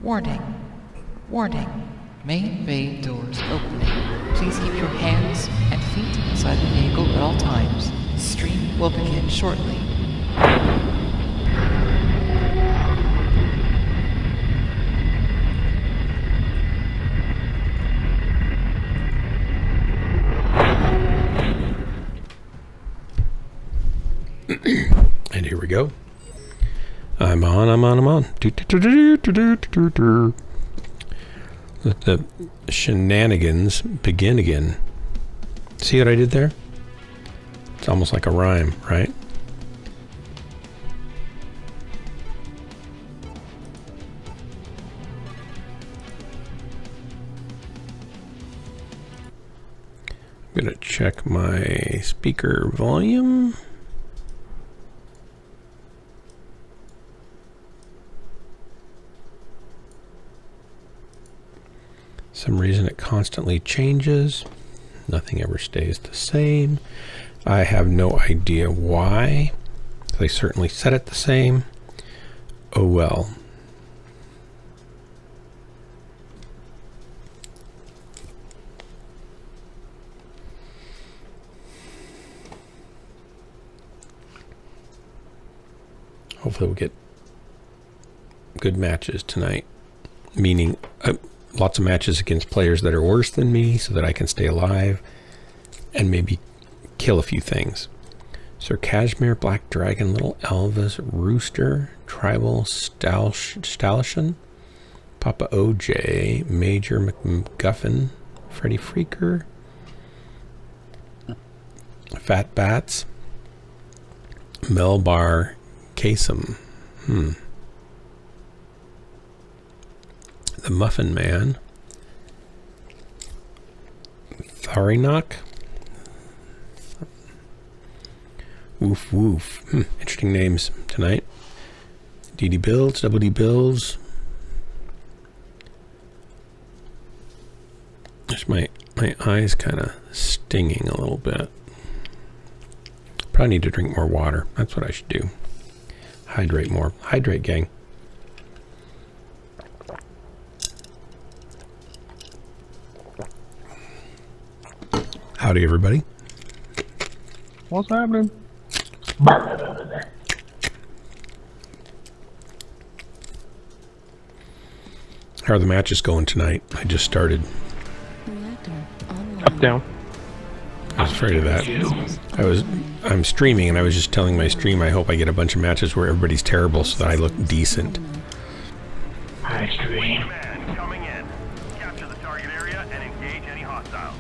Warning. Warning. Main bay doors opening. Please keep your hands and feet inside the vehicle at all times. Stream will begin shortly. And here we go. I'm on. Let the shenanigans begin again. See what I did there? It's almost like a rhyme, right? I'm gonna check my speaker volume. Some reason it constantly changes. Nothing ever stays the same. I have no idea why. They certainly set it the same. Oh well. Hopefully we'll get good matches tonight. Meaning lots of matches against players that are worse than me so that I can stay alive and maybe kill a few things. Sir Kashmir, Black Dragon, Little Elvis, Rooster, Tribal Stallion, Papa OJ, Major McGuffin, Freddy Freaker, Fat Bats, Melbar Kasem, the Muffin Man, Tharinok, Woof Woof. Interesting names tonight. DD Bills, Double D Bills. Just my eyes kind of stinging a little bit. Probably need to drink more water. That's what I should do. Hydrate more. Hydrate, gang. Howdy, everybody. What's happening? How are the matches going tonight? I just started. Up, down. I was afraid of that. I'm streaming, and I was just telling my stream I hope I get a bunch of matches where everybody's terrible so that I look decent. Hi, stream. Coming in. Capture the target area and engage any hostiles.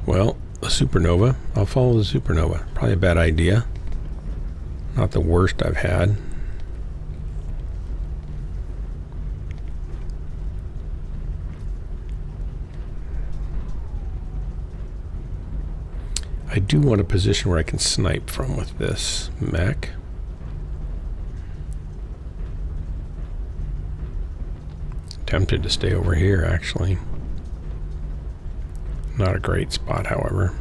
Well, a supernova. I'll follow the supernova. Probably a bad idea. Not the worst I've had. I do want a position where I can snipe from with this mech. Tempted to stay over here, actually. Not a great spot, however.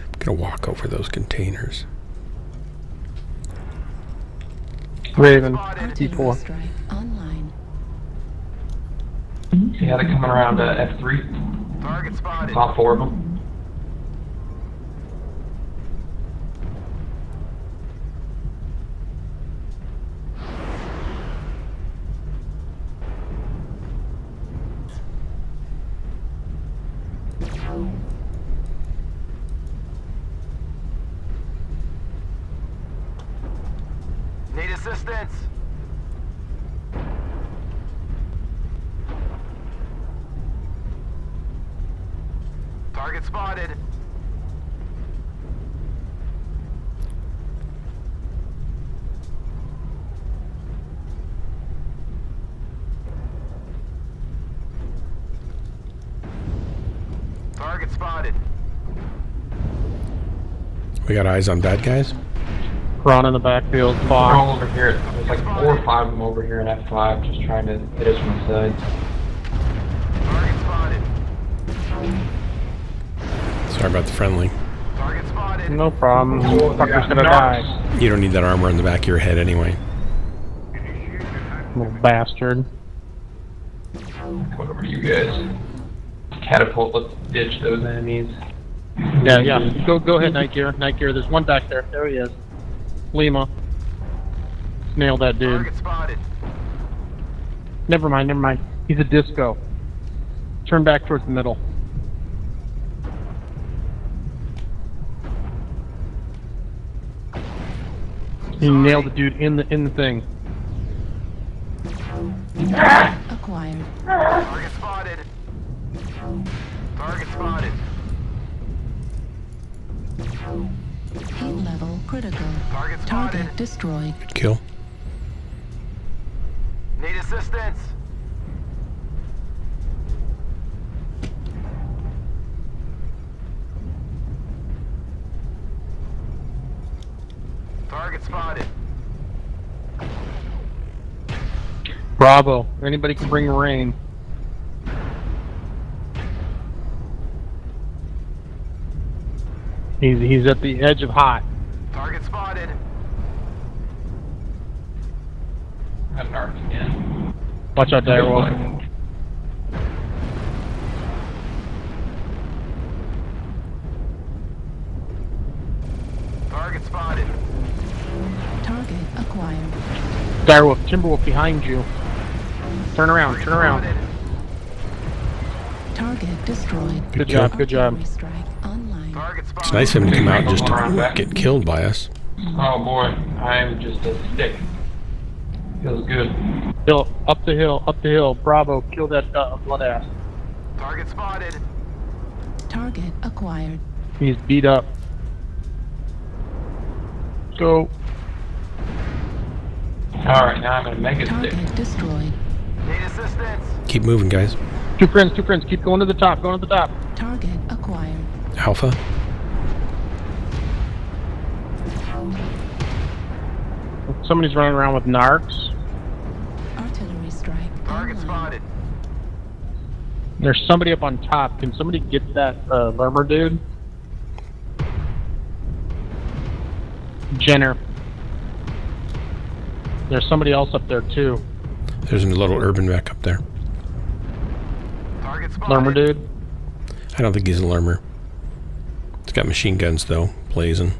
I'm gonna walk over those containers. Raven, T4. Online. Yeah, they're coming around F3. Target spotted. Top 4 of them. Need assistance. Target spotted. Target spotted. We got eyes on bad guys? Run in the backfield, They're box. all over here. There's like 4 or 5 of them over here in F5 just trying to hit us from the side. Sorry about the friendly. Target spotted. No problem. Fucker's gonna die. You don't need that armor on the back of your head anyway. Little bastard. Whatever you guys. Catapult, let's ditch those enemies. Yeah. Go ahead, Night Gear. Night Gear, there's one back there. There he is. Lima. Nail that dude. Target spotted. Never mind. He's a disco. Turn back towards the middle. He nailed the dude in the thing. Acquired. Target spotted. Target spotted. Heat level critical. Target spotted. Target destroyed. Good kill. Need assistance. Target spotted. Bravo. Anybody can bring rain. He's at the edge of hot. Target spotted. Got an arc again. Watch out, Direwolf. Target spotted. Target acquired. Direwolf, Timberwolf behind you. Turn around. Spotted. Target destroyed. Good job. Artillery strike online. Target spotted. It's nice of him to come out just to get killed by us. Oh boy, I'm just a stick. Feels good. Up the hill. Bravo, kill that blood ass. Target spotted. Target acquired. He's beat up. Go. Alright, now I'm gonna mega stick. Target destroyed. Need assistance. Keep moving, guys. Two friends. Keep going to the top. Target acquired. Alpha. Somebody's running around with narcs. Artillery strike Target online. spotted. There's somebody up on top. Can somebody get that Lermer dude? Jenner. There's somebody else up there too. There's a little urban mech up there. Target spotted. Lermer dude. I don't think he's a lermer. It's got machine guns though, blazing.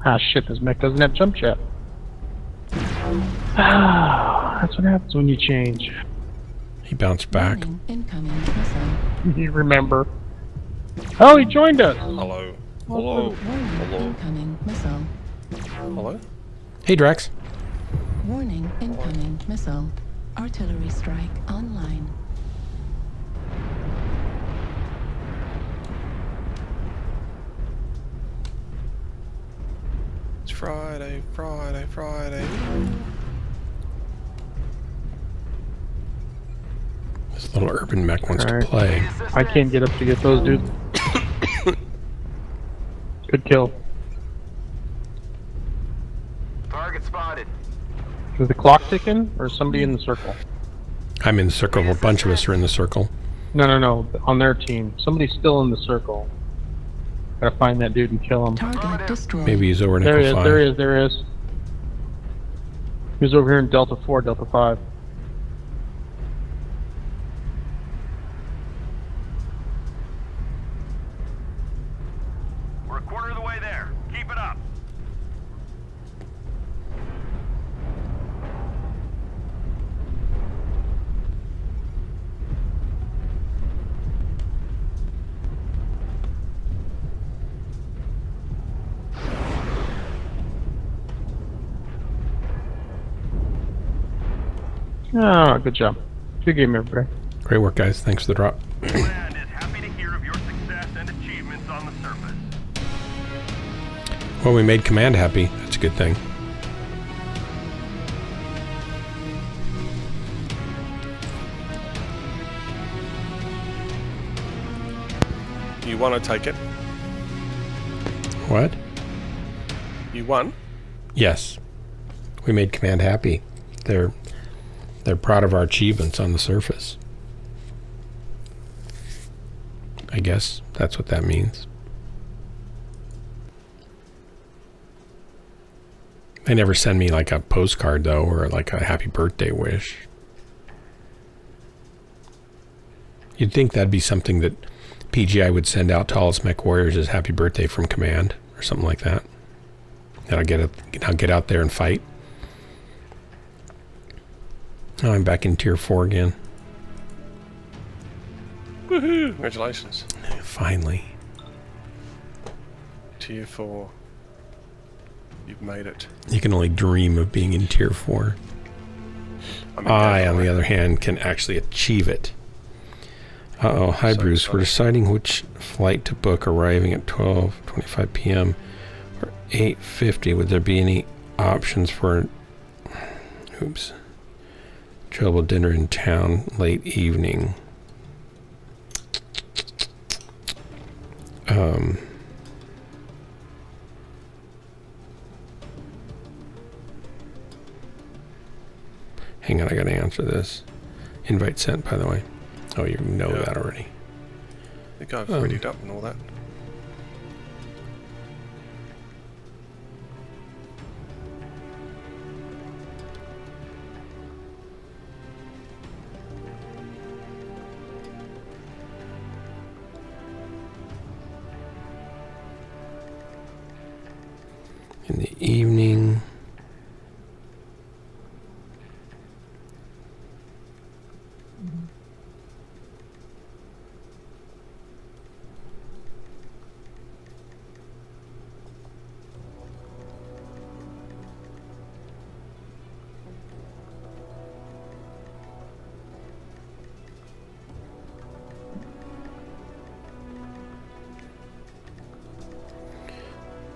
Ah shit, this mech doesn't have jump jet. Ah, that's what happens when you change. He bounced back. Warning, incoming missile. You remember. Oh, he joined us! Hello. Warning, incoming missile. Hello. Hey, Drax. Warning, incoming missile. Artillery strike online. It's Friday. This little urban mech wants Alright. to play. I can't get up to get those dudes. Good kill. Target spotted. Is the clock ticking, or is somebody in the circle? I'm in the circle. A bunch of us are in the circle. No. On their team. Somebody's still in the circle. Gotta find that dude and kill him. Target destroyed. Maybe he's over in There he Echo is, 5. there he is. He's over here in Delta 4, Delta 5. We're a quarter of the way there. Keep it up. Oh, good job. Good game, everybody. Great work, guys. Thanks for the drop. Command is happy to hear of your success and achievements on the surface. Well, we made Command happy. That's a good thing. You want to take it? What? You won? Yes. We made Command happy. They're proud of our achievements on the surface. I guess that's what that means. They never send me like a postcard though, or like a happy birthday wish. You'd think that'd be something that PGI would send out to all its Mechwarriors as happy birthday from command or something like that. And I'll get out there and fight. Oh, I'm back in tier 4 again. Woohoo! Congratulations. Finally. Tier 4. You've made it. You can only dream of being in tier 4. I, on the other hand, can actually achieve it. Uh-oh. Hi, So Bruce. sorry. We're deciding which flight to book, arriving at 12:25 p.m. or 8:50. Would there be any options for enjoyable dinner in town late evening? Hang on, I gotta answer this. Invite sent, by the way. Oh, you know that already. I think I've readied up and all that. In the evening.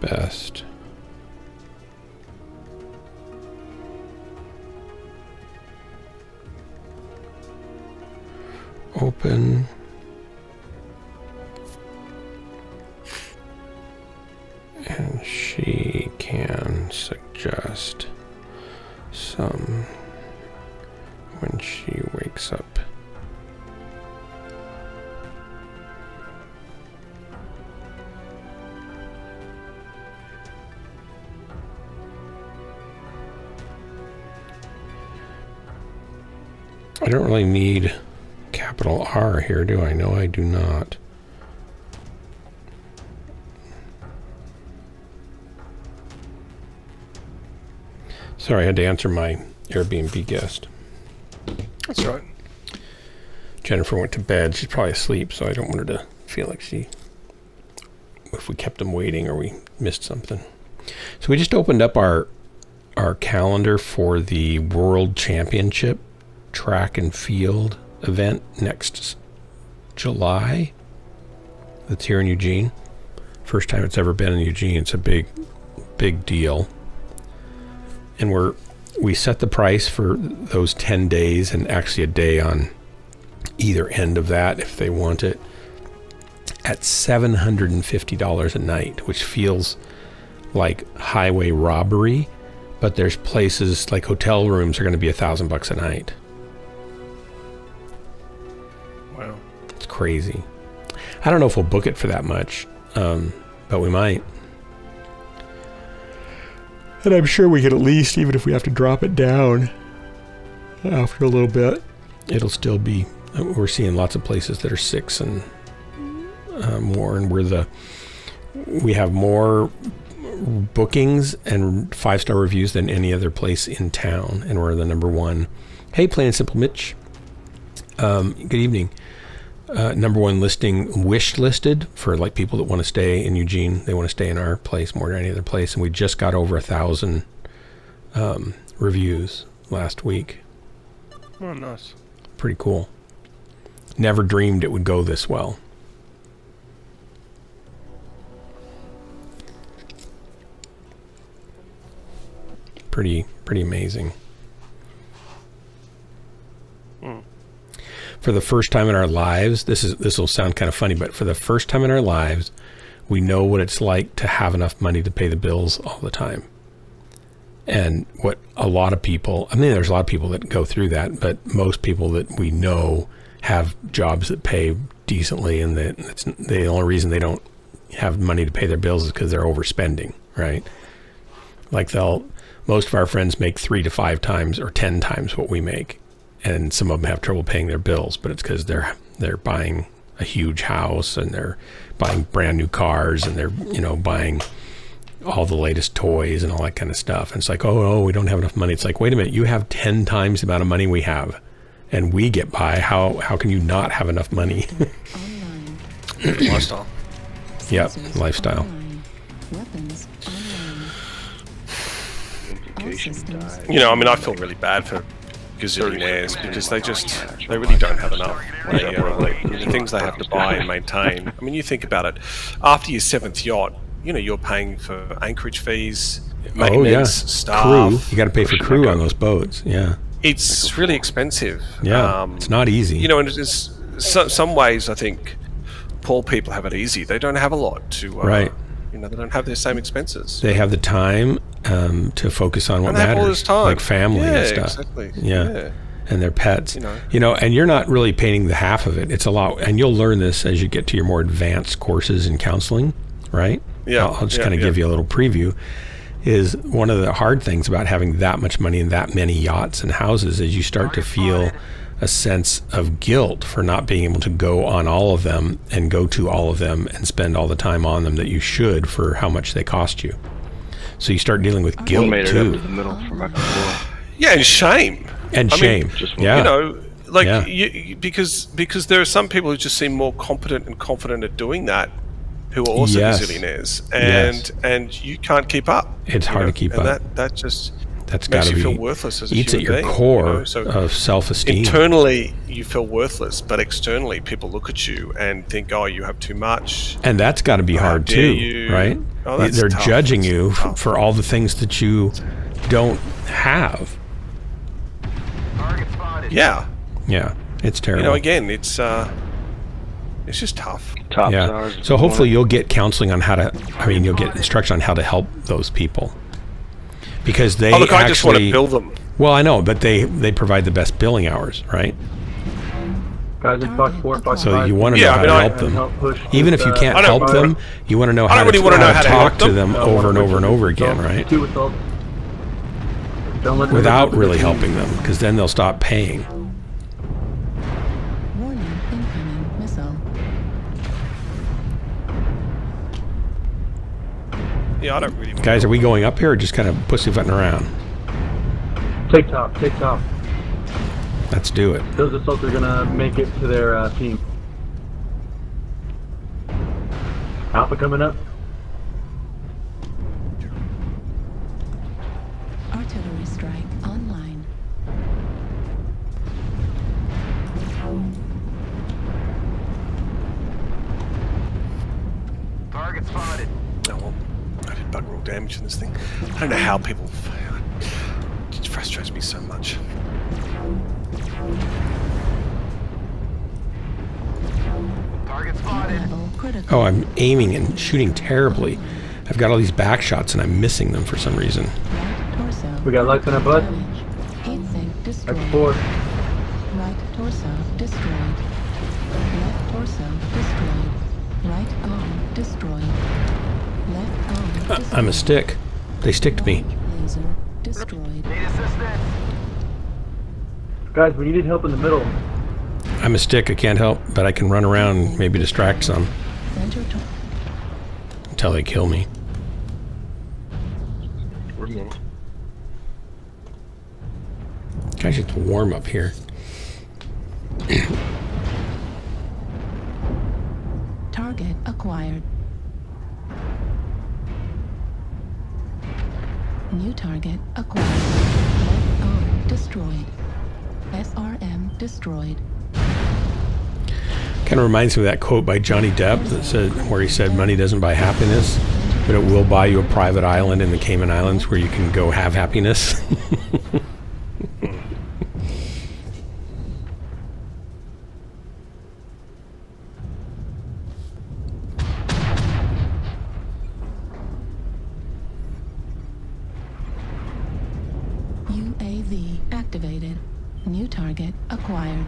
Best. Open. And she can suggest some when she wakes up. I don't really need capital R here, do I? No, I do not. Sorry, I had to answer my Airbnb guest. That's right. Jennifer went to bed. She's probably asleep, so I don't want her to feel like if we kept them waiting or we missed something. So we just opened up our calendar for the World Championship track and field event next July. That's here in Eugene. First time it's ever been in Eugene. It's a big deal. And we set the price for those 10 days and actually a day on either end of that if they want it at $750 a night, which feels like highway robbery, but there's places like hotel rooms are going to be $1,000 a night. Wow. It's crazy. I don't know if we'll book it for that much, but we might. And I'm sure we could at least, even if we have to drop it down after a little bit, it'll still be, we're seeing lots of places that are 6 and more, and we have more bookings and 5-star reviews than any other place in town, and we're the number 1. Hey, Plain and Simple Mitch. Good evening. Number 1 listing wish listed for like people that want to stay in Eugene. They want to stay in our place more than any other place, and we just got over 1,000 reviews last week. Oh, nice. Pretty cool. Never dreamed it would go this well. Pretty amazing. For the first time in our lives, this will sound kind of funny, but for the first time in our lives, we know what it's like to have enough money to pay the bills all the time. And what a lot of people, I mean, there's a lot of people that go through that, but most people that we know have jobs that pay decently, and that it's the only reason they don't have money to pay their bills is because they're overspending, right? Like most of our friends make 3 to 5 times or 10 times what we make, and some of them have trouble paying their bills, but it's because they're buying a huge house, and they're buying brand new cars, and they're buying all the latest toys and all that kind of stuff. And it's like, oh, we don't have enough money. It's like, wait a minute, you have 10 times the amount of money we have, and we get by. How can you not have enough money? Lifestyle. Yep, lifestyle. Online. Weapons online. All systems. I feel really bad for gazillionaires because they really don't have enough. The things they have to buy and maintain. I mean, you think about it. After your 7th yacht, you're paying for anchorage fees, maintenance, staff. Crew. You got to pay for crew on those boats. Yeah. It's really expensive. Yeah. It's not easy. And it's some ways I think poor people have it easy. They don't have a lot to. Right. They don't have their same expenses. They have the time to focus on what And they have matters, all this time. like family and stuff. Exactly. Yeah. And their pets. You know. And you're not really paying the half of it. It's a lot, and you'll learn this as you get to your more advanced courses in counseling, right? Yeah. I'll just kind of give you a little preview. Is one of the hard things about having that much money and that many yachts and houses is you start to feel a sense of guilt for not being able to go on all of them and go to all of them and spend all the time on them that you should for how much they cost you. So you start dealing with guilt made it too. up to the middle from back before. Yeah, and shame. And I shame. mean, yeah. Because there are some people who just seem more competent and confident at doing that, who are also Yes. gazillionaires, Yes. and you can't keep up. It's hard to keep and up. That just That's makes got to you be feel worthless as a eats at human your being, core So of self-esteem. internally, you feel worthless, but externally, people look at you and think, "Oh, you have too much." And that's got to be How hard dare too, you. right? Oh, that's They're tough. judging It's you tough. for all the things that you don't have. Target spotted. Yeah, Yeah, it's terrible. again, it's just tough. Top Yeah. stars. So hopefully you'll get counseling on you'll get instruction on how to help those people. Because they Look, I just want to build them. Well, I know, but they provide the best billing hours, right? Guys in Fox 4, Fox 5. So you want to Yeah, know I how mean, to I- help them. help push Even with, if you can't I don't- help them, you want to know I how don't to, really wanna know how to talk help to them. them over and over and over again, right? Two assaults. Don't let them Without get really the- helping them, because then they'll stop paying. Warning, incoming missile. Yeah, I don't really. Guys, are we going up here or just kind of pussyfooting around? Take top, take top. Let's do it. Those assaults are gonna make it to their team. Alpha coming up. Artillery strike online. Target spotted. Oh, well, I did bugger all damage in this thing. I don't know how people. It frustrates me so much. Target spotted. Level critical. Oh, I'm aiming and shooting terribly. I've got all these back shots and I'm missing them for some reason. Right torso. We got lights in our butt. Damage. Heat sink destroyed. X4. Right torso destroyed. Left torso destroyed. Right arm destroyed. Left arm destroyed. I'm a stick. They sticked me. Laser destroyed. Need assistance. Guys, we needed help in the middle. I'm a stick. I can't help, but I can run around and maybe distract some Center tor- until they kill me. Guys, it's warm up here. Target acquired. New target acquired. Left arm destroyed. SRM destroyed. Kind of reminds me of that quote by Johnny Depp that said, where he said, "Money doesn't buy happiness, but it will buy you a private island in the Cayman Islands where you can go have happiness." UAV activated. New target acquired.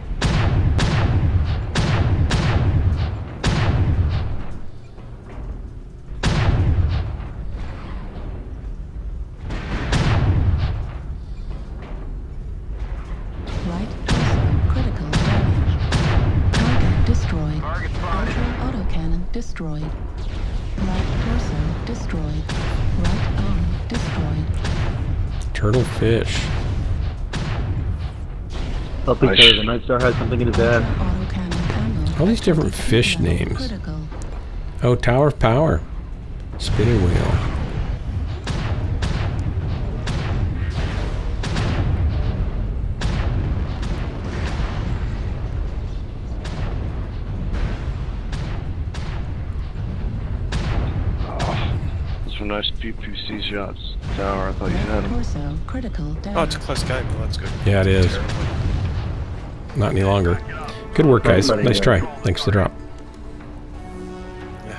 destroyed. Right torso destroyed. Right arm destroyed. Turtle fish. I'll think the Night Star has something in his ass. Autocannon ammo. All these different fish Level names. Critical. Oh, Tower of Power. Spinning wheel. Some nice PPC shots. Tower, I thought you had Right him. torso critical damage. Oh, it's a close game. Well, that's good. Yeah, it is. Not any longer. Good work, guys. Nice try. Thanks for the drop. Yeah.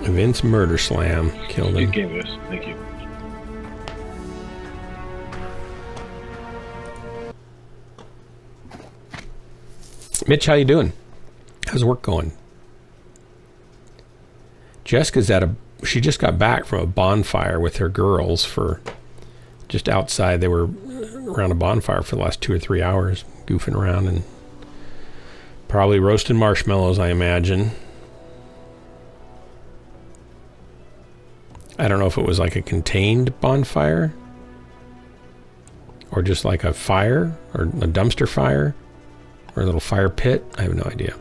Vince Murder Slam killed him. Good game, guys. Thank you. Mitch, how you doing? How's work going? Jessica's she just got back from a bonfire with her girls for just outside. They were around a bonfire for the last 2 or 3 hours, goofing around and probably roasting marshmallows, I imagine. I don't know if it was like a contained bonfire or just like a fire or a dumpster fire or a little fire pit. I have no idea.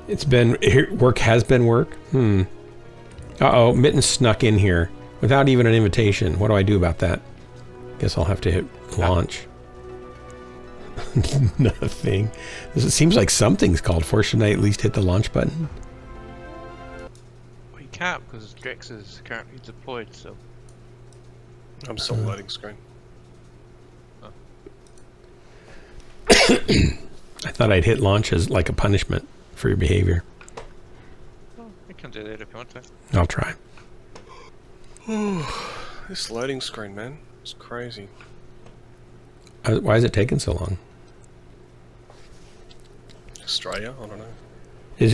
It's been work has been work. Uh-oh, Mitten snuck in here without even an invitation. What do I do about that? Guess I'll have to hit launch. Nothing. It seems like something's called for. Shouldn't I at least hit the launch button? Well, you can't because Drex is currently deployed, so... I'm still loading screen. I thought I'd hit launch as like a punishment for your behavior. Well, you can do that if you want to. I'll try. This loading screen, man. It's crazy. Why is it taking so long? Australia? I don't know. Is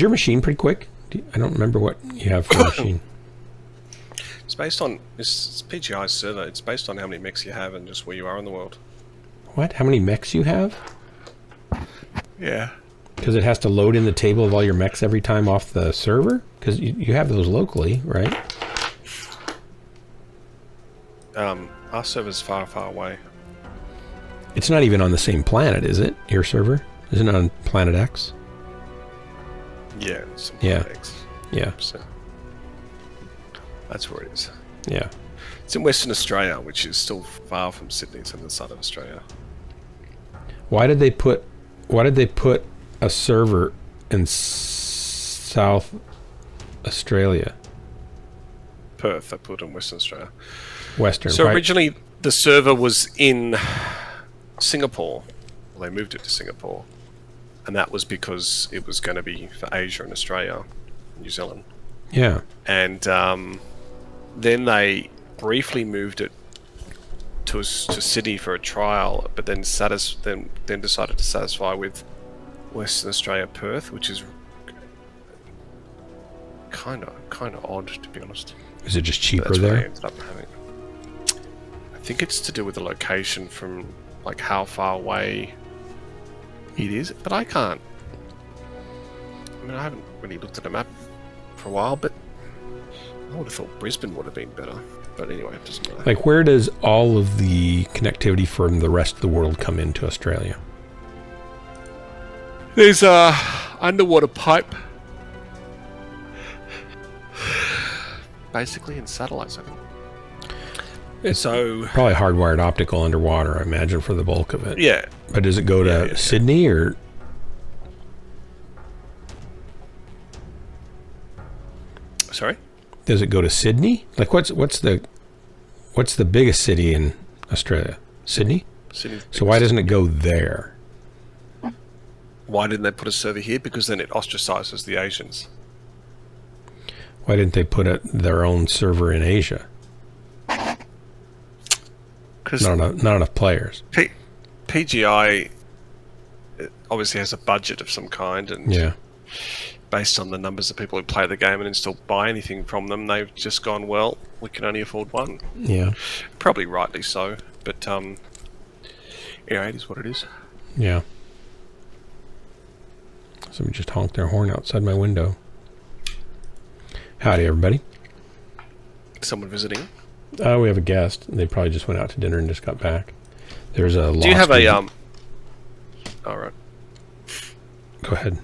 your machine pretty quick? I don't remember what you have for a machine. It's based on... It's PGI's server. It's based on how many mechs you have and just where you are in the world. What? How many mechs you have? Yeah. Because it has to load in the table of all your mechs every time off the server? Because you have those locally, right? Our server's far, far away. It's not even on the same planet, is it? Your server? Isn't it on Planet X? Yeah. It's Yeah. X. Yeah. So that's where it is. Yeah. It's in Western Australia, which is still far from Sydney. It's on the side of Australia. Why did they put a server in South Australia? Perth, I put in Western Australia. Western. So right? originally the server was in Singapore. Well, they moved it to Singapore. And that was because it was going to be for Asia and Australia, New Zealand. Yeah. And then they briefly moved it to Sydney for a trial, but then decided to satisfy with Western Australia, Perth, which is kind of odd, to be honest. Is it just But cheaper that's what I there? ended up having. I think it's to do with the location from like how far away it is, but I can't. I mean, I haven't really looked at a map for a while, but I would have thought Brisbane would have been better. But anyway, it doesn't matter. Like, where does all of the connectivity from the rest of the world come into Australia? There's a underwater pipe, basically, in satellites, I think. It's So probably hardwired optical underwater, I imagine, for the bulk of it. yeah, But does it go to Yeah. Sydney or? sorry. Does it go to Sydney? Like, what's the biggest city in Australia? Sydney. Sydney's So why doesn't it go there? Why didn't they put a server here? Because then it ostracizes the Asians. Why didn't they put their own server in Asia? Because Not enough players. PGI obviously has a budget of some kind, and Yeah. based on the numbers of people who play the game and still buy anything from them, they've just gone, well, we can only afford one. Yeah. Probably rightly so. But yeah, it is what it is. Yeah. Somebody just honked their horn outside my window. Howdy, everybody. Someone visiting. We have a guest. They probably just went out to dinner and just got back. There's a. Do you have a All right. Go ahead.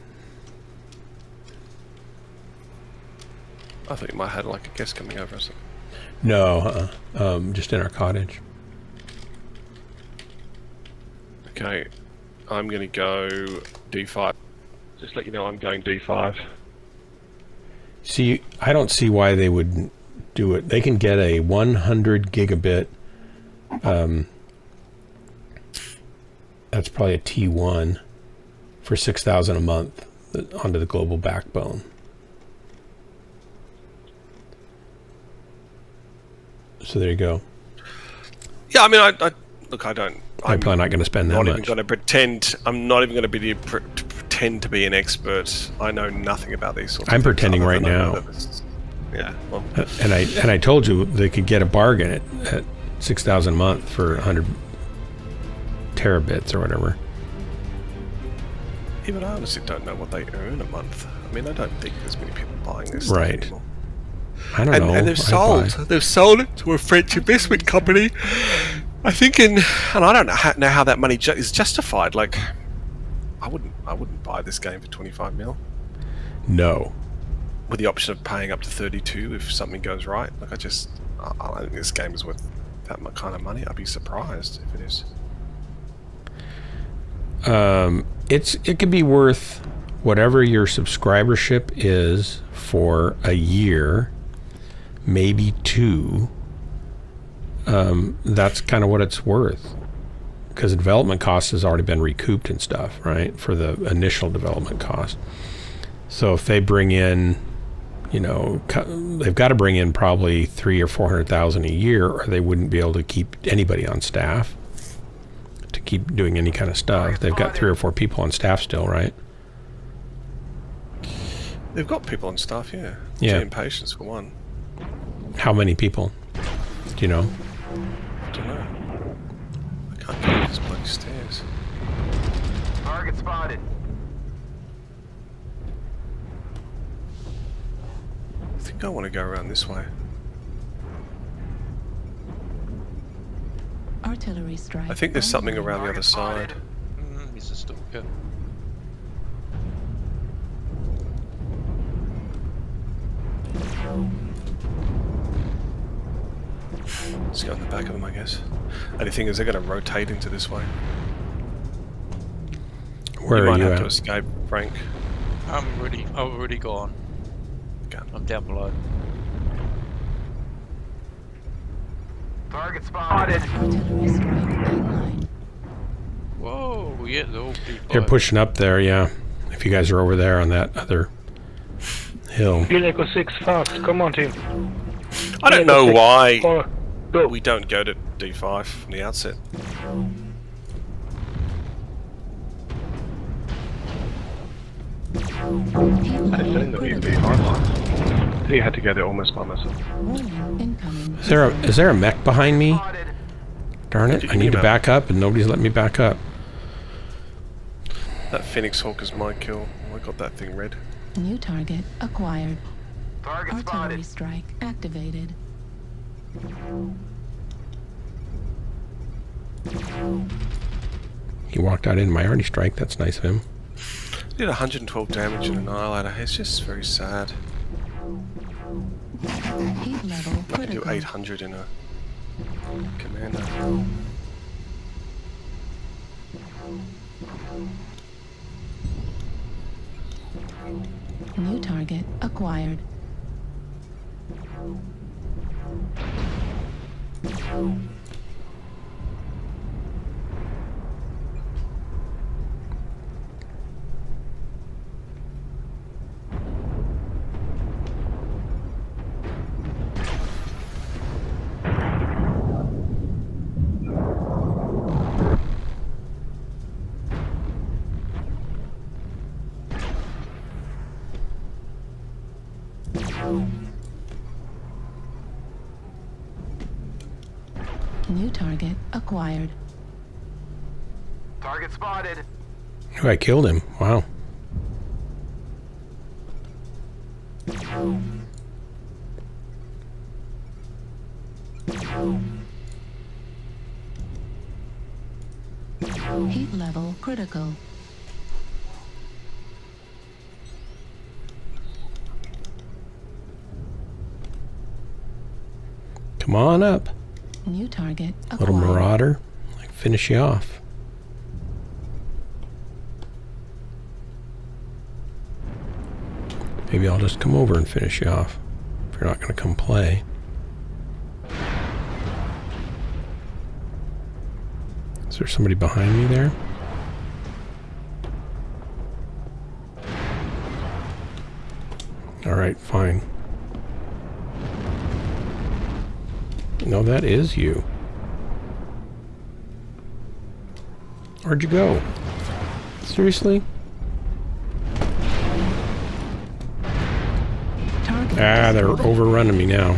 I thought you might have had like a guest coming over or something. No, just in our cottage. Okay, I'm going to go D5. Just let you know I'm going D5. See, I don't see why they would do it. They can get a 100 gigabit. That's probably a T1 for $6,000 a month onto the global backbone. So there you go. Yeah, I mean, I look, I don't. I'm probably not going to spend that not much. even going to pretend. I'm not even going to pretend to be an expert. I know nothing about these sorts. I'm of things pretending other right than I know now. that it's- Yeah. Well, And I told you they could get a bargain at $6,000 a month for 100 terabits or whatever. even I honestly don't know what they earn a month. I mean, I don't think there's many people buying this Right. stuff anymore. I don't know. And they've I'd sold. They've sold it to a French investment company. I think and I don't know how that money is justified. Like, I wouldn't buy this game for 25 mil. No. With the option of paying up to 32 if something goes right. Like, I don't think this game is worth that kind of money. I'd be surprised if it is. It could be worth whatever your subscribership is for a year, maybe 2. That's kind of what it's worth, because the development cost has already been recouped and stuff, right, for the initial development cost. So if they bring in, they've got to bring in probably $300,000 or $400,000 a year, or they wouldn't be able to keep anybody on staff to keep doing any kind of stuff. They've got 3 or 4 people on staff still, right? They've got people on staff, yeah. Yeah. GM patients for one. How many people? Do you know? I don't know. I can't get up these bloody stairs. Target spotted. I think I want to go around this way. Artillery strike. I think there's something around the other side. He's a stalker. Let's go in the back of them, I guess. Only thing is, they're going to rotate into this way. Where you are might you have to at? escape, Frank. I've already gone. Okay. I'm down below. Target spotted. Artillery strike online. Whoa, yeah, they're all people. They're pushing up there, yeah. If you guys are over there on that other hill. Echo 6 fast, come on team. I don't know why Go. we don't go to D5 from the outset. Helo critical. I had to get it almost by myself. Warning, incoming. Is there a mech behind me? Darn it, I need to back up and nobody's letting me back up. That Phoenix Hawk is my kill. I got that thing red. New target acquired. Target Artillery spotted. strike activated. He walked out in my arty strike, that's nice of him. Did 112 damage in Annihilator. It's just very sad. Heat level I can do critical. 800 in a Commander. New target acquired. New target acquired. Target spotted. Oh, I killed him. Wow. Heat level critical. Come on up, New target acquired. little marauder. Like, finish you off. Maybe I'll just come over and finish you off if you're not going to come play. Is there somebody behind me there? All right, fine. No, that is you. Where'd you go? Seriously? Target Ah, they're destroyed. overrunning me now.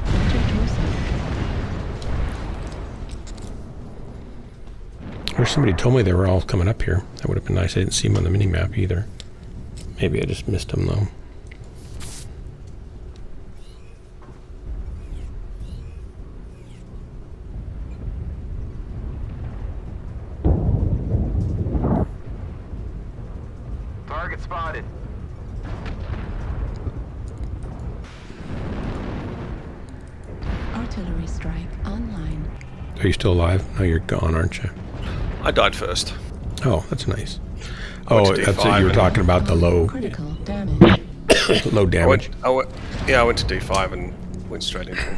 Enter torso. Or somebody told me they were all coming up here. That would have been nice. I didn't see them on the mini-map either. Maybe I just missed them, though. Target spotted. Artillery strike online. Are you still alive? No, you're gone, aren't you? I died first. Oh, that's nice. Went Oh, to that's D5 it. You were and- talking about the low, Critical damage. low damage. I went to D5 and went straight into him.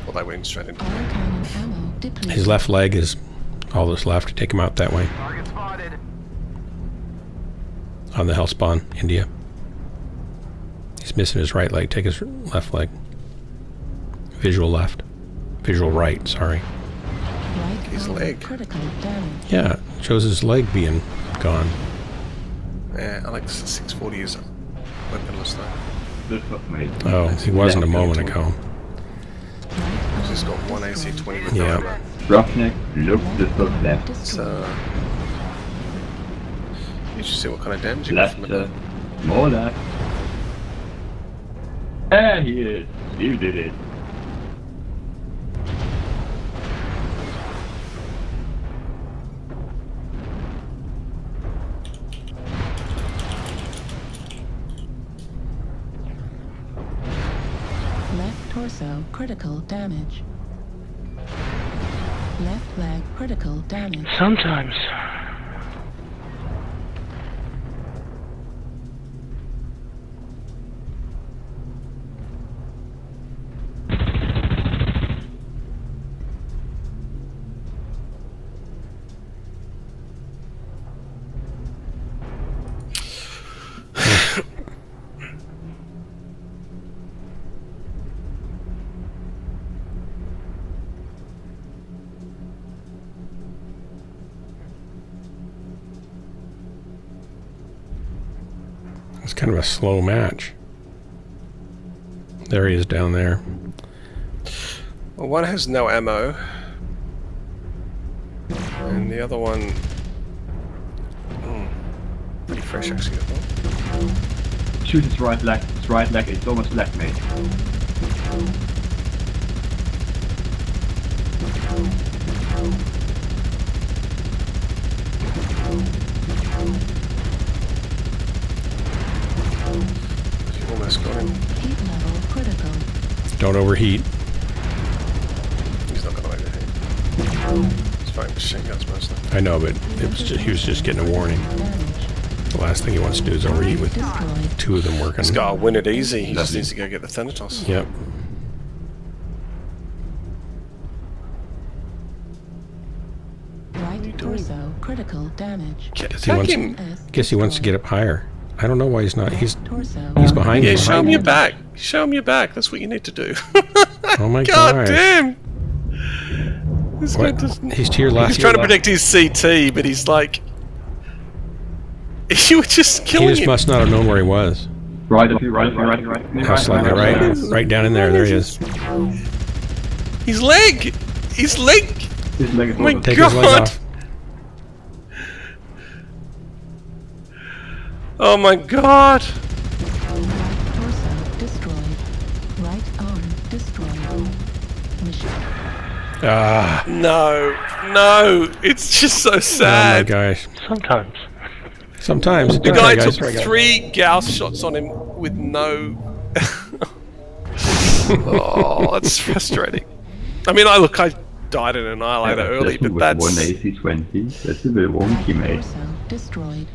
Well, they went straight into All him. cannon ammo depleted. His left leg is all that's left. Take him out that way. Target spotted. On the Hellspawn, India. He's missing his right leg. Take his left leg. Visual left. Visual right, sorry. Right His arm leg. critical damage. Yeah, it shows his leg being gone. Yeah, I like the 640 as a weaponless though. Good fuck, mate. Oh, he wasn't a moment ago. Right He's got arm one destroyed. AC-20 with Yeah. no ammo. Roughneck, look the fuck left. So, you should see what kind of damage you got Left, from it. more left. And he is. You did it. Left torso critical damage. Left leg critical damage. Sometimes. It's kind of a slow match. There he is down there. Well, one has no ammo, and the other one, pretty fresh actually. I thought. Shoot his right leg. His right leg is almost left, mate. You almost got him. Heat level critical. Don't overheat. He's not going to overheat. He's firing machine guns mostly. I know, but it was just, he was just getting a warning. Damage. The last thing he wants to do is overheat with Destroyed. two of them working. This guy will win it easy. He just Lovely. needs to go get the Thanatos. Yep. Right torso critical damage. Guess he Attack wants, him. guess he wants to get up higher. I don't know why he's not. He's Torso. he's behind Yeah, you. show him your back. Show him your back. That's what you need to do. Oh my God gosh. damn! This guy What? doesn't. He's to your left. He's trying to protect his CT, but he's like, you were just He killing just him. must not have known where he was. Right of you, right. House slightly right down in there. There he is. His leg! His leg! His leg is Oh my over. Take his leg God! off. Oh my God! Torso destroyed. Right arm destroyed. Mission. Ah, No, it's just so oh my sad. gosh. Sometimes. Sometimes. The Try, guy guys. took 3 Gauss shots on him with no. Oh, that's frustrating. I mean, I died in Annihilator early, but that's. One AC-20. That's a bit wonky, mate. Torso destroyed.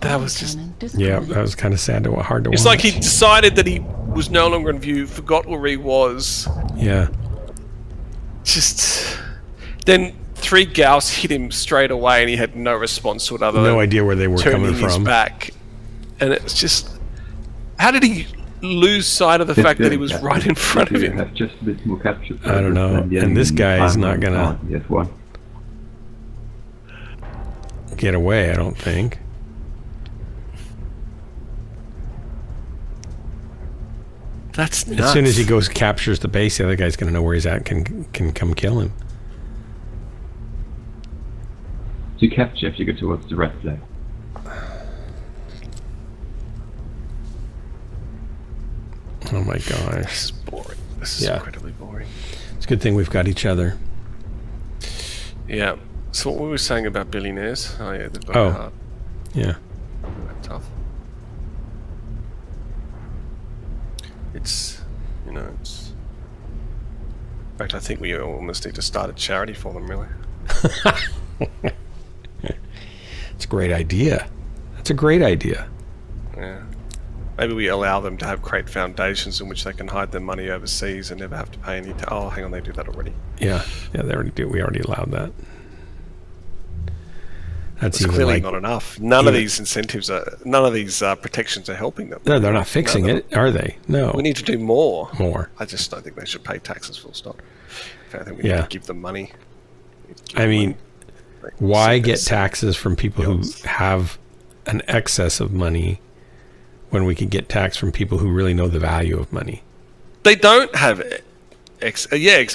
That was just. Cannon destroyed. Yeah, that was kind of sad to hard to watch. It's like he decided that he was no longer in view, forgot where he was. Yeah. Just. Then 3 Gauss hit him straight away, and he had no response to it other than No idea where they were turning coming his from. back. And it's just. How did he lose sight of the fact that he was right in front of him? Have just a bit more capture. I don't know. And this guy is not gonna Yes, one. get away, I don't think. That's nuts. As soon as he goes captures the base, the other guy's gonna know where he's at and can come kill him. To capture if you go towards the red flag. Oh my This gosh. is boring. This is Yeah. incredibly boring. It's a good thing we've got each other. Yeah. So what we were saying about billionaires? Oh yeah, they've got Oh. it hard. Yeah. Tough. It's, it's. In fact, I think we almost need to start a charity for them, really. It's a great idea. That's a great idea. Yeah. Maybe we allow them to have create foundations in which they can hide their money overseas and never have to pay any. Oh, hang on, they do that already. Yeah. Yeah, they already do. We already allowed that. That's It's even clearly like, not enough. None of these incentives none of these protections are helping them. no, they're not fixing No, it, are they? No. We need to do more. More. I just don't think they should pay taxes full stop. In fact, I think we Yeah. need to give them money. I mean, Like, why send get us- taxes from people who have an excess of money when we could get tax from people who really know the value of money? They don't have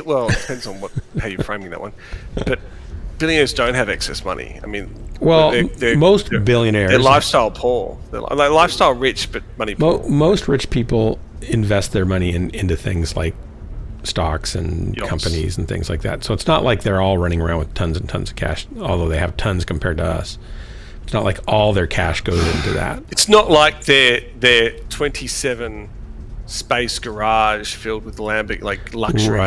well, it depends on how you're framing that one. But billionaires don't have excess money. I mean, Well, most billionaires, they're lifestyle poor. They're like lifestyle rich, but money poor. most rich people invest their money into things like stocks and Yachts. companies and things like that. So it's not like they're all running around with tons and tons of cash, although they have tons compared to us. It's not like all their cash goes into that. It's not like their 27 space garage filled with luxury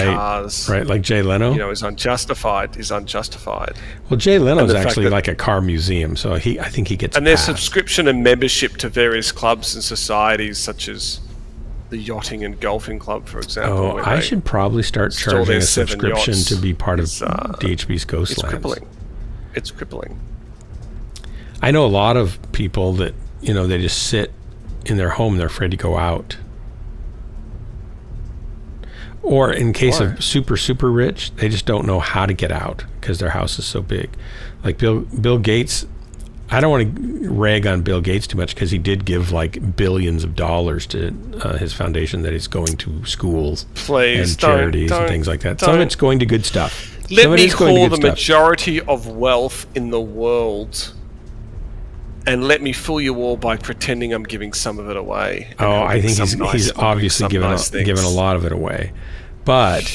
cars. Right, like Jay Leno. Is unjustified. Well, Jay Leno's And the fact actually that- like a car museum, so I think he gets. And their passed. subscription and membership to various clubs and societies, such as the yachting and golfing club, for example. Oh, where I they should probably start store charging their a 7 subscription yachts. to be part of It's, DHB's It's Ghostlands. crippling. It's crippling. I know a lot of people that they just sit in their home. They're afraid to go out. Or in case of super rich, they just don't know how to get out because their house is so big. Like Bill Gates, I don't want to rag on Bill Gates too much because he did give like billions of dollars to his foundation that is going to schools Please, and charities and things like that. Some of it's going to good stuff. Let Some of me it's going to call good the stuff. majority of wealth in the world, and let me fool you all by pretending I'm giving some of it away. and Oh, I helping think some he's obviously some given nice things. a lot of it away, but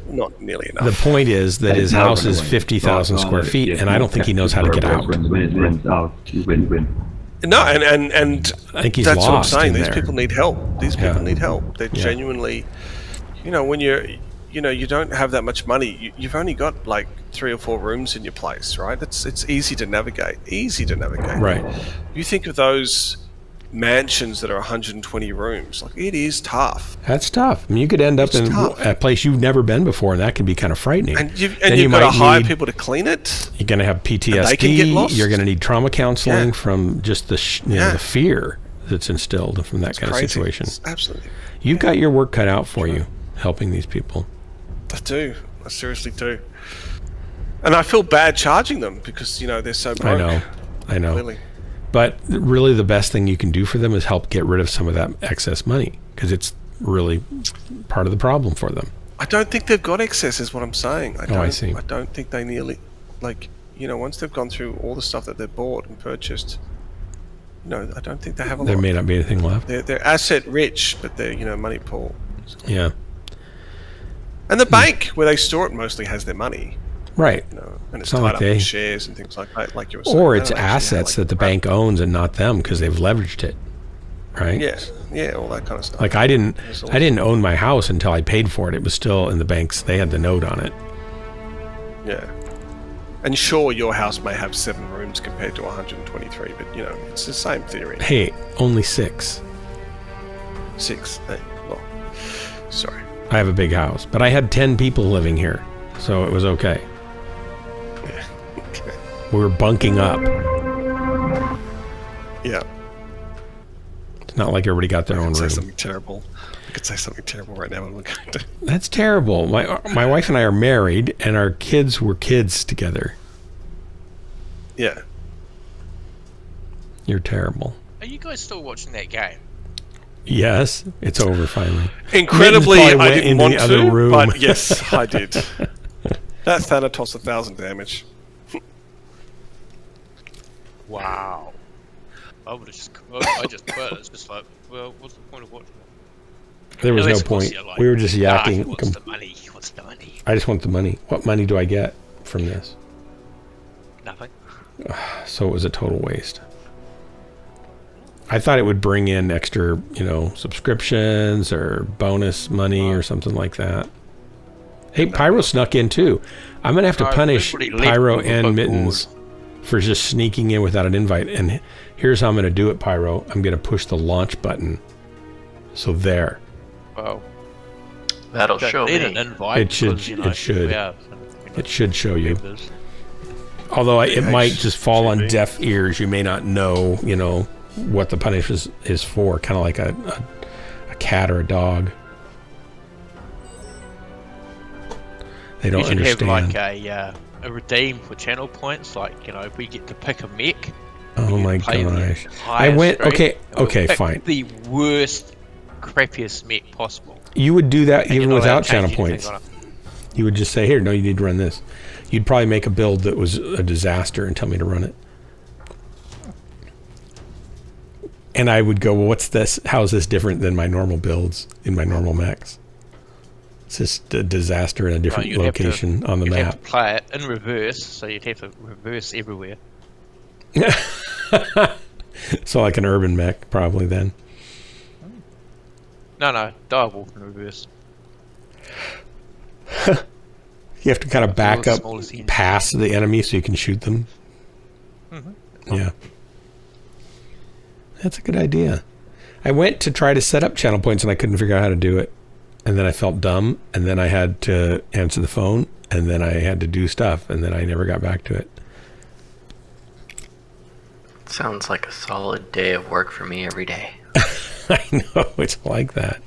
Not nearly enough. the point is that his house is 50,000 square feet, and I don't think he knows how to get out. When it runs out, you win. No, and I think he's that's what I'm lost saying. in These there. people need help. These people Yeah. need help. They're Yeah. genuinely, when you don't have that much money. You've only got like 3 or 4 rooms in your place, right? It's easy to navigate. Right. You think of those mansions that are 120 rooms. Like, it is tough. That's tough. I mean, you could end up It's in tough. a place you've never been before, and that can be kind of frightening. And you've Then you got to might hire need- people to clean it. You're going to have they can get PTSD. lost. You're going to need trauma counseling Yeah. from just the Yeah. the fear that's instilled from that It's kind crazy. of situation. It's absolutely. You've got your work cut out for you, helping these people. I do. I seriously do. And I feel bad charging them because, they're so broke. I know. Clearly. But really the best thing you can do for them is help get rid of some of that excess money, because it's really part of the problem for them. I don't think they've got excess, is what I'm saying. I see. I don't think they nearly, like, you know, once they've gone through all the stuff that they've bought and purchased, you know, I don't think they have a lot. There may not be anything left. They're asset rich, but they're, you know, money poor. So. Yeah. And the bank where they store it mostly has their money. Right. You know, and it's not tied like up they... in shares and things like that, like you were saying. Or They it's don't actually have, assets like, that the bank owns and not them because they've leveraged it. Right? Yeah, all that kind of stuff. Like I didn't own my house until I paid for it. It was still in the banks. They had the note on it. Yeah. And sure, your house may have 7 rooms compared to 123, but, you know, it's the same theory. Hey, only 6. 6. Hey, well, sorry. I have a big house, but I had 10 people living here, so it was okay. Yeah. Okay. We were bunking up. Yeah. It's not like everybody got their own room. Say something terrible. I could say something terrible right now, but I'm going to. That's terrible. My wife and I are married, and our kids were kids together. Yeah. You're terrible. Are you guys still watching that game? Yes, it's over finally. Incredibly, Mittens probably I went didn't in want the other to, room. but yes, I did. That Thanatos 1,000 damage. Wow. I would have just. I just quit. It's just like, well, what's the point of watching it? There was no Unless, of course, point. you're like, We were just He yakking. wants the money. He wants the money. I just want the money. What money do I get from this? Nothing. So it was a total waste. I thought it would bring in extra, you know, subscriptions or bonus money or something like that. Hey, Pyro snuck in too. I'm going to have to punish Pyro and Mittens for just sneaking in without an invite. And here's how I'm going to do it, Pyro. I'm going to push the launch button. So there. Wow. That'll show me. An invite It should. because, you know, It should. yeah, It should show you. members. Although it might just fall on deaf ears. You may not know, you know, what the punish is for. Kind of like a cat or a dog. They don't You should understand. have like a redeem for channel points. Like, you know, if we get to pick a mech. Oh we my play the gosh. I highest went, rate, okay, and we'll okay, pick fine. The worst, crappiest mech possible. You would do that And even you're not allowed without to channel change anything points. on it. You would just say, here, no, you need to run this. You'd probably make a build that was a disaster and tell me to run it. And I would go, well, what's this? How is this different than my normal builds in my normal mechs? It's just a disaster in a different You'd have location on the you'd map. have to play it in reverse, so you'd have to reverse everywhere. So like an urban mech, probably then. No, direwolf in reverse. You have to kind of back the up smallest unit. past the enemy so you can shoot them. Yeah. That's a good idea. I went to try to set up channel points and I couldn't figure out how to do it. And then I felt dumb, and then I had to answer the phone, and then I had to do stuff, and then I never got back to it. Sounds like a solid day of work for me every day. I know, it's like that.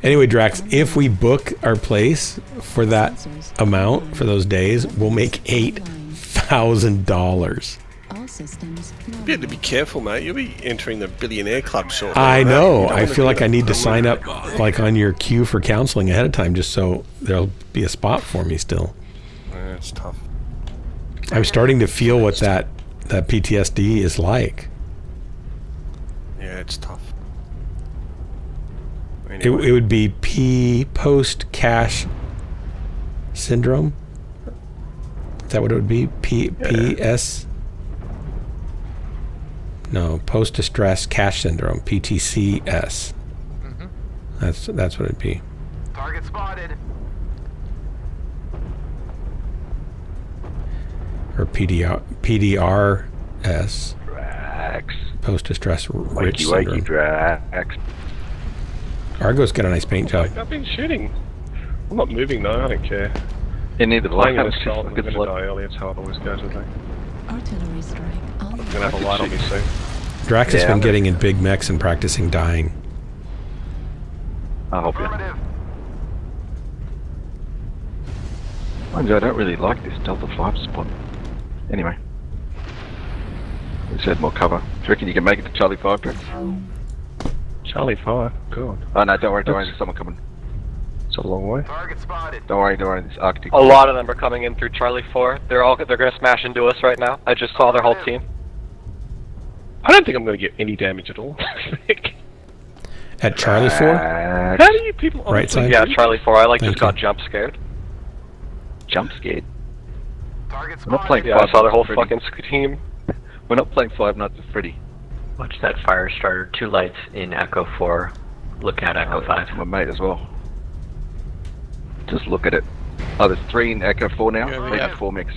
Anyway, Drax, if we book our place for that amount, for those days, we'll make $8,000. All systems. You have to be careful, mate. You'll be entering the billionaire club shortly. I mate. know. You don't I wanna feel do like I that. need to sign up like on your queue for counseling ahead of time just so there'll be a spot for me still. Yeah, it's tough. I'm starting to feel what that PTSD is like. Yeah, it's tough. It would be post-cash syndrome. Is that what it would be? PS? No, post-distress cash syndrome. PTCS. That's what it'd be. Target spotted. Or PDRS. Drax. Post-distress rich Wakey, syndrome. Drax. Argo's got a nice paint job. I've been shooting. I'm not moving though. I don't care. In either Playing in line. a style, I'm going to die early. It's how it always goes, I think. Artillery strike. I'm going to have a light on me soon. Drax has Yeah, been I'm getting in big mechs and practicing dying. I'll help you. Affirmative. Mind you, I don't really like this Delta 5 spot. Anyway. Let's add more cover. Do you reckon you can make it to Charlie 5, Drex? Charlie 5? God. Oh no, don't worry, there's someone coming. It's a long way. Target spotted. Don't worry, this Arctic. A lot of them are coming in through Charlie 4. They're gonna smash into us right now. I just saw their whole team. I don't think I'm going to get any damage at all. At Charlie 4? How do you people Right side? Yeah, Charlie 4. I Thank just got you. jump scared. Jump scared. Target We're not spotted. playing Yeah, I saw their whole Freddy. fucking team. We're not playing Five Nights at Freddy. Watch that fire starter. 2 lights in Echo 4. Look at Echo 5. My mate as well. Just look at it. Oh, there's 3 in Echo 4 now. Yeah, Maybe yeah. 4 mix.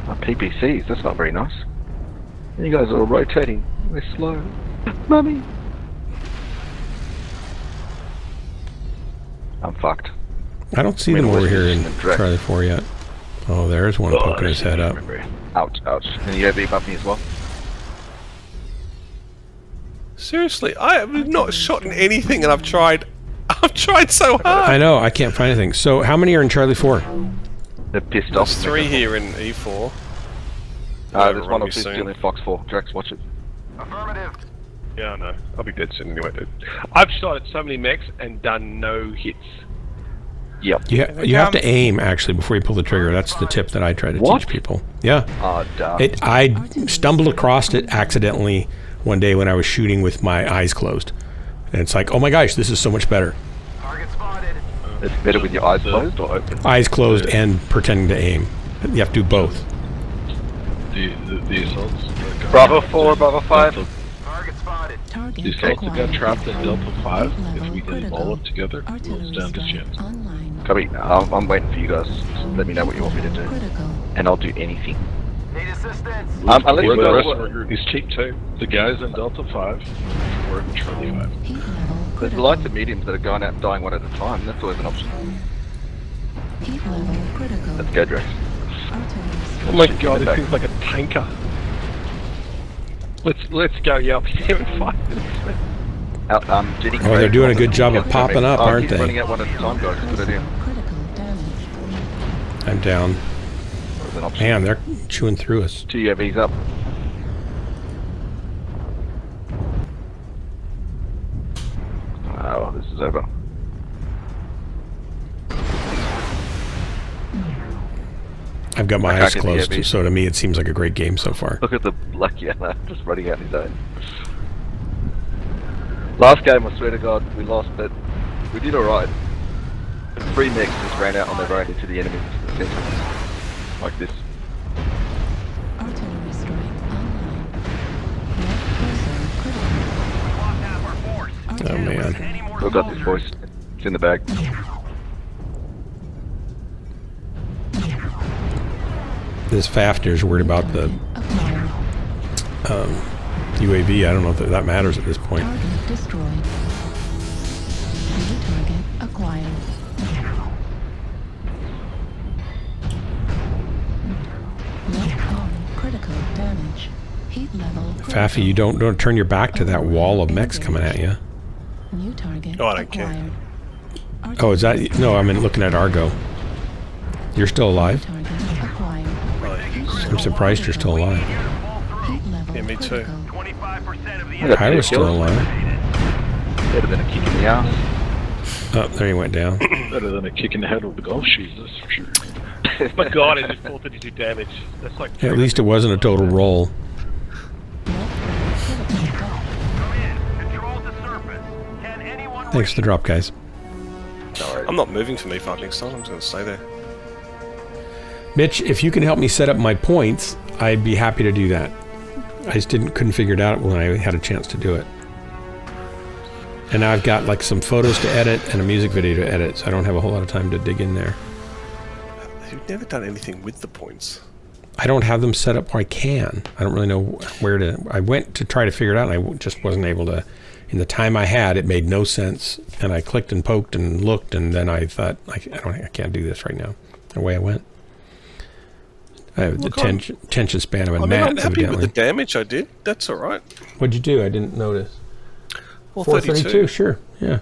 Oh, PPCs, that's not very nice. You guys are all rotating. We're slow. Mummy! I'm fucked. I don't see them over here in Charlie 4 yet. Oh, there's one poking his head up. Ouch, ouch. And you have buff me as well? Seriously, I have not shot anything, and I've tried so hard. I know, I can't find anything. So, how many are in Charlie 4? They're pissed off. There's 3 here in E4. There's one or me 2 soon. still in Fox 4. Drex, watch it. Affirmative. Yeah, I know. I'll be dead soon anyway, dude. I've shot at so many mechs and done no hits. Yep. You have to aim, actually, before you pull the trigger. That's the tip that I try to teach people. Yeah. Oh, duh. I stumbled across it accidentally one day when I was shooting with my eyes closed. And it's like, oh my gosh, this is so much better. Target spotted. It's better with your eyes closed or open? Eyes closed and pretending to aim. You have to do both. The assaults. Bravo 4, Bravo 5. Target spotted. Target The assaults that got acquired. trapped in Delta 5, if we Level can critical. all up together, we'll Artillery stand a strike chance. online. Copy. I'm waiting for you guys. Just let me know what you want me to do. Critical. And I'll do anything. Need assistance. Unless Where you the guys rest of our group is cheap too. The guys in Delta 5 were in Charlie 5. Heat level There's critical. lights and mediums that are going out and dying one at a time. That's always an option. Heat level critical. Let's go, Drex. Artillery Oh strike. my god, this thing's like a tanker. Let's go, yeah, I'll be there in 5 minutes. Jenny Oh, they're doing a good job of popping up, aren't He's running they? out one at a time, guys. Good idea. Critical damage. I'm down. There's an option. Man, they're chewing through us. 2 UAVs up. Oh, this is over. I've got my I eyes can't get the closed, AV. so to me it seems like a great game so far. Look at the lucky Anna just running out on his own. Last game, I swear to God, we lost, but we did alright. 3 mechs just ran out on their own into the enemy's center. Like this. Artillery strike online. Left cursor critical. Lost half our force. Oh man. Any more We've got this, boys. It's in the bag. This Fafner's worried about the Acquired. UAV. I don't know if that matters at this point. Target destroyed. New target acquired. Left arm critical damage. Heat level critical. Faffy, you don't turn your back to that wall of mechs coming at you. New target Oh, I don't care. acquired. Oh, is that? No, I'm looking at Argo. You're still alive? Target acquired. I'm surprised you're still alive. Heat level Yeah, me too. critical. 25% of the I got I 2 was still kills. alive. Better than a kick in the ass. Oh, there he went down. Better than a kick in the head with the golf shoes, that's for sure. My god, it did 432 damage. That's like... At least it wasn't a total roll. Come in. Control the surface. Can anyone Thanks for the drop, guys. I'm not moving for me 5 next time. I'm just going to stay there. Mitch, if you can help me set up my points, I'd be happy to do that. I just couldn't figure it out when I had a chance to do it. And now I've got like some photos to edit and a music video to edit, so I don't have a whole lot of time to dig in there. You've never done anything with the points. I don't have them set up where I can. I don't really know where to... I went to try to figure it out, and I just wasn't able to... In the time I had, it made no sense, and I clicked and poked and looked, and then I thought, I can't do this right now. Away I went. I have the attention span of a I mean, gnat, I'm happy with evidently. the damage I did. That's all right. What'd you do? I didn't notice. 432. Sure, yeah.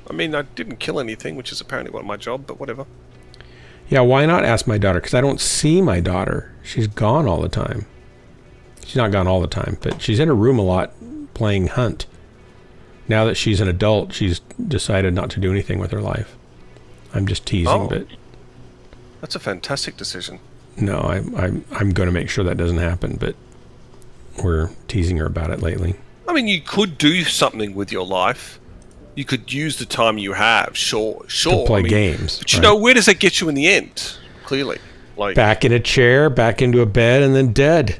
I mean, I didn't kill anything, which is apparently my job, but whatever. Yeah, why not ask my daughter? Because I don't see my daughter. She's gone all the time. She's not gone all the time, but she's in her room a lot playing Hunt. Now that she's an adult, she's decided not to do anything with her life. I'm just teasing, but that's a fantastic decision. No, I'm going to make sure that doesn't happen, but we're teasing her about it lately. I mean, you could do something with your life. You could use the time you have, sure. To play games. But you know, where does that get you in the end? Clearly. Like, back in a chair, back into a bed, and then dead.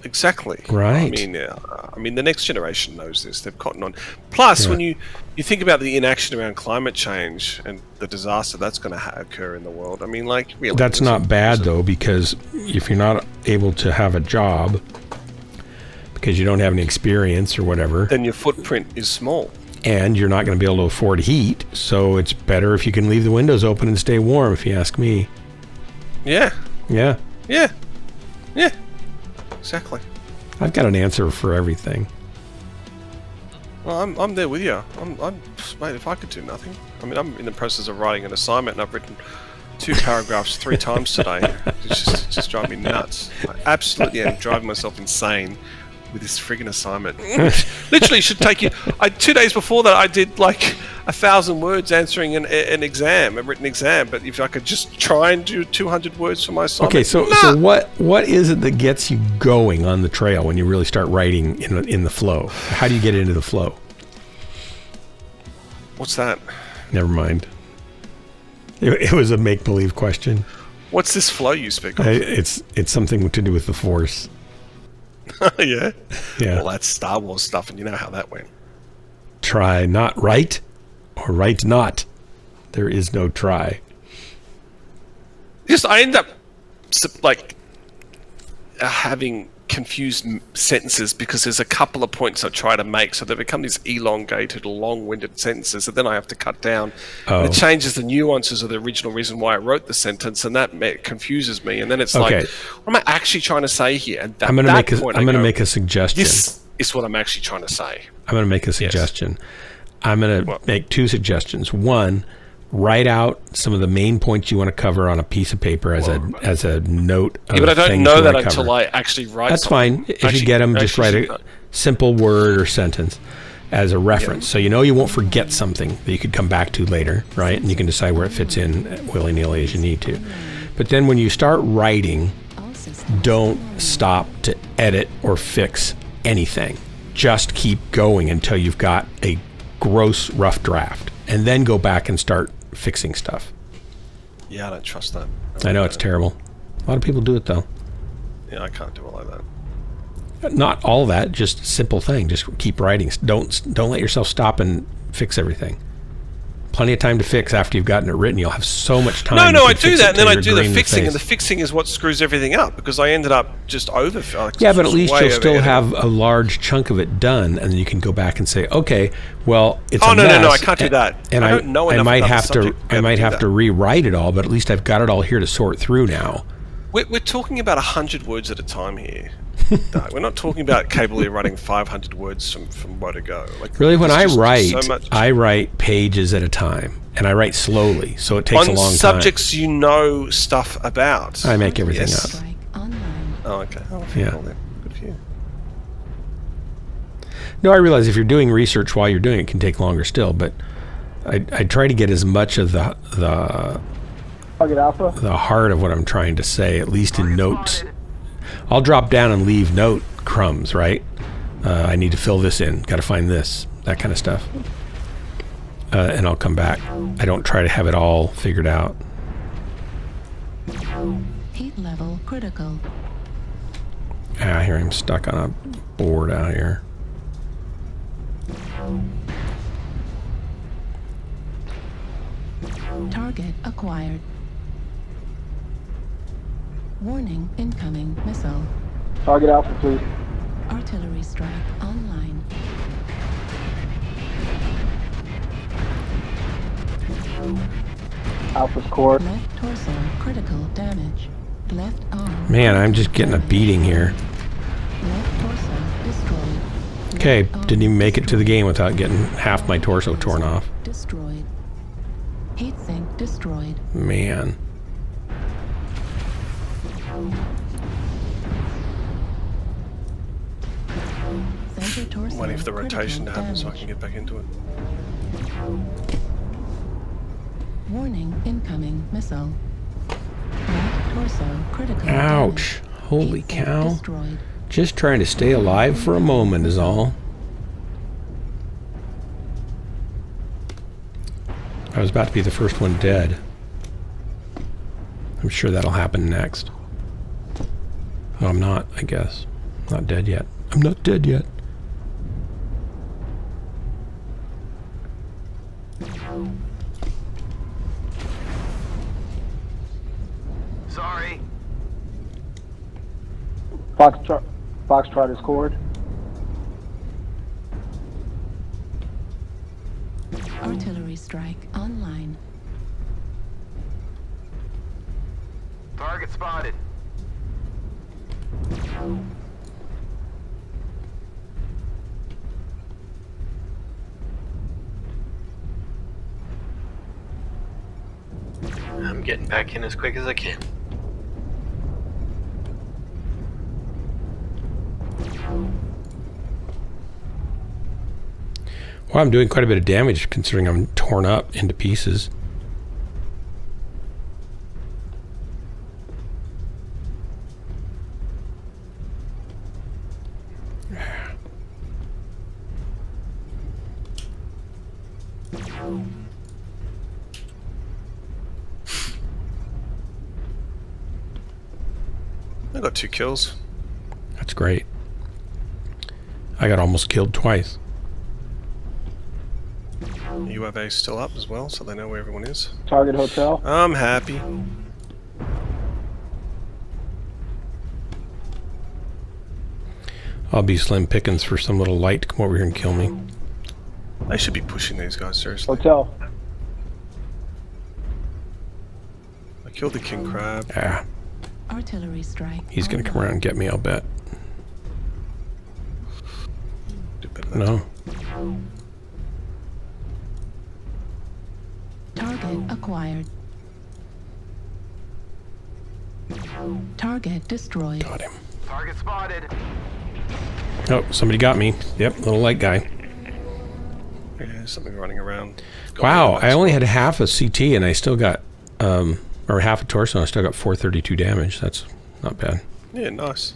Exactly. Right. I mean, the next generation knows this. They've cottoned on. Plus, when you think about the inaction around climate change and the disaster that's going to occur in the world, I mean, like, really. That's not bad, though, because if you're not able to have a job because you don't have any experience or whatever, then your footprint is small. And you're not going to be able to afford heat, so it's better if you can leave the windows open and stay warm, if you ask me. Yeah. Yeah. Yeah. Yeah. Exactly. I've got an answer for everything. Well, I'm there with you. Mate, if I could do nothing. I mean, I'm in the process of writing an assignment, and I've written 2 paragraphs 3 times today. It's just driving me nuts. I absolutely am driving myself insane with this friggin' assignment. Literally should take you... 2 days before that, I did like 1,000 words answering a written exam, but if I could just try and do 200 words for my assignment... Okay, so what is it that gets you going on the trail when you really start writing in the flow? How do you get into the flow? What's that? Never mind. It was a make-believe question. What's this flow you speak of? It's something to do with the Force. Yeah? Yeah. Well, that's Star Wars stuff, and you know how that went. Try not right, or right not. There is no try. I end up, having confused sentences because there's a couple of points I try to make, so they become these elongated, long-winded sentences that then I have to cut down. And it changes the nuances of the original reason why I wrote the sentence, and that confuses me. And then it's like, what am I actually trying to say here? And I'm going to make a suggestion. This is what I'm actually trying to say. I'm going to make a suggestion. Yes. I'm going to make 2 suggestions. One, write out some of the main points you want to cover on a piece of paper as a note. Yeah, but I don't know that until I actually write. That's fine. If you get them, just write a simple word or sentence as a reference, so you know you won't forget something that you could come back to later, right? And you can decide where it fits in willy-nilly as you need to. But then when you start writing, don't stop to edit or fix anything. Just keep going until you've got a gross rough draft, and then go back and start fixing stuff. Yeah, I don't trust that. I know it's terrible. A lot of people do it though. Yeah, I can't do it like that. Not all that, just simple thing. Just keep writing. Don't let yourself stop and fix everything. Plenty of time to fix after you've gotten it written. You'll have so much time. No, I do that, and then I do the fixing, and the fixing is what screws everything up, because I ended up just over. Yeah, but at least you'll still have a large chunk of it done, and then you can go back and say, okay, well, it's a mess. No, I can't do that. And I don't know enough might about have the subject I might have to rewrite it all, but at least I've got it all here to sort through now. We're talking about 100 words at a time here. We're not talking about capably writing 500 words from where to go. Like, really, when I write, I write pages at a time, and I write slowly, so it takes a long time. On subjects you know stuff about. I make everything up. Oh, okay. Yeah. Good for you. No, I realize if you're doing research while you're doing it, can take longer still, but I try to get as much of the heart of what I'm trying to say, at least in notes. I'll drop down and leave note crumbs, right? I need to fill this in. Got to find this, that kind of stuff. And I'll come back. I don't try to have it all figured out. Heat level critical. I hear him stuck on a board out here. Target acquired. Warning, incoming missile. Target Alpha, please. Artillery strike online. Alpha's core. Left torso critical damage. Left arm. Man, I'm just getting a beating here. Left torso destroyed. Okay, didn't even make it to the game without getting half my torso torn off. Destroyed. Heat sink destroyed. Man. Center torso. I'm waiting for the rotation to critical happen so I damage. can get back into it. Warning, incoming missile. Right torso critical Ouch. damage. Holy Heat sink cow. destroyed. Just trying to stay alive for a moment is all. I was about to be the first one dead. I'm sure that'll happen next. Oh, I'm not, I guess. Not dead yet. I'm not dead yet. Sorry. Foxtrot is scored. Artillery strike online. Target spotted. I'm getting back in as quick as I can. Well, I'm doing quite a bit of damage considering I'm torn up into pieces. I got 2 kills. That's great. I got almost killed twice. UAV still up as well, so they know where everyone is. Target hotel. I'm happy. I'll be slim pickings for some little light to come over here and kill me. They should be pushing these guys, seriously. Hotel. I killed the king crab. Ah, Artillery strike. he's gonna come around and get me, I'll bet. Do better than that. No. Target acquired. Target destroyed. Got him. Target spotted. Oh, somebody got me. Yep, little light guy. Yeah, something running around. Got Wow, me in the I only spot. had half a CT and I still got, or half a torso and I still got 432 damage. That's not bad. Yeah, nice.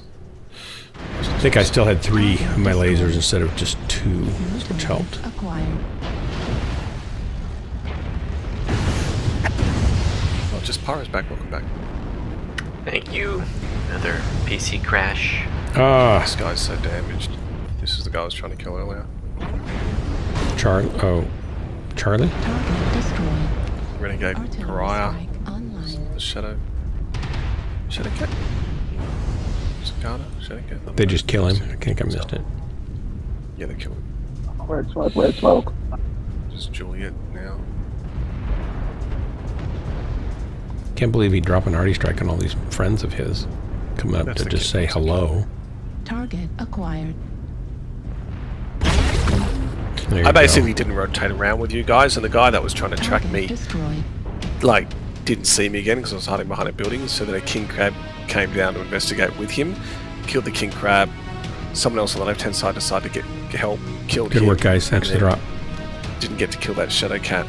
I think I still had 3 of my lasers instead of just 2, which helped. Acquired. Oh, just Pyro's back. Welcome back. Thank you. Another PC crash. Ah, This guy's so damaged. This is the guy I was trying to kill earlier. Charlie. Target destroyed. Renegade Artillery Pariah. strike online. The Shadow. Shadowcat? Cicada? Shadowcat? they just kill him. I think I missed it. Yeah, they kill him. Red smoke, red smoke. Just Juliet now. Can't believe he'd drop an arty strike on all these friends of his. Coming up That's to the just kid say that's a kid. hello. Target acquired. There you I go. basically didn't rotate around with you guys, and the guy that was trying to track Target me, destroyed. like, didn't see me again because I was hiding behind a building, so then a king crab came down to investigate with him, killed the king crab, someone else on the left-hand side decided to get help, killed Good him. work, guys. Thanks for and the then drop. Didn't get to kill that shadow cat.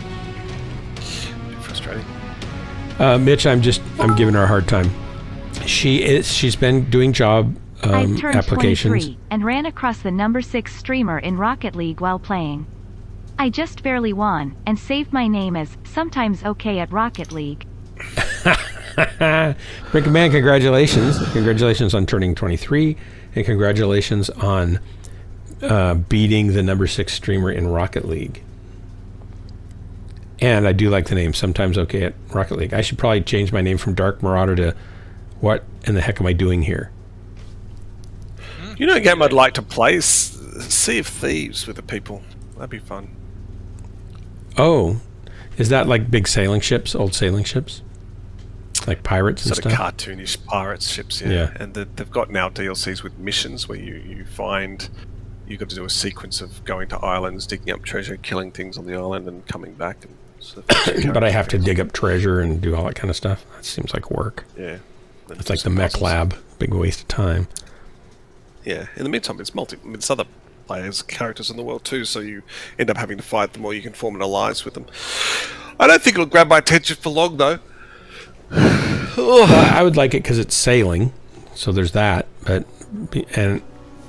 Bit frustrating. Mitch, I'm giving her a hard time. She's been doing job I've turned applications. 23 and ran across the number 6 streamer in Rocket League while playing. I just barely won and saved my name as sometimes okay at Rocket League. Rick Man, congratulations. Congratulations on turning 23 and congratulations on beating the number 6 streamer in Rocket League. And I do like the name Sometimes Okay at Rocket League. I should probably change my name from Dark Marauder to What in the Heck Am I Doing Here? You know a game I'd like to play? Sea of Thieves with the people. That'd be fun. Oh, is that like big sailing ships, old sailing ships? Like pirates and Sort of stuff? cartoonish pirates ships, yeah. Yeah. And they've got now DLCs with missions where you find you've got to do a sequence of going to islands, digging up treasure, killing things on the island, and coming back. And sort of But I have to dig up treasure and do all that kind of stuff. That seems like work. Yeah. It's like the mech lab. Big waste of time. Yeah. In the meantime, it's other players, characters in the world too, so you end up having to fight them, or you can form an alliance with them. I don't think it'll grab my attention for long, though. I would like it because it's sailing, so there's that. And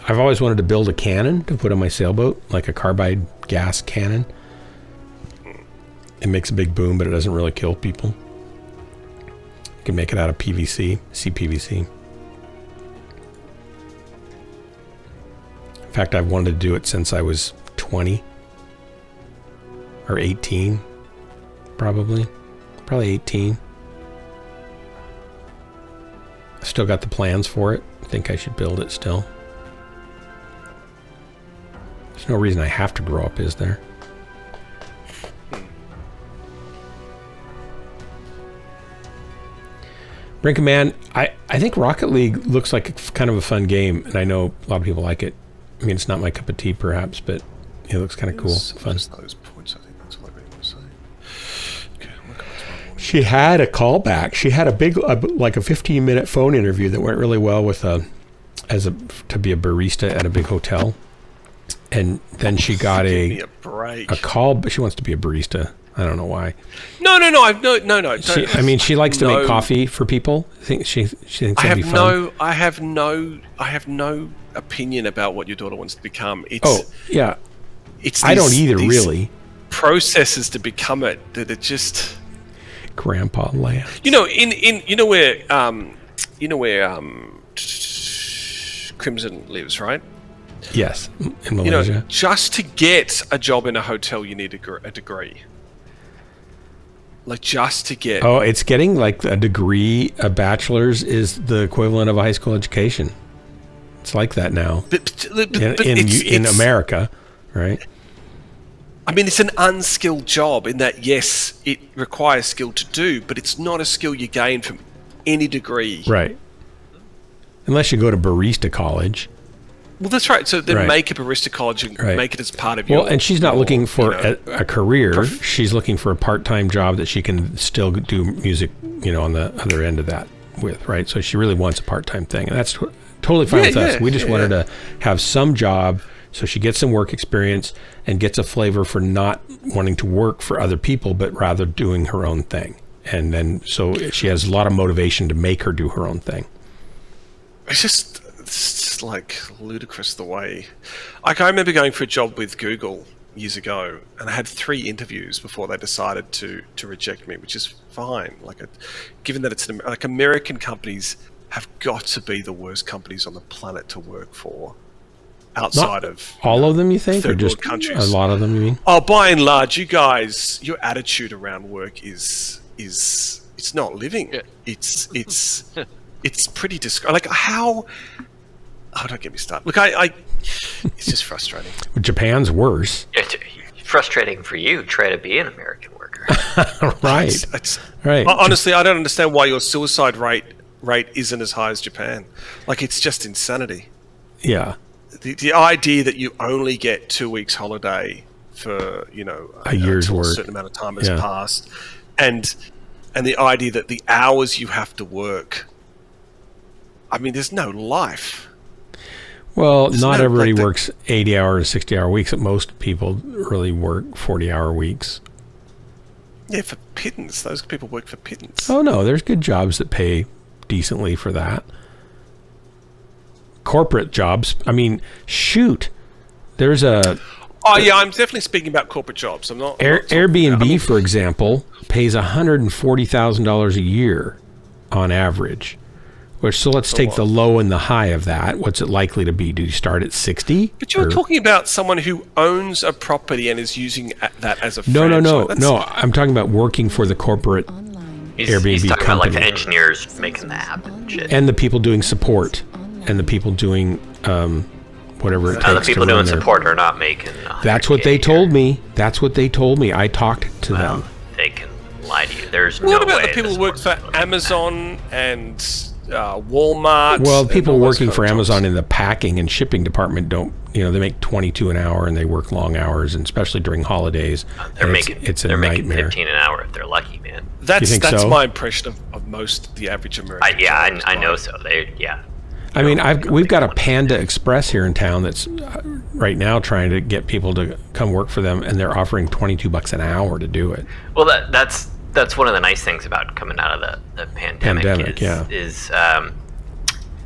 I've always wanted to build a cannon to put on my sailboat, like a carbide gas cannon. It makes a big boom, but it doesn't really kill people. You can make it out of PVC, CPVC. In fact, I've wanted to do it since I was 20 or 18, probably 18. I still got the plans for it. I think I should build it still. There's no reason I have to grow up, is there? Brink Man, I think Rocket League looks like kind of a fun game, and I know a lot of people like it. I mean, it's not my cup of tea, perhaps, but it looks kind of cool, fun. Those points, I think that's what I really want to say. Okay, she had a callback. She had a big, like a 15-minute phone interview that went really well with to be a barista at a big hotel, and then she got a call. But she wants to be a barista. I don't know why. No. She likes to make coffee for people. I think she thinks that'd be fun. I have no opinion about what your daughter wants to become. I don't either, really. Processes to become it that it just. Grandpa Land. You know where Crimson lives, right? Yes, in Malaysia. Just to get a job in a hotel, you need a degree. Like, just to get... Oh, it's getting like a degree, a bachelor's is the equivalent of a high school education. It's like that now. But in America, right? I mean, it's an unskilled job in that, yes, it requires skill to do, but it's not a skill you gain from any degree. Right. Unless you go to barista college. Well, that's right. So then make a barista college and make it as part of your... Well, and she's not looking for a career. She's looking for a part-time job that she can still do music, on the other end of that with, right? So she really wants a part-time thing. And that's totally fine with us. We just want her to have some job so she gets some work experience and gets a flavor for not wanting to work for other people, but rather doing her own thing. And then so she has a lot of motivation to make her do her own thing. It's just like ludicrous the way. Like, I remember going for a job with Google years ago, and I had 3 interviews before they decided to reject me, which is fine. Given that it's American companies have got to be the worst companies on the planet to work for, outside of all of them. You think, or just countries. A lot of them? You mean? Oh, by and large, you guys, your attitude around work is it's not living. Yeah. It's pretty like how. Oh, don't get me started. Look, it's just frustrating. Japan's worse. It's frustrating for you. Try to be an American worker. Right. Right. Honestly, I don't understand why your suicide rate isn't as high as Japan. Like, it's just insanity. Yeah. The idea that you only get 2 weeks holiday for a year's work, a certain amount of time has passed, and the idea that the hours you have to work. I mean, there's no life. Well, not everybody works 80-hour or 60-hour weeks. Most people really work 40-hour weeks. Yeah, for pittance. Those people work for pittance. Oh, no. There's good jobs that pay decently for that. Corporate jobs. I mean, shoot. There's a... Oh, yeah, I'm definitely speaking about corporate jobs. I'm not... Airbnb, for example, pays $140,000 a year on average. So let's take the low and the high of that. What's it likely to be? Do you start at 60? But you're talking about someone who owns a property and is using that as a franchise. No. I'm talking about working for the corporate Airbnb he's talking company. about like the engineers making the app and shit. And the people doing support. And the people doing whatever it takes. The people doing support are not making. That's what they told me. That's what they told me. I talked to them. They can lie to you. There's no way. What about the people who work for Amazon and Walmart. Well, and people all those working kind for of jobs. Amazon in the packing and shipping department don't, they make 22 an hour and they work long hours, and especially during holidays. They're and making it's a they're making nightmare. 15 an hour if they're lucky, man. That's think so? my impression of most the average American. I know so. I mean, we've got a Panda Express here in town that's right now trying to get people to come work for them, and they're offering $22 an hour to do it. Well, that's one of the nice things about coming out of the pandemic.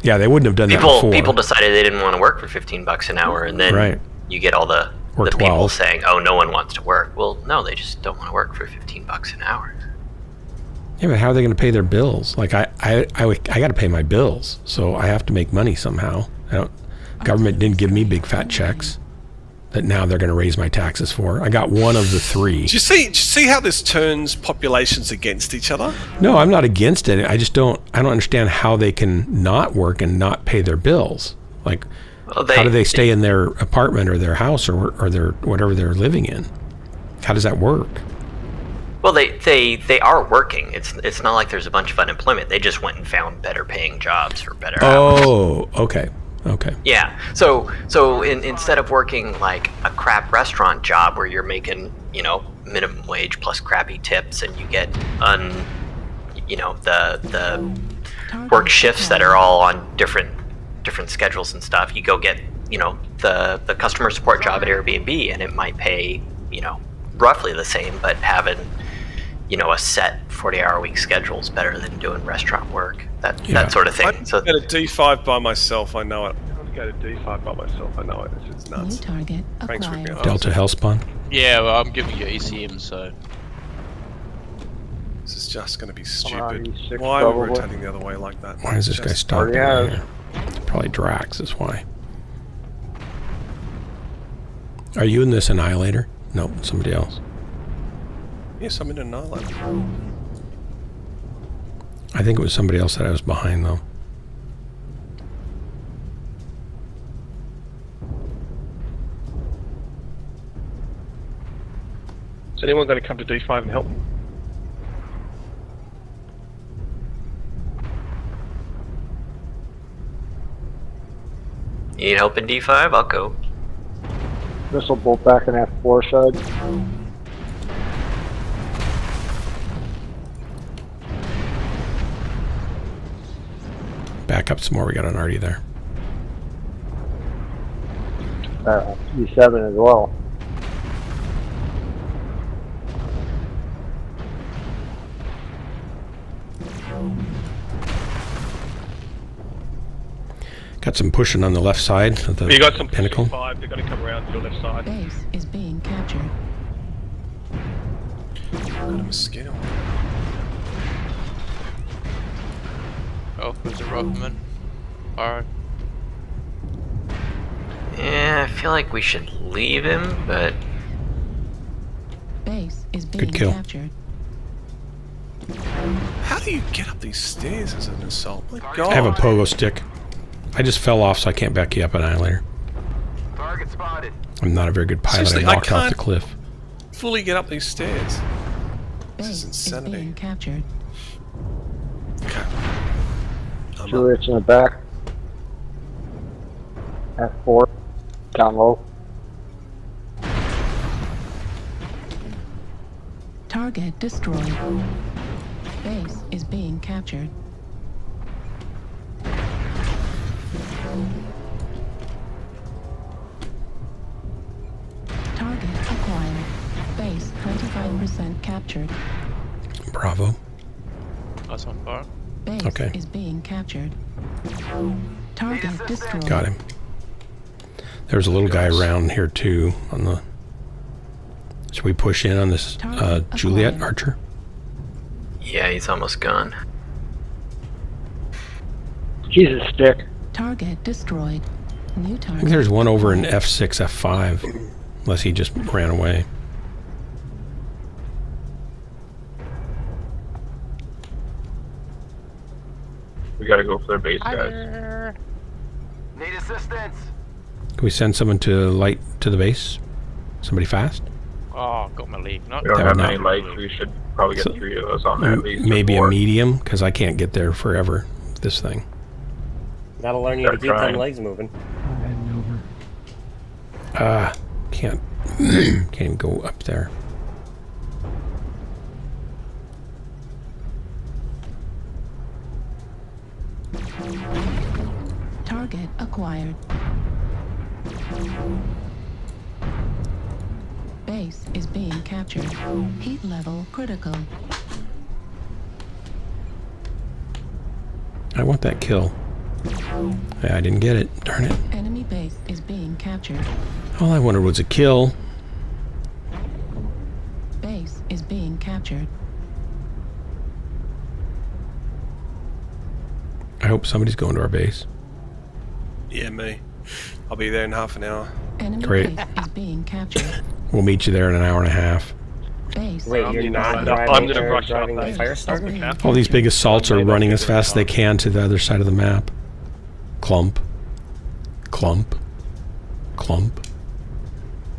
Yeah, they wouldn't have done that before. People decided they didn't want to work for $15 an hour, and then you get all the people saying, "Oh, no one wants to work." Well, no, they just don't want to work for $15 an hour. Yeah, but how are they going to pay their bills? Like I got to pay my bills, so I have to make money somehow. Government didn't give me big fat checks that now they're going to raise my taxes for. I got one of the three. Do you see how this turns populations against each other? No, I'm not against it. I don't understand how they can not work and not pay their bills. Like, how do they stay in their apartment or their house or their whatever they're living in? How does that work? Well, they are working. It's not like there's a bunch of unemployment. They just went and found better paying jobs for better hours. Oh, okay. Yeah. So instead of working like a crap restaurant job where you're making, minimum wage plus crappy tips, and you get the work shifts that are all on different schedules and stuff, you go get, the customer support job at Airbnb, and it might pay, roughly the same, but having, a set 40-hour-a-week schedule is better than doing restaurant work. That sort of thing. I go to D5 by myself. I know it. I go to D5 by myself. I know it. It's nuts. New target Thanks for acquired. being Delta Hellspawn. Yeah, well, I'm giving you ECM, so. This is just going to be stupid. E6 Why are we probably. rotating the other way like that? Why is this guy stopping already here? Probably Drax is why. Are you in this Annihilator? No, somebody else. Yes, I'm in an island. I think it was somebody else that I was behind, though. Is anyone going to come to D5 and help? You need help in D5? I'll go. Missile bolt back in F4 side. Back up some more. We got an arty there. E7 as well. Got some pushing on the left side of the You got some pinnacle. D5. They're going to come around to your left side. Base is being captured. Got a mosquito. Oh, there's a rockman. Alright. Yeah, I feel like we should leave him, but Base is being Good kill. captured. How do you get up these stairs as an assault? My God. I have a pogo stick. I just fell off, so I can't back you up, Annihilator. Target spotted. I'm not a very good pilot. Seriously, I I walked off the can't- cliff. Fully get up these stairs. This Base is is insanity. being captured. Okay. I'm Two up. hits in the back. F4. Down low. Target destroyed. Base is being captured. Target acquired. Base 25% captured. Bravo. That's on fire. Base Okay. is being captured. Target destroyed. Got him. There's a little guy around here too. On the. Should we push in on this Juliet Archer? yeah, he's almost gone. Jesus stick. Target destroyed. New I target. think there's one over in F6, F5, unless he just ran away. We got to go for their base, guys. Need assistance. Can we send someone to light to the base? Somebody fast? Oh, got my lead. Not We don't That have would many not- lights. We should probably get So- 3 of us on there at least. or Maybe a 4. medium, because I can't get there forever. this thing. That'll learn you to keep them legs moving. Can't can't even go up there. Target acquired. Base is being captured. Heat level critical. I want that kill. Yeah, I didn't get it. Darn it. Enemy base is being captured. All I wanted was a kill. Base is being captured. I hope somebody's going to our base. Yeah, me. I'll be there in half an hour. Enemy Great. base is being captured. We'll meet you there in an hour and a half. Base. Wait, you're not driving, I'm gonna rush off driving the that. fire starter? All these big assaults are running as fast as they can to the other side of the map. Clump. Clump. Clump.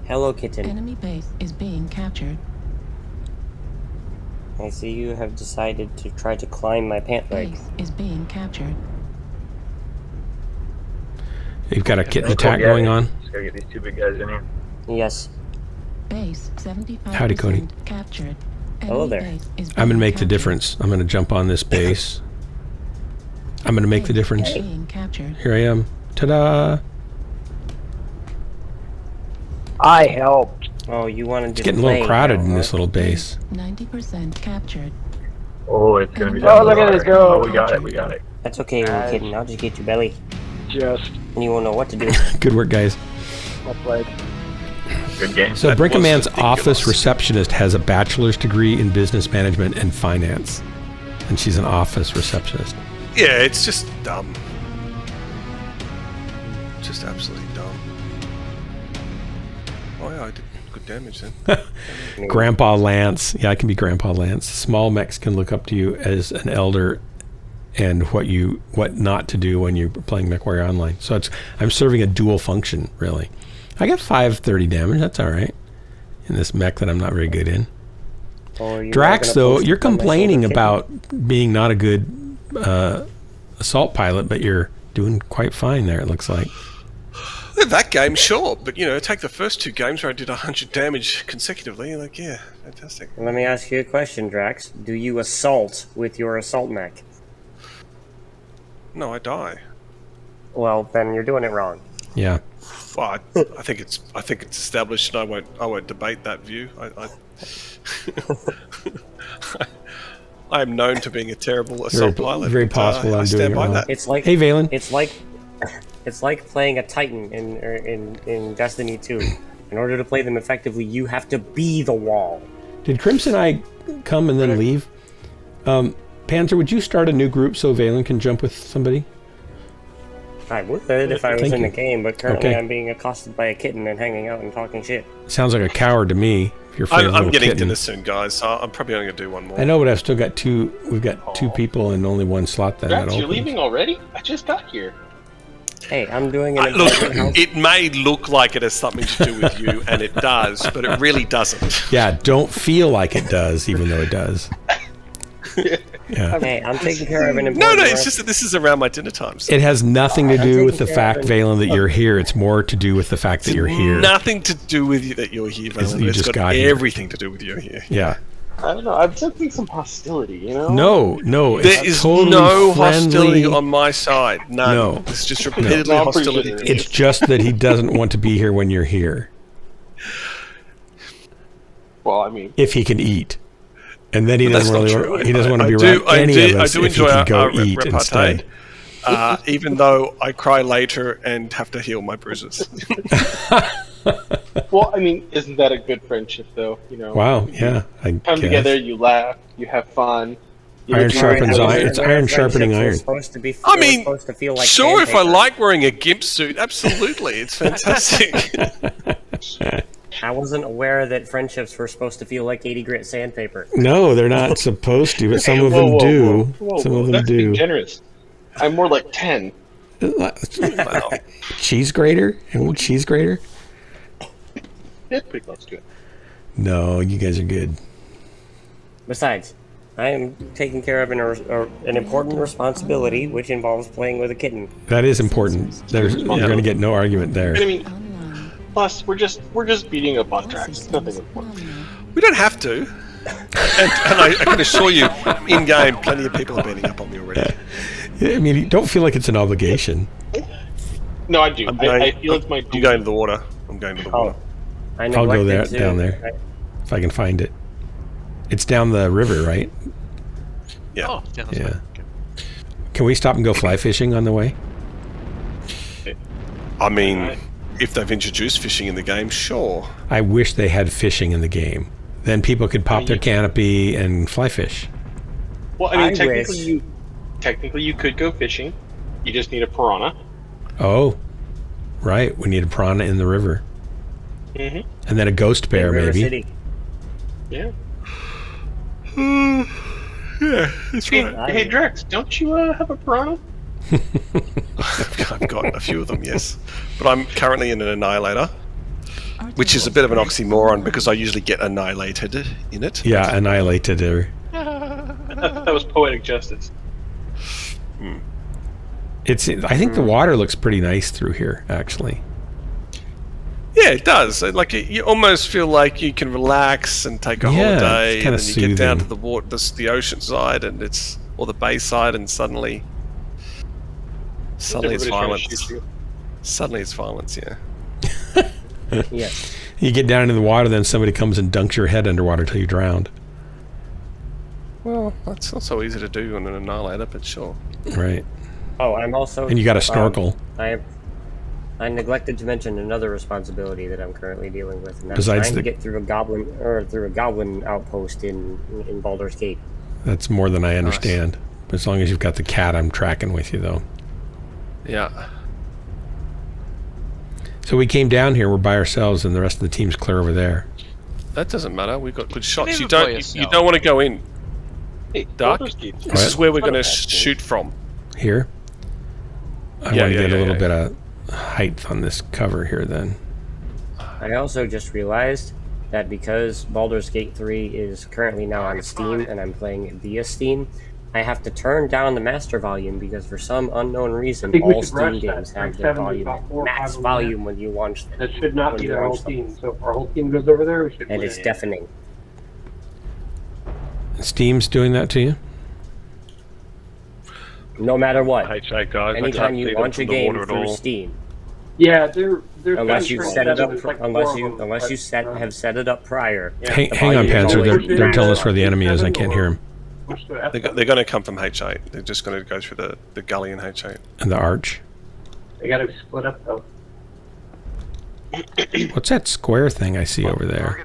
Hello, kitten. Enemy base is being captured. I see you have decided to try to climb my pant leg. Base is being captured. You've got a kitten attack going on. Just gotta get these two big guys in here. Yes. Base 75% Howdy, Cody. captured. Hello Enemy there. base is I'm going to being make the captured. difference. I'm going to jump on this base. I'm going to make the Base difference. is being captured. Here I am. Ta-da! I helped. Oh, you wanted to It's getting a little crowded in this little base. 90% captured. Oh, it's gonna be. Oh, look at this go. Oh, we got it. We got it. That's okay, little kitten. I'll just get your belly. Just And you won't know what to do. Good work, guys. left leg. Good game. So That Brinkman's was ridiculous. office receptionist has a bachelor's degree in business management and finance. And she's an office receptionist. Yeah, it's just dumb. Just absolutely dumb. Oh yeah, I did good damage then. Grandpa Lance. Yeah, I can be Grandpa Lance. Small Mechs can look up to you as an elder and what not to do when you're playing Mechwarrior Online. So I'm serving a dual function, really. I got 530 damage. That's all right. In this mech that I'm not very good in. Or you're Drax, not gonna though, post you're it on my complaining shoulder, about being not a good assault pilot, but you're doing quite fine there, it looks like. That game, sure, but take the first two games where I did 100 damage consecutively. Like, yeah, fantastic. kitten. Let me ask you a question, Drax. Do you assault with your assault mech? No, I die. Well, then you're doing it wrong. Yeah. Well, I think it's established, and I won't debate that view. I am known to being a terrible assault pilot. Very but, possible I I'm stand doing it by wrong. that. It's like Hey, Valen. It's like playing a Titan in Destiny 2. In order to play them effectively, you have to be the wall. Did Crimson Eye come and then leave? Panzer, would you start a new group so Valen can jump with somebody? I would if I was Thank in the you. game, but currently Okay. I'm being accosted by a kitten and hanging out and talking shit. Sounds like a coward to me. If you're afraid of a I'm little getting kitten. dinner soon, guys. So I'm probably only gonna do one more. I know, but I've still got two. We've got two people and only one slot that Drax, you're opens. leaving already? I just got here. Hey, I'm doing an Look, important house. it may look like it has something to do with you, and it does, but it really doesn't. Yeah, don't feel like it does, even though it does. Yeah. Hey, I'm taking care of an important No, it's house. just that this is around my dinner times. It has nothing to I'm do taking with the care fact, of it. Valen, that you're here. It's more to do with the fact that you're here. Nothing to do with you that you're here, Valen. You It's just got got here. everything to do with you here. Yeah. I don't know. I'm sensing some hostility, you know? No. There It's is totally no friendly. hostility on my side. None. No. It's just repeatedly No. hostility. It's just that he doesn't want to be here when you're here, Well, I mean, if he can eat. And then he But that's doesn't not really. true. He doesn't want to I be do- around any of I us do if he enjoy can go our eat repartee. instead. Even though I cry later and have to heal my bruises. well, I mean, isn't that a good friendship, though? You know. Wow. Yeah. I Come guess. together, you laugh, you have fun. You Iron get sharpens married. iron. It's iron sharpening iron. Supposed to be, I they were mean, supposed to feel like sure, if I sandpaper. like wearing a gimp suit, absolutely, it's fantastic. I wasn't aware that friendships were supposed to feel like 80 grit sandpaper. No, they're not supposed to, but some of them Whoa, do. whoa, Some of them that's being do. generous. I'm more like 10. Cheese grater? An old cheese grater? Yeah, pretty close to it. No, you guys are good. Besides, I am taking care of an important responsibility, which involves playing with a kitten. That is important. You're going to get no argument there. I mean, plus we're just beating up on tracks. It's nothing important. We don't have to. And I can assure you, in game, plenty of people are beating up on me already. I mean, you don't feel like it's an obligation. No, I do. I feel it's my. I'm going to the water. I'm going to the water. I'll go down there if I can find it. It's down the river, right? Yeah. Oh, yeah. That's Yeah. fine. Okay. Can we stop and go fly fishing on the way? I mean, if they've introduced fishing in the game, sure. I wish they had fishing in the game. Then people could pop their canopy and fly fish. Well, I mean, technically you could go fishing. You just need a piranha. Oh, right. We need a piranha in the river. Mm-hmm. And then a ghost bear, River maybe. City. Yeah. Yeah, that's right. Hey, Drex, don't you have a piranha? I've got a few of them, yes. But I'm currently in an annihilator, which is a bit of an oxymoron because I usually get annihilated in it. Yeah, annihilated her. That was poetic justice. I think the water looks pretty nice through here, actually. Yeah, it does. Like you almost feel like you can relax and take a holiday, kinda and then you get down to soothing. the water, the ocean side, or the bay side, and suddenly it's Everybody's trying to violence. shoot you. Suddenly it's violence. Yeah. Yes. You get down into the water, then somebody comes and dunks your head underwater till you drowned. Well, that's not so easy to do on an annihilator, but sure. Right. Oh, I'm also. And you got a snorkel. I neglected to mention another responsibility that I'm currently dealing with, and that's Besides trying the- to get through a goblin outpost in Baldur's Gate. That's more than I understand. As long as you've got the cat, I'm tracking with you, though. Yeah. So we came down here, we're by ourselves, and the rest of the team's clear over there. That doesn't matter. We've got good shots. Leave You it by don't yourself. want to go in. Hey, Dark. Baldur's Gate. This is where we're going to shoot from. Here? I Yeah, want to yeah, get a yeah, little yeah. bit of height on this cover here, then. I also just realized that because Baldur's Gate 3 is currently now on Steam and I'm playing it via Steam, I have to turn down the master volume because for some unknown reason think we all should Steam rush that. games have Rank their 7 is volume about 4 or 5 max of them. volume when you launch them. That should not when be you their whole launch them. team. So if our whole team goes over there, we should And win. it's deafening. Steam's doing that to you? No matter what. Hey, Jake, guys. I Anytime can't you see them launch a from the game water at through all. Steam, Yeah, they're unless you set it up, have set it up prior. Hang on, Panzer. They're telling us where the enemy is. I can't hear him. They're going to come from H8. They're just going to go through the gully in H8. And the arch. They got to split up though. What's that square thing I see over there?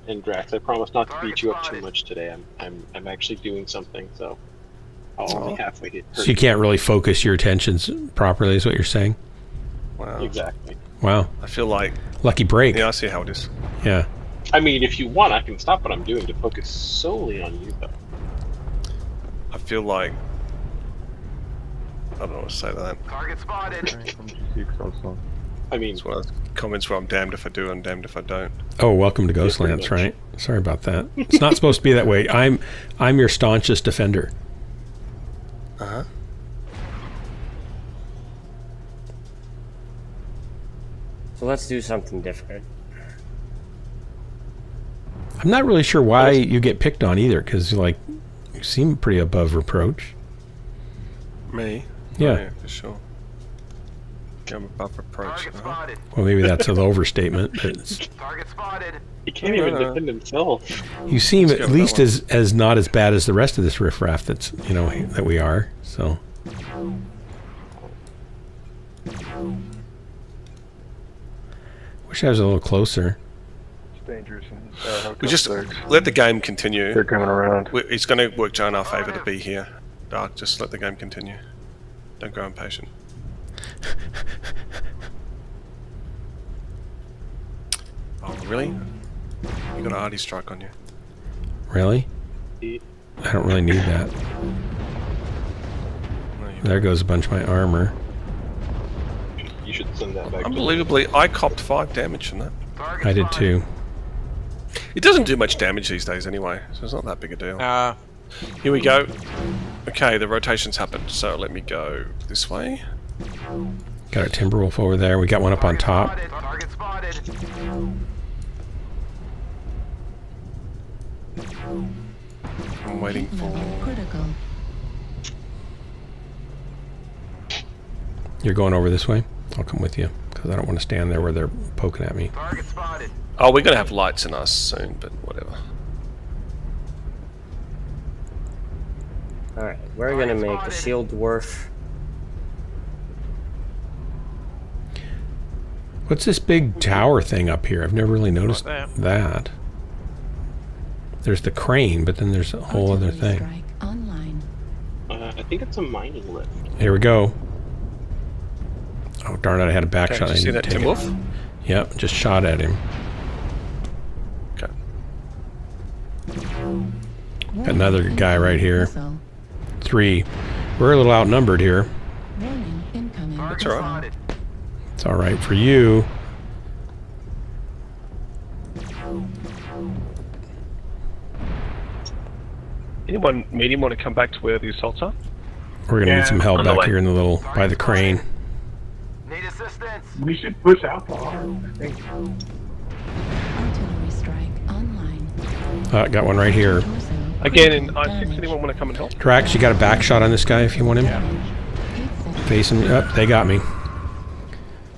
And Drax, I promise not to beat you up too much today. I'm actually doing something, so I'll only halfway hit. So you can't really focus your attentions properly, is what you're saying? Wow. Exactly. Wow. I feel like... Lucky break. Yeah, I see how it is. Yeah. I mean, if you want, I can stop what I'm doing to focus solely on you, though. I feel like... I don't know what to say to that. Target spotted. I mean, It's one of those comments where I'm damned if I do and damned if I don't. Oh, welcome to Ghostlands, right? Sorry about that. It's not supposed to be that way. I'm your staunchest defender. Uh-huh. So let's do something different. I'm not really sure why you get picked on either, because you seem pretty above reproach. Me? Yeah. Oh, yeah, for sure. I'm above reproach. Well, maybe that's an overstatement, but he can't even defend himself. you seem Let's go at with least that as not as bad as the rest of this riffraff that's that we are. So wish I was a little closer. It's dangerous. We just let the game continue. They're coming around. It's going to work in our favour to be here. Dark, just let the game continue. Don't grow impatient. Oh, really? You got an arty strike on you. Really? I don't really need that. There goes a bunch of my armor. You should send that back. Unbelievably, I copped 5 damage from that. I did too. It doesn't do much damage these days anyway, so it's not that big a deal. Here we go. Okay, the rotation's happened, so let me go this way. Got a Timberwolf over there. We got one up on top. Target spotted. I'm waiting for... Critical. You're going over this way? I'll come with you, because I don't want to stand there where they're poking at me. Target spotted. Oh, we're going to have lights in us soon, but whatever. Alright, we're gonna make a shield dwarf. What's this big tower thing up here? I've never really noticed that. There's the crane, but then there's a whole other thing. Online. I think it's a mining lift. Here we go. Oh darn it! I had a back Okay, shot. did you see that Tim Wolf? Yep, just shot at him. Okay. Got another guy right here. Missile. 3. We're a little outnumbered here. Warning, incoming. That's all right. It's all right for you. Anyone medium want to come back to where the assaults are? We're gonna need some help on the back way. here in the little by the crane. Need assistance. We should push out the arm, I think. Artillery strike online. Got one right here. Torso. Again, in Critical I6, damage. anyone want to come and help? Drax, you got a back shot on this guy if you want him. 8 seconds. Facing up, they got me.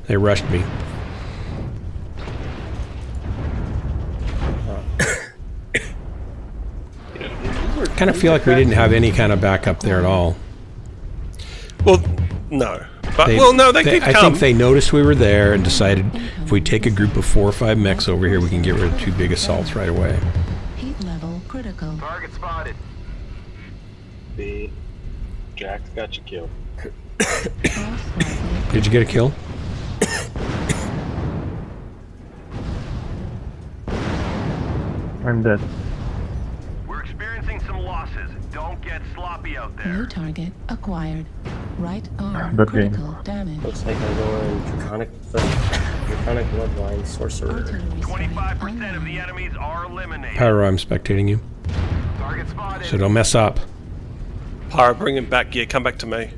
They rushed me. Kind of feel like we didn't have any kind of backup there at all. Well, no. But, well, no, they did I come. think they noticed we were there and decided if we take a group of 4 or 5 mechs over here, we can get rid of 2 big assaults right away. Heat level critical. Target spotted. The Jack's got you killed. Cross rifle. Did you get a kill? I'm dead. We're experiencing some losses. Don't get sloppy out there. New target acquired. Right arm Good game. critical damage. Looks like I'm going draconic bloodline sorcerer. Artillery strike 25% of the online. enemies are eliminated. Pyro, I'm spectating you. Target spotted. So don't mess up. Pyro, bring him back. Yeah, come back to me.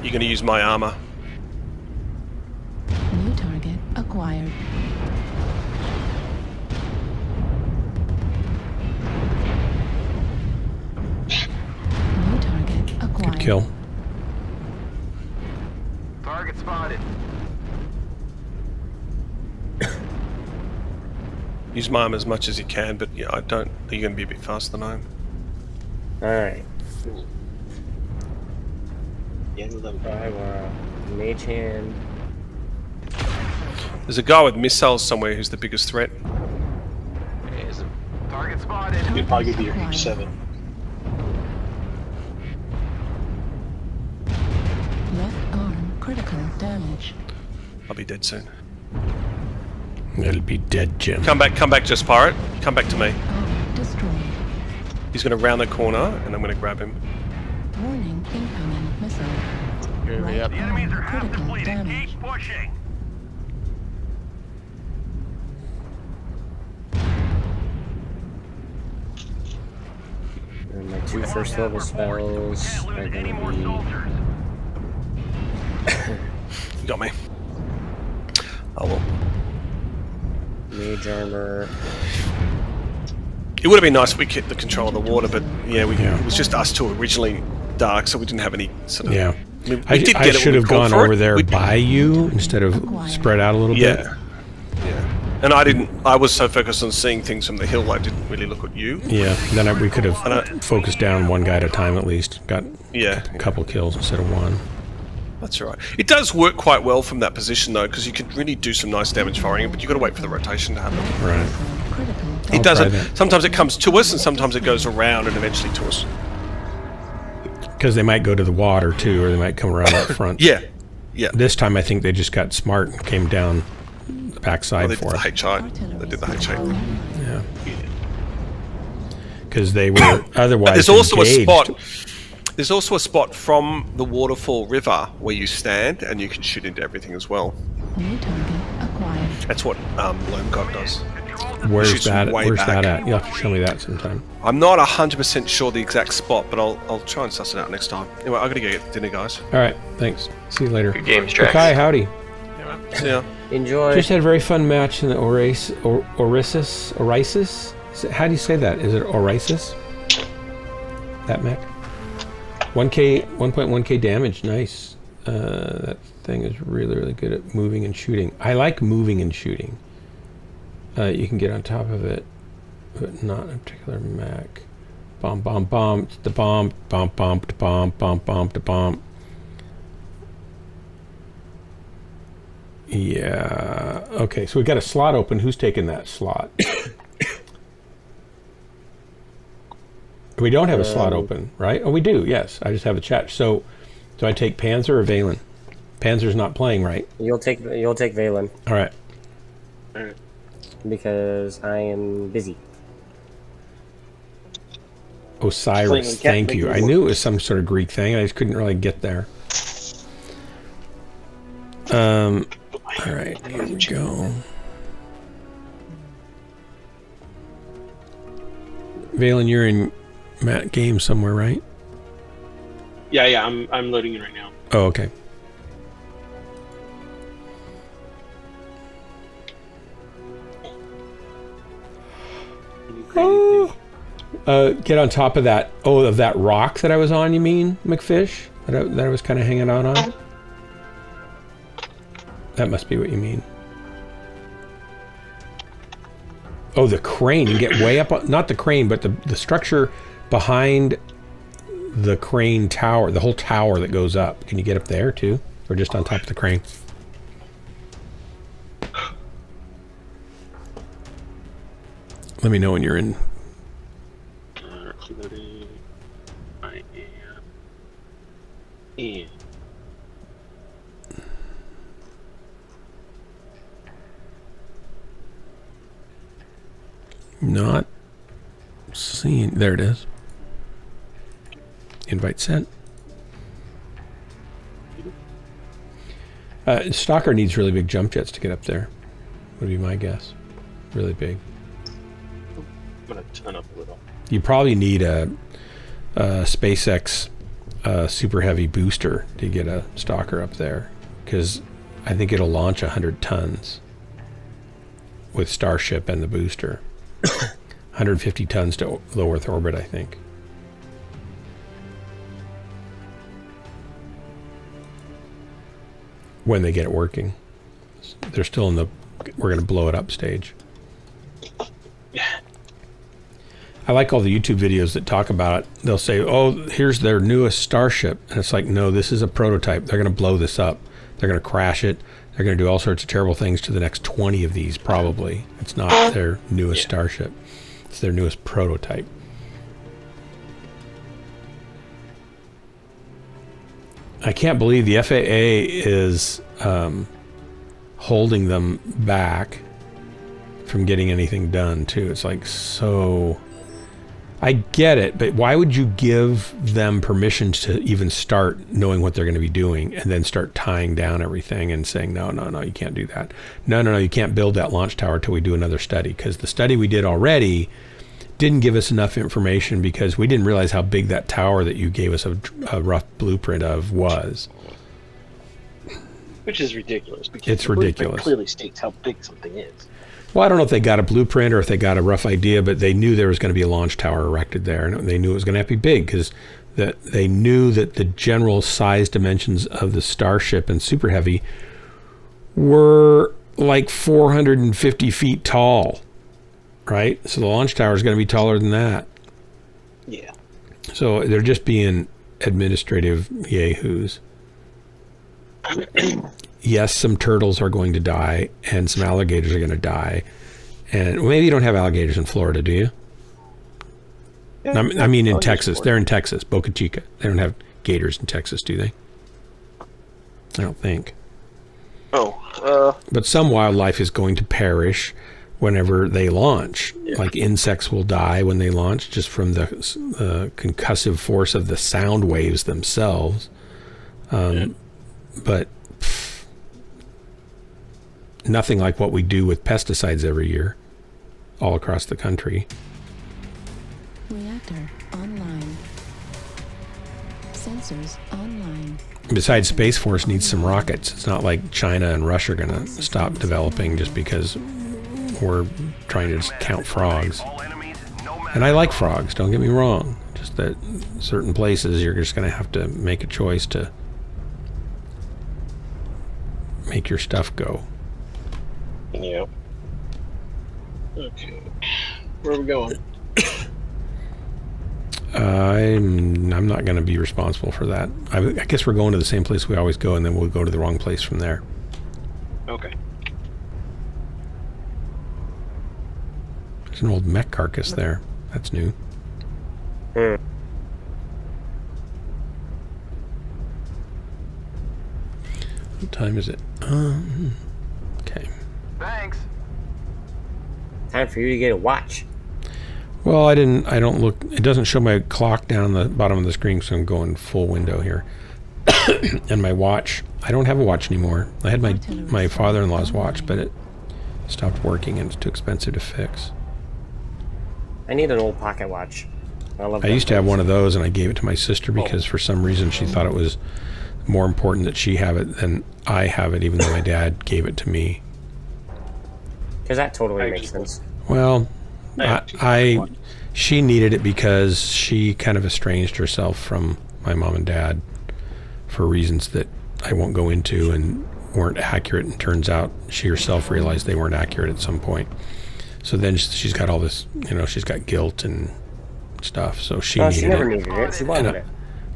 You're going to use my armor. New target acquired. New target acquired. Good kill. Target spotted. Use my armor as much as you can, but yeah, I don't think you're going to be a bit faster than I am. Alright. Yeah, them. I want mage hand. There's a guy with missiles somewhere who's the biggest threat. Target spotted. You'd probably be your H7. Left arm critical damage. I'll be dead soon. It'll be dead, Jim. Come back, just pirate. Come back to me. Arm destroyed. He's going to round the corner, and I'm going to grab him. Warning incoming missile. Here we Right are. The enemies are arm half critical depleted. damage. Keep pushing. And my 2 first level spells Can't are lose any more gonna soldiers. You got me. Oh well. be mage armor. It would have been nice if we kept the control of the water, but yeah, it was just us two originally, Dark, so we didn't have any sort of... Yeah. I mean, I we did get I it when should we have called gone for over it. there We- by you instead of spread out a little bit. Yeah. Yeah. And I was so focused on seeing things from the hill, I didn't really look at you. Yeah, then we could I have focused down one guy at a time at least. Got Yeah. a couple kills instead of one. That's all right. It does work quite well from that position, though, because you can really do some nice damage firing, but you've got to wait for the rotation to happen. Right. Critical It damage. doesn't. that. Sometimes it comes to us, and sometimes it goes around and eventually to us. Because they might go to the water too, or they might come around up front. Yeah. Yeah. This time I think they just got smart and came down the backside Well, they did for the us. HI. They did the HI. Yeah. Because they were otherwise There's also engaged. a spot. There's also a spot from the Waterfall River where you stand and you can shoot into everything as well. New target acquired. That's what Loamcock does. Where's Shoots that? from way Where's back. that at? You'll have to show me that sometime. I'm not 100% sure the exact spot, but I'll try and suss it out next time. Anyway, I gotta go get dinner, guys. All right, thanks. See you later. Good games, Drax. Kai, howdy. See ya. Enjoy. Just had a very fun match in the Orisis. How do you say that? Is it Orisis? That mech? 1.1k damage. Nice. That thing is really, really good at moving and shooting. I like moving and shooting. You can get on top of it, but not a particular mech. Bomb, bomb, bomb. The bomb, bomb, bomb, da bomb, bomb, bomb, da bomb. Yeah. Okay, so we got a slot open. Who's taking that slot? We don't have a slot open, right? Oh, we do. Yes, I just have a chat. So, do I take Panzer or Valen? Panzer's not playing, right? You'll take Valen. All right. Because I am busy. Osiris, thank you. I knew it was some sort of Greek thing. I just couldn't really get there. All right, here we go. Valen, you're in Matt game somewhere, right? Yeah, I'm loading it right now. Oh, okay. Get on top of that. Oh, of that rock that I was on, you mean, McFish? That I was kind of hanging out on? That must be what you mean. Oh, the crane. You get way up, not the crane, but the structure behind the crane tower, the whole tower that goes up. Can you get up there too? Or just on top of the crane? Let me know when you're in. I am in. Not seeing. There it is. Invite sent. Stalker needs really big jump jets to get up there. Would be my guess. Really big. I'm gonna turn up a little. You probably need a SpaceX super heavy booster to get a Stalker up there, because I think it'll launch 100 tons with Starship and the booster. 150 tons to low Earth orbit, I think. When they get it working. They're still in the we're going to blow it up stage. I like all the YouTube videos that talk about it. They'll say, oh, here's their newest Starship. And it's like, no, this is a prototype. They're going to blow this up. They're going to crash it. They're going to do all sorts of terrible things to the next 20 of these, probably. It's not their newest Starship. It's their newest prototype. I can't believe the FAA is holding them back from getting anything done, too. It's like, so... I get it, but why would you give them permission to even start knowing what they're going to be doing and then start tying down everything and saying, no, you can't do that. No, you can't build that launch tower till we do another study, because the study we did already didn't give us enough information because we didn't realize how big that tower that you gave us a rough blueprint of was. Which is ridiculous. Because it's ridiculous. It clearly states how big something is. Well, I don't know if they got a blueprint or if they got a rough idea, but they knew there was going to be a launch tower erected there, and they knew it was going to have to be big because they knew that the general size dimensions of the Starship and Super Heavy were like 450 feet tall, right? So the launch tower is going to be taller than that. Yeah. So they're just being administrative yahoos. Yes, some turtles are going to die, and some alligators are going to die. And maybe you don't have alligators in Florida, do you? Yeah, I mean in Texas. They're in Texas, Boca Chica. They don't have gators in Texas, do they? I don't think. But some wildlife is going to perish whenever they launch. Yeah. Like insects will die when they launch just from the concussive force of the sound waves themselves. But... nothing like what we do with pesticides every year, all across the country. Reactor online. Sensors online. Besides, Space Force needs some rockets. It's not like China and Russia are going to stop developing just because we're trying to just count frogs. And I like frogs, don't get me wrong. Just that certain places you're just going to have to make a choice to make your stuff go. Yep. Okay. Where are we going? I'm not going to be responsible for that. I guess we're going to the same place we always go, and then we'll go to the wrong place from there. Okay. There's an old mech carcass there. That's new. Hmm. What time is it? Okay. Thanks. Time for you to get a watch. Well, I don't look, it doesn't show my clock down the bottom of the screen, so I'm going full window here. And my watch, I don't have a watch anymore. I had my father-in-law's watch, but it stopped working and it's too expensive to fix. I need an old pocket watch. I used to have one of those, and I gave it to my sister because for some reason she thought it was more important that she have it than I have it, even though my dad gave it to me. Because that totally makes sense. Well, she needed it because she kind of estranged herself from my mom and dad for reasons that I won't go into and weren't accurate, and turns out she herself realized they weren't accurate at some point. So then she's got all this, she's got guilt and stuff, so she needed it. She never needed it. She wanted it.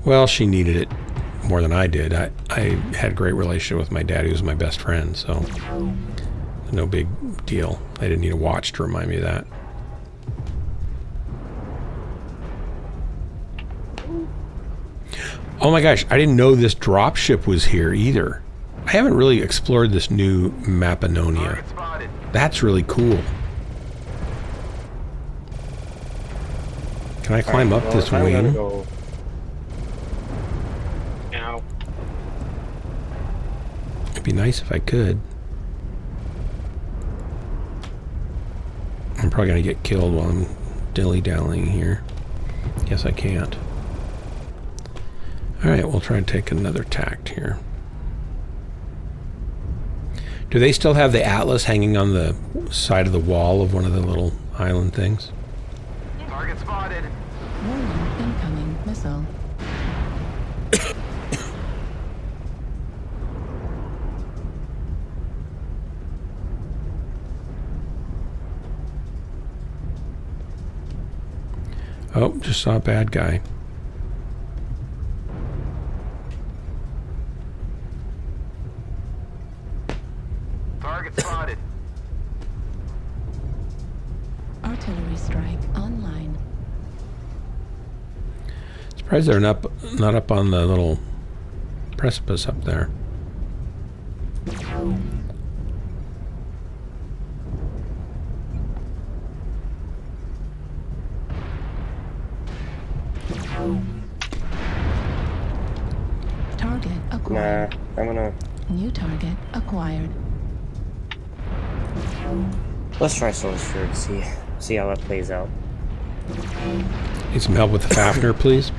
Well, she needed it more than I did. I had a great relationship with my dad. He was my best friend, so no big deal. I didn't need a watch to remind me of that. Oh my gosh, I didn't know this dropship was here either. I haven't really explored this new Mapanonia. That's really cool. Can I climb up this wing? Ow. It'd be nice if I could. I'm probably gonna get killed while I'm dilly-dallying here. Guess I can't. Alright, we'll try and take another tact here. Do they still have the Atlas hanging on the side of the wall of one of the little island things? Target spotted. Warning, incoming missile. Oh, just saw a bad guy. Target spotted. Artillery strike online. Surprised they're not up on the little precipice up there. Target acquired. Nah, I'm gonna... New target acquired. Let's try Soldier to see how that plays out. Need some help with the Fafnir, please?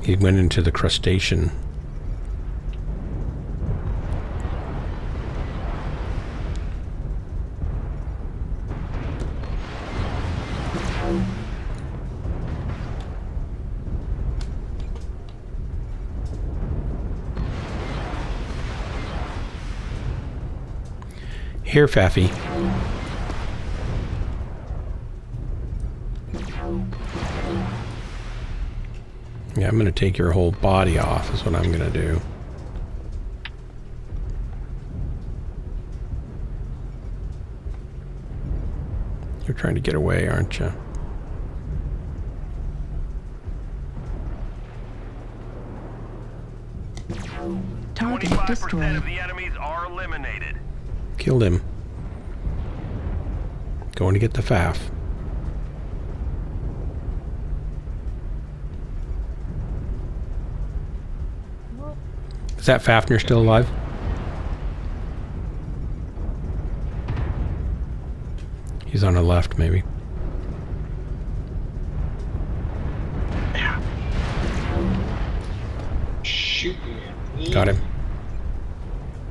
He went into the crustacean. Here, Faffy. Yeah, I'm going to take your whole body off is what I'm going to do. You're trying to get away, aren't you? Target destroyed. Of the enemies are eliminated. Killed him. Going to get the Faf. Is that Fafnir still alive? He's on the left, maybe. Shoot me. Got him.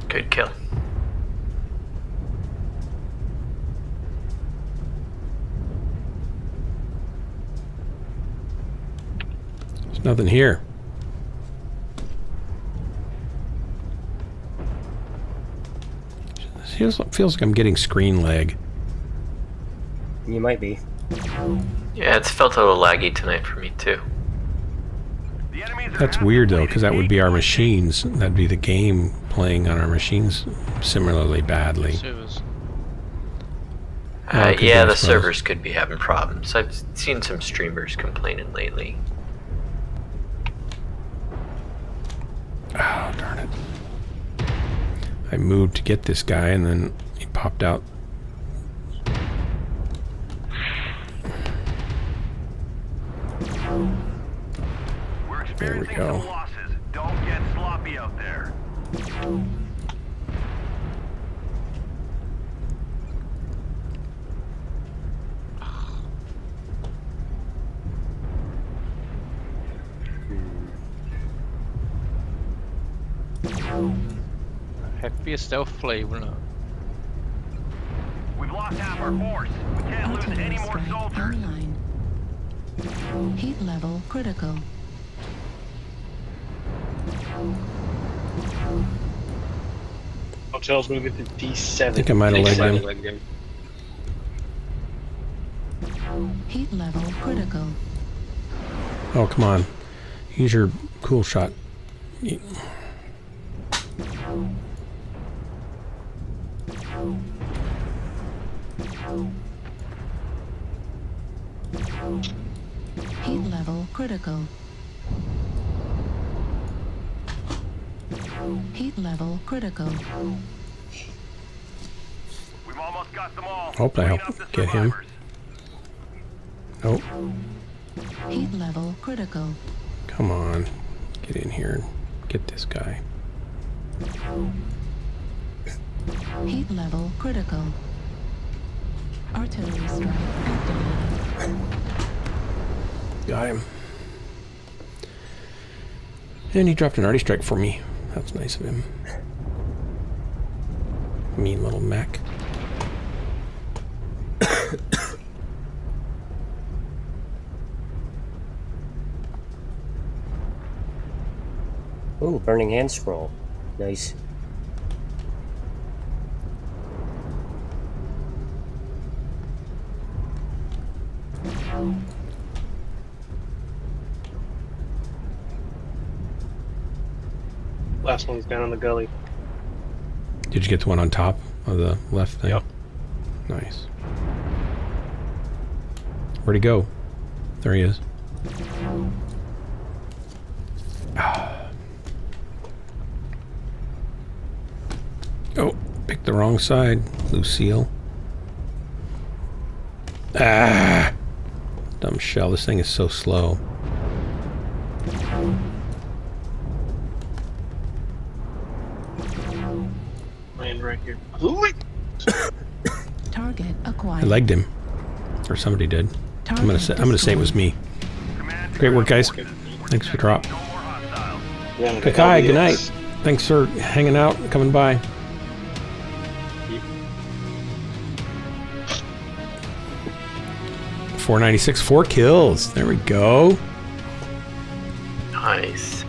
Good kill. There's nothing here. Feels like I'm getting screen lag. You might be. Yeah, it's felt a little laggy tonight for me too. That's weird though, because that would be our machines. That'd be the game playing on our machines similarly badly. Servers. Well, it could be, Yeah, I the suppose. servers could be having problems. I've seen some streamers complaining lately. Oh, darn it. I moved to get this guy and then he popped out. There we go. Don't get sloppy out there. Have to be a stealth play, wouldn't it? We've lost half our force. We can't lose Artillery any more strike soldiers. online. Heat level critical. Hotel's moving to D7. I think I might have legged him. him. Heat level critical. Oh, come on. Use your cool shot. Heat level critical. Heat level critical. We've almost got them all. Hope I Clean help up the get him. survivors. Nope. Heat level critical. Come on. Get in here and get this guy. Heat level critical. Artillery strike activated. Got him. And he dropped an arty strike for me. That's nice of him. Mean little mech. Ooh, burning hand scroll. Nice. Last one's down in the gully. Did you get the one on top of the left thing? Yep. Nice. Where'd he go? There he is. Oh, picked the wrong side, Lucille. Ah! Dumb shell, this thing is so slow. Land right here. Target I acquired. legged him. Or somebody did. I'm gonna say it was me. Great work, guys. Thanks for the drop. Yeah, Kakai, good night. Thanks for hanging out, coming by. .496, 4 kills. There we go. Nice.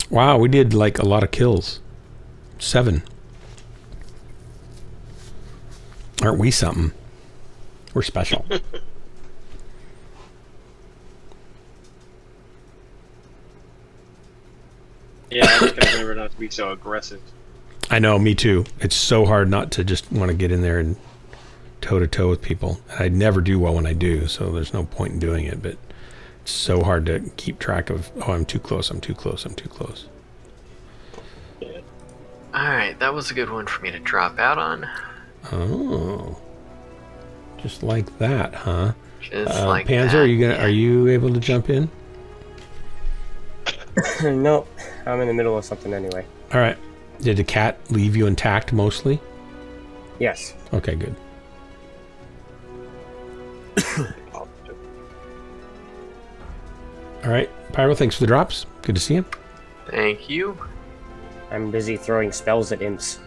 Wow, we did like a lot of kills. 7. Aren't we something? We're special. Yeah, I think I remember not to be so aggressive. I know, me too. It's so hard not to just want to get in there and toe-to-toe with people. I never do well when I do, so there's no point in doing it, but it's so hard to keep track of, oh, I'm too close, I'm too close, I'm too close. Alright, that was a good one for me to drop out on. Oh. Just like that, huh? Just like Panzer, that, are you able to jump in? Nope, I'm in the middle of something anyway. All right. Did the cat leave you intact mostly? Yes. Okay, good. All right, Pyro, thanks for the drops. Good to see you. Thank you. I'm busy throwing spells at imps.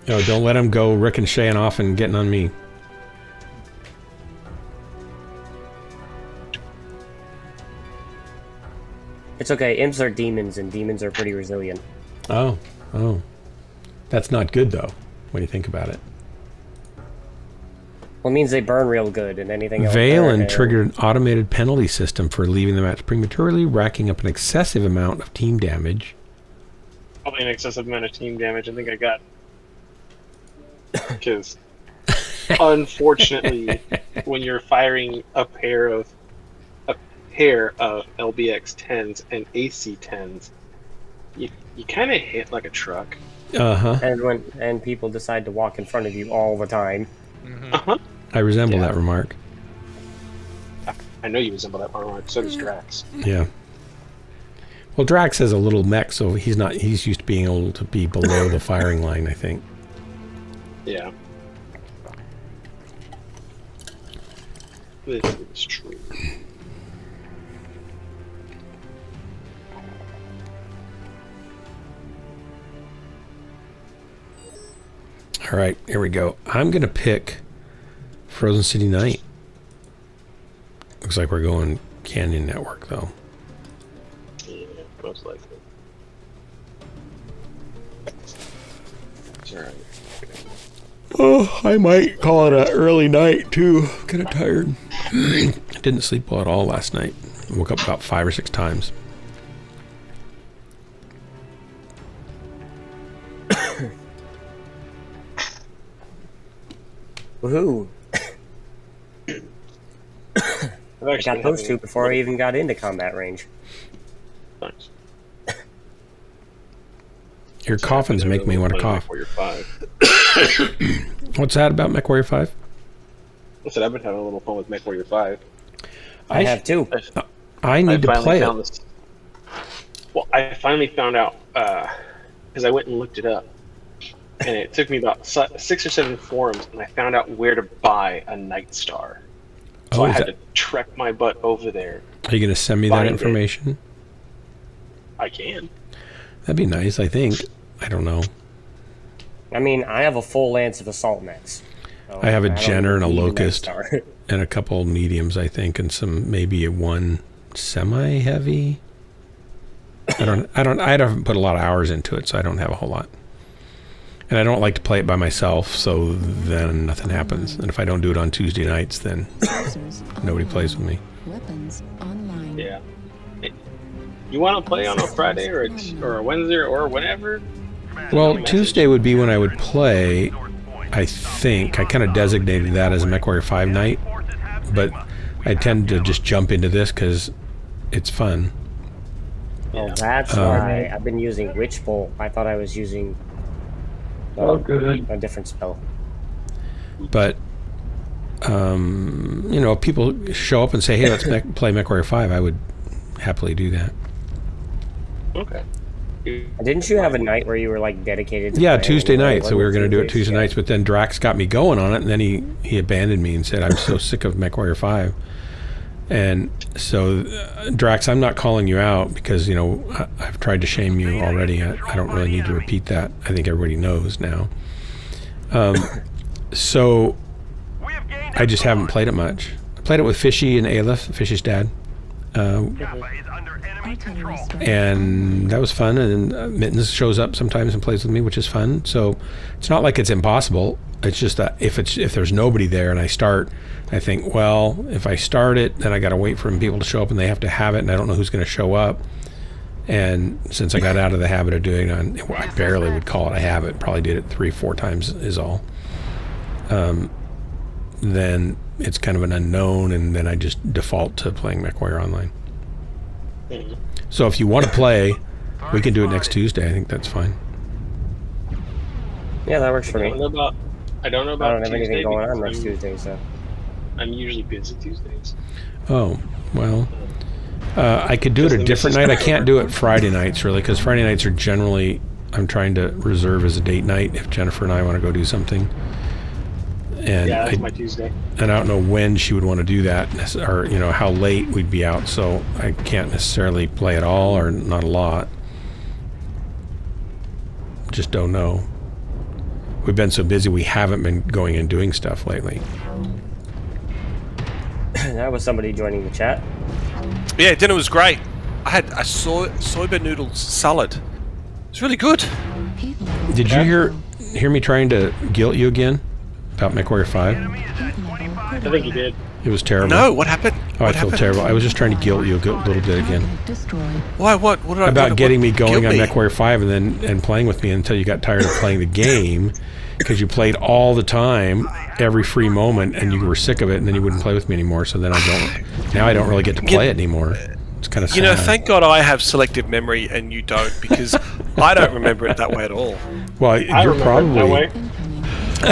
Oh, don't let him go ricocheting off and getting on me. It's okay, imps are demons, and demons are pretty resilient. Oh. That's not good, though, when you think about it. Well, it means they burn real good, and anything else. Valen triggered an automated penalty system for leaving the match prematurely, racking up an excessive amount of team damage. Probably an excessive amount of team damage. I think I got. Because, unfortunately, when you're firing a pair of LBX 10s and AC 10s, you kind of hit like a truck. And people decide to walk in front of you all the time. I resemble that remark. I know you resemble that remark. So does Drax. Yeah. Well, Drax has a little mech, so he's used to being able to be below the firing line, I think. Yeah. This is true. All right, here we go. I'm going to pick Frozen City Night. Looks like we're going Canyon Network, though. Yeah, most likely. It's alright. Oh, I might call it an early night, too. Kind of tired. Didn't sleep well at all last night. Woke up about 5 or 6 times. Woohoo! I got those two before I even got into combat range. Thanks. Your coffins make me want to cough. Mechwarrior 5. What's that about Mechwarrior 5? I said I've been having a little fun with Mechwarrior 5. I have too. I need to play it. This. Well, I finally found out because I went and looked it up, and it took me about 6 or 7 forums, and I found out where to buy a Night Star. So I had to trek my butt over there. Are you going to send me that information? I can. That'd be nice, I think. I don't know. I mean, I have a full lance of assault mechs. So I have a Jenner and a Locust and a couple mediums, I think, and maybe one semi-heavy. I haven't put a lot of hours into it, so I don't have a whole lot. And I don't like to play it by myself, so then nothing happens. And if I don't do it on Tuesday nights, then nobody plays with me. Weapons online. Yeah. You want to play on a Friday or a Wednesday or whenever? Well, Tuesday would be when I would play, I think. I kind of designated that as a Mechwarrior 5 night, but I tend to just jump into this because it's fun. Well, that's why I've been using Witch Bolt. I thought I was using a different spell. But, if people show up and say, hey, let's play Mechwarrior 5, I would happily do that. Okay. Didn't you have a night where you were like dedicated to playing Tuesday anyway? night, so we were going to do it Tuesday nights, but then Drax got me going on it, and then he abandoned me and said, I'm so sick of Mechwarrior 5. And so, Drax, I'm not calling you out because, I've tried to shame you already. I don't really need to repeat that. I think everybody knows now. So, I just haven't played it much. I played it with Fishy and Aleph, Fishy's dad. And that was fun, and Mittens shows up sometimes and plays with me, which is fun. So it's not like it's impossible. It's just that if there's nobody there and I start, I think, well, if I start it, then I got to wait for people to show up, and they have to have it, and I don't know who's going to show up. And since I got out of the habit of doing it I barely would call it a habit, probably did it 3-4 times is all. Then it's kind of an unknown, and then I just default to playing Mechwarrior Online. So if you want to play, we can do it next Tuesday. I think that's fine. Yeah, that works for me. I don't know about I don't have Tuesday anything going on next I'm Tuesday, so I'm usually busy Tuesdays. Oh, well, I could do it a different night. I can't do it Friday nights, really, because Friday nights are generally, I'm trying to reserve as a date night if Jennifer and I want to go do something. And yeah, that's my Tuesday. And I don't know when she would want to do that, or how late we'd be out. So I can't necessarily play at all, or not a lot. Just don't know. We've been so busy, we haven't been going and doing stuff lately. That was somebody joining the chat. Yeah, dinner was great. I had a soybean noodle salad. It's really good. Did you hear me trying to guilt you again about Mechwarrior 5? I think you did. It was terrible. No, what happened? Oh, I feel terrible. I was just trying to guilt you a little bit again. Why? What did I? About getting me going on me? Mechwarrior 5 and playing with me until you got tired of playing the game, because you played all the time, every free moment, and you were sick of it, and then you wouldn't play with me anymore. So then I don't really get to play it anymore. It's kind of sad. Thank God I have selective memory and you don't, because I don't remember it that way at all. Well, you're probably.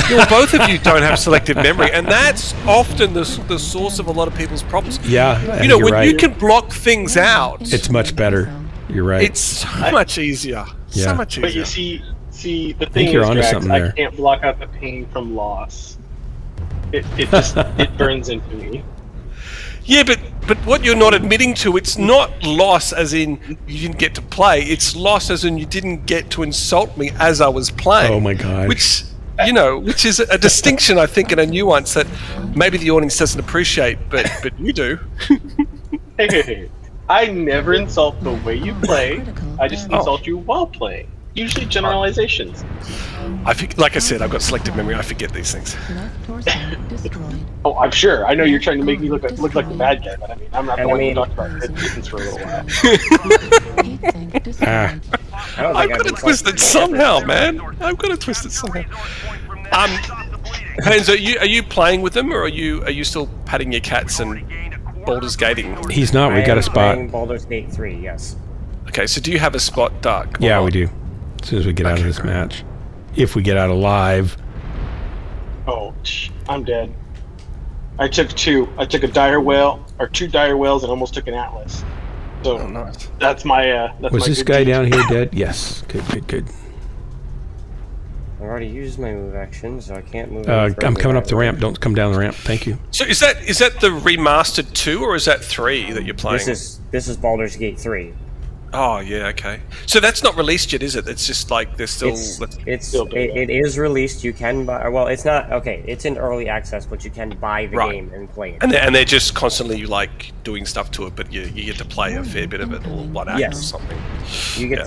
Well, both of you don't have selective memory, and that's often the source of a lot of people's problems. Yeah, when right. you can block things out, it's much better. You're right. It's so much easier. Yeah. So much easier. But you see, the thing is, Drax, I can't block out the pain from loss. It just it burns into me. Yeah, but what you're not admitting to, it's not loss as in you didn't get to play. It's loss as in you didn't get to insult me as I was playing. Oh my God. Which is a distinction, I think, and a nuance that maybe the audience doesn't appreciate, but you do. Hey, I never insult the way you play. I just insult you while playing. Usually generalizations. I think, like I said, I've got selective memory. I forget these things. Oh, I'm sure. I know you're trying to make me look like the bad guy, but I mean, I'm not the one who talked about it for a little while. I've got to twist it somehow, man. I've got to twist it somehow. Haynes, are you playing with them, or are you still patting your cats and Baldur's Gating? He's not. We got a spot. Playing Baldur's Gate 3, yes. Okay, so do you have a spot, Dark? Yeah, we do. As soon as we get out of this match, if we get out alive. Oh, I'm dead. I took two. I took a dire whale, or two dire whales, and almost took an atlas. So nice. That's my. Was this guy down here dead? Yes. Good. I already used my move action, so I can't move. I'm coming up the ramp. Don't come down the ramp. Thank you. So is that the remastered 2 or is that 3 that you're playing? This is Baldur's Gate 3. Oh yeah, okay. So that's not released yet, is it? It's just like they're still. It is released. You can buy. Well, it's not okay. It's in early access, but you can buy the game and play it. And they're just constantly like doing stuff to it, but you get to play a fair bit of it, or one act or something. You get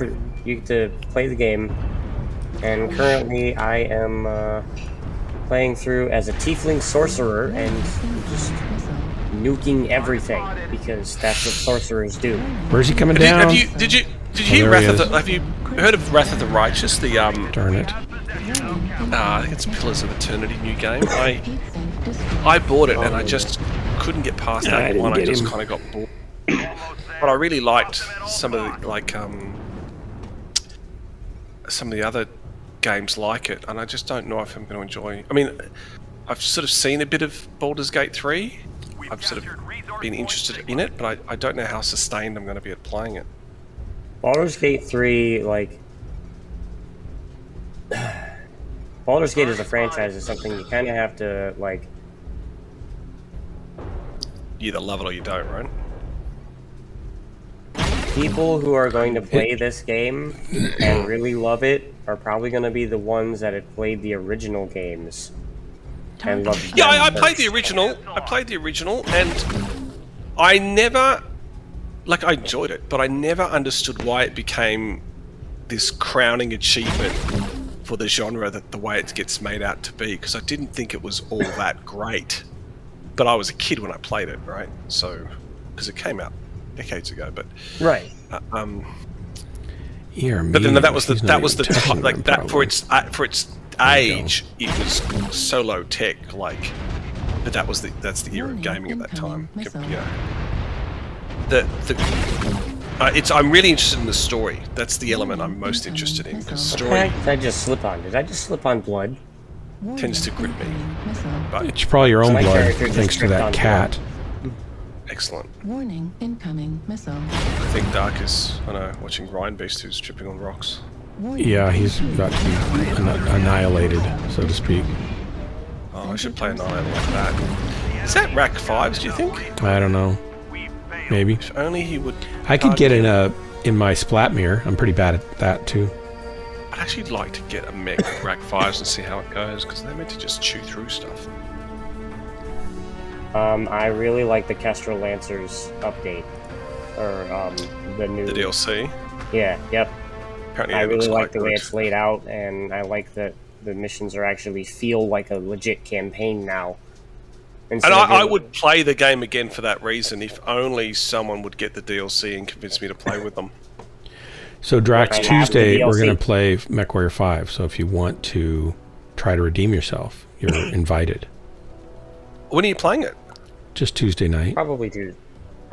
to play the game, and currently I am playing through as a tiefling sorcerer and just nuking everything because that's what sorcerers do. Where's he coming down? Did you hear have you heard of Wrath of the Righteous? The Darn it. I think it's Pillars of Eternity new game. I bought it and I just couldn't get past that one. I just kind of got bored. But I really liked some of the other games like it, and I just don't know if I'm going to enjoy. I mean, I've sort of seen a bit of Baldur's Gate 3. I've sort of been interested in it, but I don't know how sustained I'm going to be at playing it. Baldur's Gate 3, like... Baldur's Gate as a franchise is something you kind of have to, like... You either love it or you don't, right? People who are going to play this game and really love it are probably going to be the ones that have played the original games. And loved yeah, I played the original. And I never... Like, I enjoyed it, but I never understood why it became this crowning achievement for the genre that the way it gets made out to be, because I didn't think it was all that great. But I was a kid when I played it, right? So, because it came out decades ago, but... Right. But then that was the like that for its age, it was so low tech, like, but that's the era of gaming at that time. You know, I'm really interested in the story. That's the element I'm most interested in, because story. Did I just slip on? Did I just slip on blood? Tends to grip me. But it's probably your own blood, thanks to that cat. Excellent. Warning, incoming missile. I think Dark is, watching Ryan Beast who's tripping on rocks. Yeah, he's about to be annihilated, so to speak. Oh, I should play Annihilator like that. Is that rack 5s, do you think? I don't know. Maybe. If only he would... I could get in my splat mirror. I'm pretty bad at that, too. I'd actually like to get a mech with rack 5s and see how it goes, because they're meant to just chew through stuff. I really like the Kestrel Lancers update. Or, the new... The DLC? Yeah, yep. Apparently I really like the good. way it's laid out, and I like that the missions are actually feel like a legit campaign now. And I would play the game again for that reason, if only someone would get the DLC and convince me to play with them. So Drax, Tuesday we're going to play Mechwarrior 5, so if you want to try to redeem yourself, you're invited. When are you playing it? Just Tuesday night. Probably Tuesday.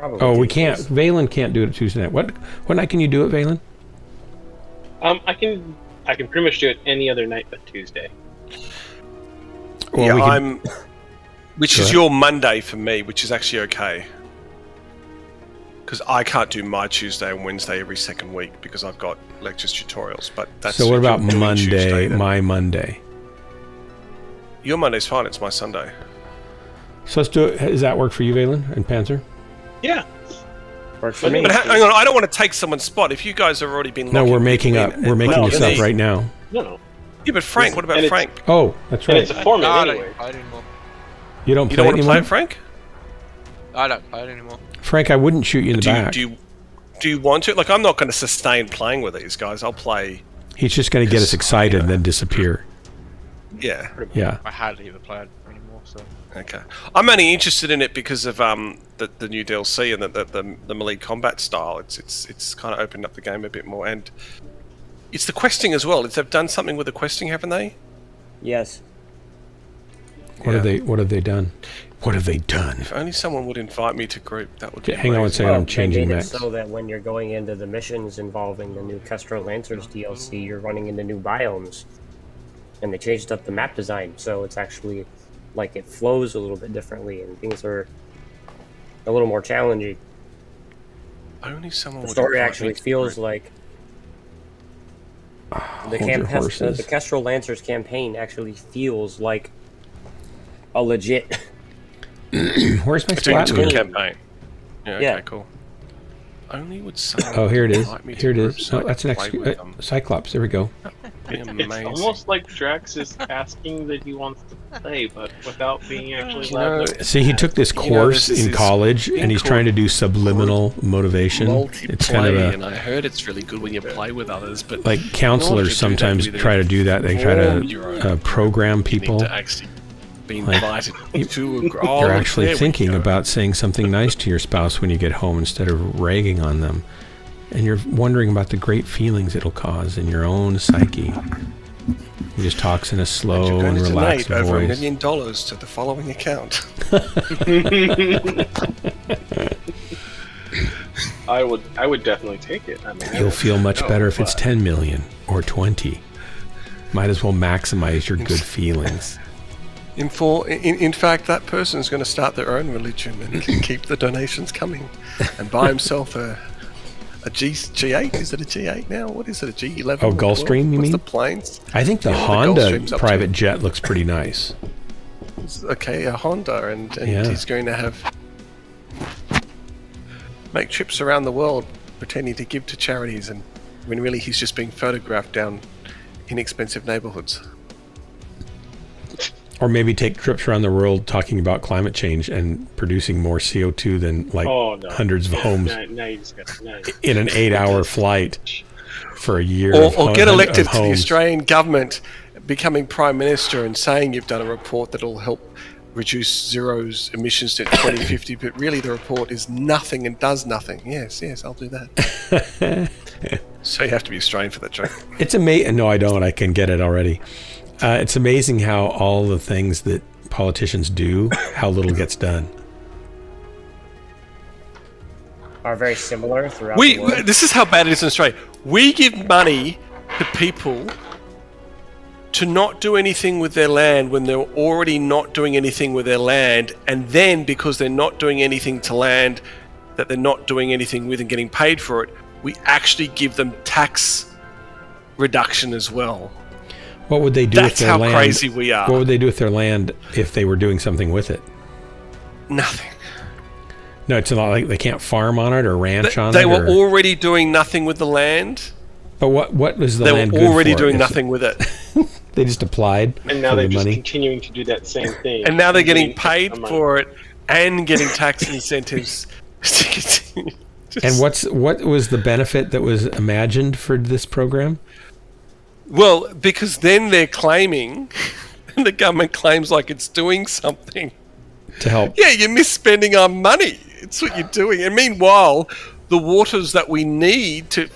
We can't. Valen can't do it Tuesday night. What night can you do it, Valen? I can pretty much do it any other night but Tuesday. Well, yeah, which is your Monday for me, which is actually okay. Because I can't do my Tuesday and Wednesday every second week because I've got lectures, tutorials. But that's so what about Monday? Tuesday, my Monday. Your Monday's fine. It's my Sunday. So let's do it. Does that work for you, Valen and Panzer? Yeah. Works for me. But hang on, I don't want to take someone's spot. If you guys have already been we're making up. We're making this up right now. No. Yeah, but Frank, what about Frank? Oh, that's right. And it's a format anyway. I don't play it anymore. You don't want to anymore? play it, Frank? I don't play it anymore. Frank, I wouldn't shoot you in the back. Do you want to? Like, I'm not going to sustain playing with these guys. I'll play. He's just going to get us excited and then disappear. Yeah. Yeah. I hardly ever play it anymore, so. Okay. I'm only interested in it because of the new DLC and the melee combat style. It's kind of opened up the game a bit more, and it's the questing as well. They've done something with the questing, haven't they? Yes. What have they done? What have they done? If only someone would invite me to group, that would be Hang on one second, I'm changing they made Mechs. it so that when you're going into the missions involving the new Kestrel Lancers DLC, you're running into new biomes. And they changed up the map design, so it's actually like it flows a little bit differently and things are a little more challenging. Only someone The would story invite actually me to feels group. like the Kestrel Lancers campaign actually feels like a legit Where's my It's a good splat? campaign. Yeah, Yeah. okay, cool. Only would someone Oh, here it is. invite me to Here it group is. so No, I that's an can play with them. Cyclops. There we go. Be It's amazing. almost like Drax is asking that he wants to play, but without being actually You know, allowed to. See, he took this course this in is college, and he's trying to do subliminal motivation. It's kind of and I heard it's really good when you play with others, but like counselors sometimes try to do that. They try to program people. to actually be Like, invited to You're actually thinking about saying something nice to your spouse when you get home instead of ragging on them. And you're wondering about the great feelings it'll cause in your own psyche. He just talks in a slow and relaxed donate over $1 voice. million to the following account. I would definitely take it. I mean, You'll feel much better if it's 10 million or 20. Might as well maximize your good feelings. In fact, that person's going to start their own religion and can keep the donations coming, and buy himself a G8. Is it a G8 now? What is it? A G11? Oh, Gulfstream, you mean? The planes? I think the Yeah, Honda Gulfstream's up private to- jet looks pretty nice. Okay, a Honda, and Yeah. he's going to make trips around the world pretending to give to charities, and when really he's just being photographed down inexpensive neighborhoods. Or maybe take trips around the world talking about climate change and producing more CO2 than like hundreds of homes Now you just got in an 8-hour flight for a year. Or get elected to the homes. Australian government, becoming Prime Minister and saying you've done a report that'll help reduce zero's emissions to 2050, but really the report is nothing and does nothing. Yes, I'll do that. So you have to be Australian for that joke. It's amazing. No, I don't. I can get it already. It's amazing how all the things that politicians do, how little gets done. are very similar throughout the world. This is how bad it is in Australia. We give money to people to not do anything with their land when they're already not doing anything with their land, and then because they're not doing anything to land that they're not doing anything with and getting paid for it, we actually give them tax reduction as well. What would they do That's with their how land? crazy we are. What would they do with their land if they were doing something with it? Nothing. No, it's not like they can't farm on it or ranch on it. They were already doing nothing with the land. But what was the They land were good already for? doing nothing with it. They just applied And now for they're the just money. continuing to do that same thing. And now they're getting extra paid money. for it and getting tax incentives to continue. And what was the benefit that was imagined for this program? Well, because then they're claiming, and the government claims like it's doing something to help. Yeah, you're misspending our money. It's what you're doing. And meanwhile, the waters that we need to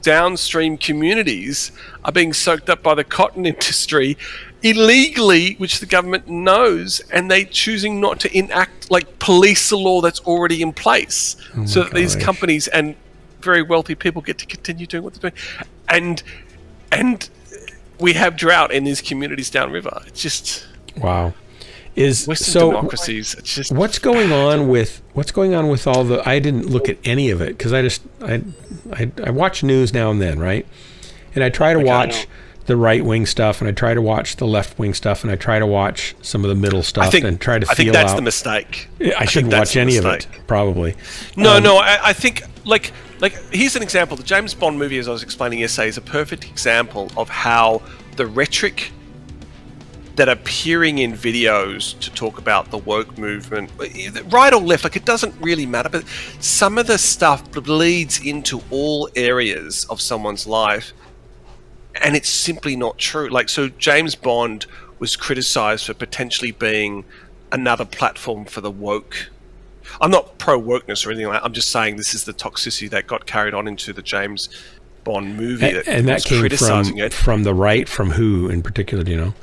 downstream communities are being soaked up by the cotton industry illegally, which the government knows, and they're choosing not to enact, like, police the law that's already in place, so that these companies and very wealthy people get to continue doing what they're doing. And we have drought in these communities downriver. It's just wow. Is Western so democracies. It's just what's going on with all the? I didn't look at any of it because I watch news now and then, right? And I try to watch the right wing stuff, and I try to watch the left wing stuff, and I try to watch some of the middle stuff, and try to. I think that's the mistake. I shouldn't watch any of it, probably. No, I think like here's an example. The James Bond movie, as I was explaining yesterday, is a perfect example of how the rhetoric that are appearing in videos to talk about the woke movement, right or left, like, it doesn't really matter, but some of the stuff bleeds into all areas of someone's life, and it's simply not true. Like, so James Bond was criticized for potentially being another platform for the woke. I'm not pro-wokeness or anything like that. I'm just saying this is the toxicity that got carried on into the James Bond movie. And that came from the right, from who in particular, do you know?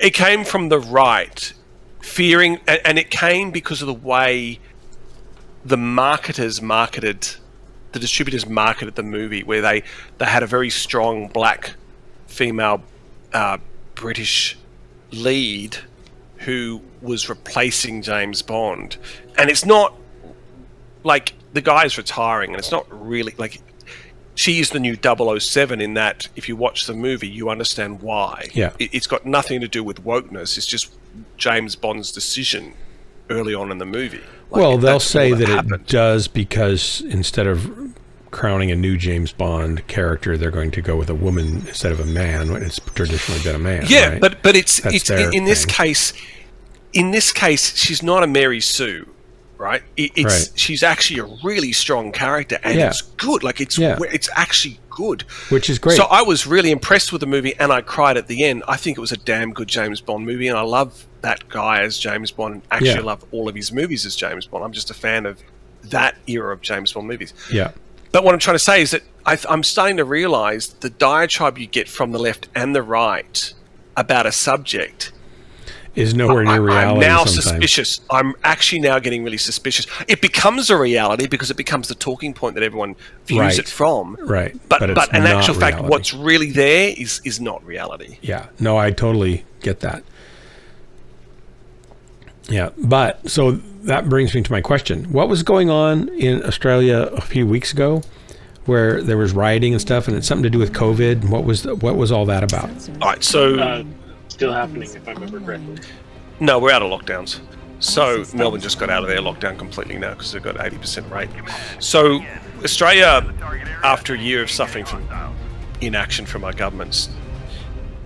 It came from the right, fearing, and it came because of the way the distributors marketed the movie, where they had a very strong black female British lead who was replacing James Bond. And it's not like the guy's retiring, and it's not really like she is the new 007 in that if you watch the movie, you understand why. Yeah. It's got nothing to do with wokeness. It's just James Bond's decision early on in the movie. Well, they'll say that it does because instead of crowning a new James Bond character, they're going to go with a woman instead of a man when it's traditionally been a man. Yeah, right? but it's in this case, she's not a Mary Sue. Right? She's actually a really strong character, and it's good. Like, it's actually good, which is great. So I was really impressed with the movie, and I cried at the end. I think it was a damn good James Bond movie, and I love that guy as James Bond. And actually, I love all of his movies as James Bond. I'm just a fan of that era of James Bond movies. Yeah. But what I'm trying to say is that I'm starting to realize the diatribe you get from the left and the right about a subject is nowhere near reality. I'm now sometimes. suspicious. I'm actually now getting really suspicious. It becomes a reality because it becomes the talking point that everyone views it from. Right. But in actual fact, reality. what's really there is not reality. Yeah. No, I totally get that. Yeah. But so that brings me to my question. What was going on in Australia a few weeks ago where there was rioting and stuff, and it's something to do with COVID? What was all that about? All right. So still happening, if I remember correctly. No, we're out of lockdowns. So Melbourne just got out of their lockdown completely now because they've got 80% rate. So Australia, after a year of suffering from inaction from our governments,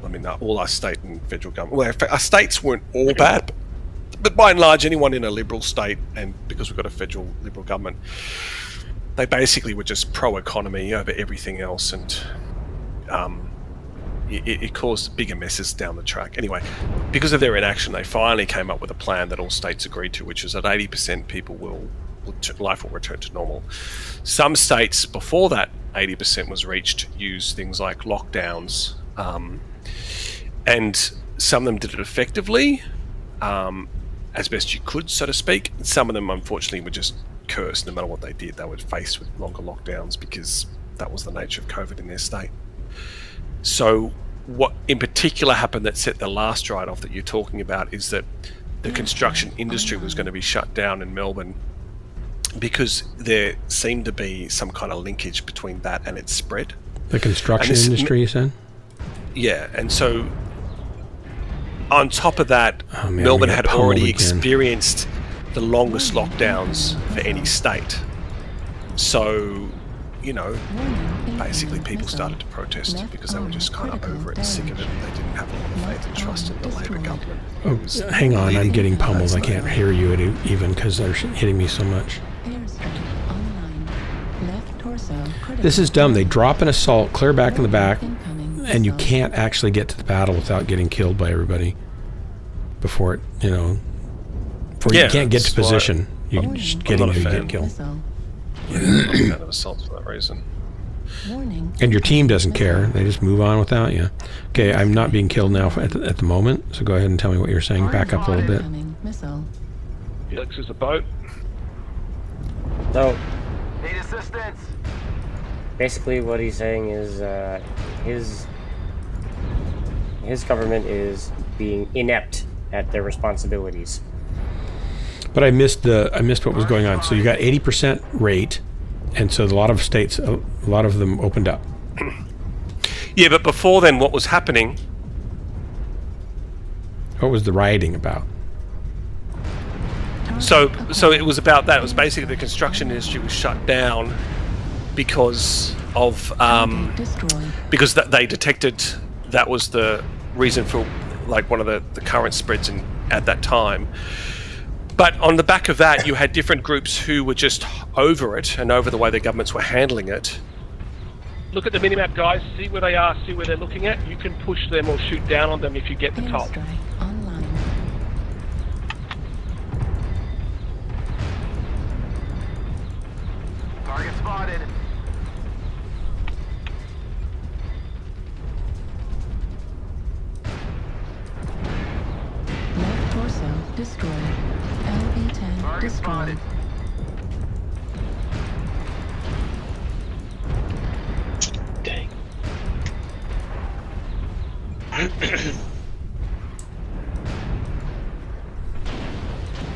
I mean, all our state and federal government, well, our states weren't all bad, but by and large, anyone in a liberal state, and because we've got a federal liberal government, they basically were just pro-economy over everything else, and it caused bigger messes down the track. Anyway, because of their inaction, they finally came up with a plan that all states agreed to, which is that 80% people life will return to normal. Some states, before that 80% was reached, used things like lockdowns, and some of them did it effectively, as best you could, so to speak. Some of them, unfortunately, were just cursed. No matter what they did, they were faced with longer lockdowns because that was the nature of COVID in their state. So what in particular happened that set the last ride off that you're talking about is that the construction industry was going to be shut down in Melbourne because there seemed to be some kind of linkage between that and its spread. The construction industry, you said? Yeah, and so on top of that, Oh, man, Melbourne we got had pummeled already again. experienced the longest lockdowns for any state. So, you know, basically people started to protest because they were just kind of over it and sick of it. They didn't have a lot of faith and trust in the Labor government. Oh, hang on, I'm getting pummeled. I can't hear you even because they're hitting me so much. This is dumb. They drop an assault, clear back in the back, and you can't actually get to the battle without getting killed by everybody before it, you know. Before you can't get to position. You can just get in there and get killed. Yeah, I'm not a fan of assaults for that reason. And your team doesn't care. They just move on without you. Okay, I'm not being killed now at the moment, so go ahead and tell me what you're saying. Back up a little bit. Felix is a boat. So, Need assistance. basically what he's saying is his government is being inept at their responsibilities. But I missed what was going on. So you got 80% rate, and so a lot of states, a lot of them opened up. Yeah, but before then, what was happening? What was the rioting about? So it was about that. It was basically the construction industry was shut down because of because they detected that was the reason for like one of the current spreads at that time. But on the back of that, you had different groups who were just over it and over the way the governments were handling it. Look at the minimap, guys. See where they are. See where they're looking at. You can push them or shoot down on them if you get the top. Target spotted. Left torso destroyed. LB-10 Target destroyed. spotted. Dang.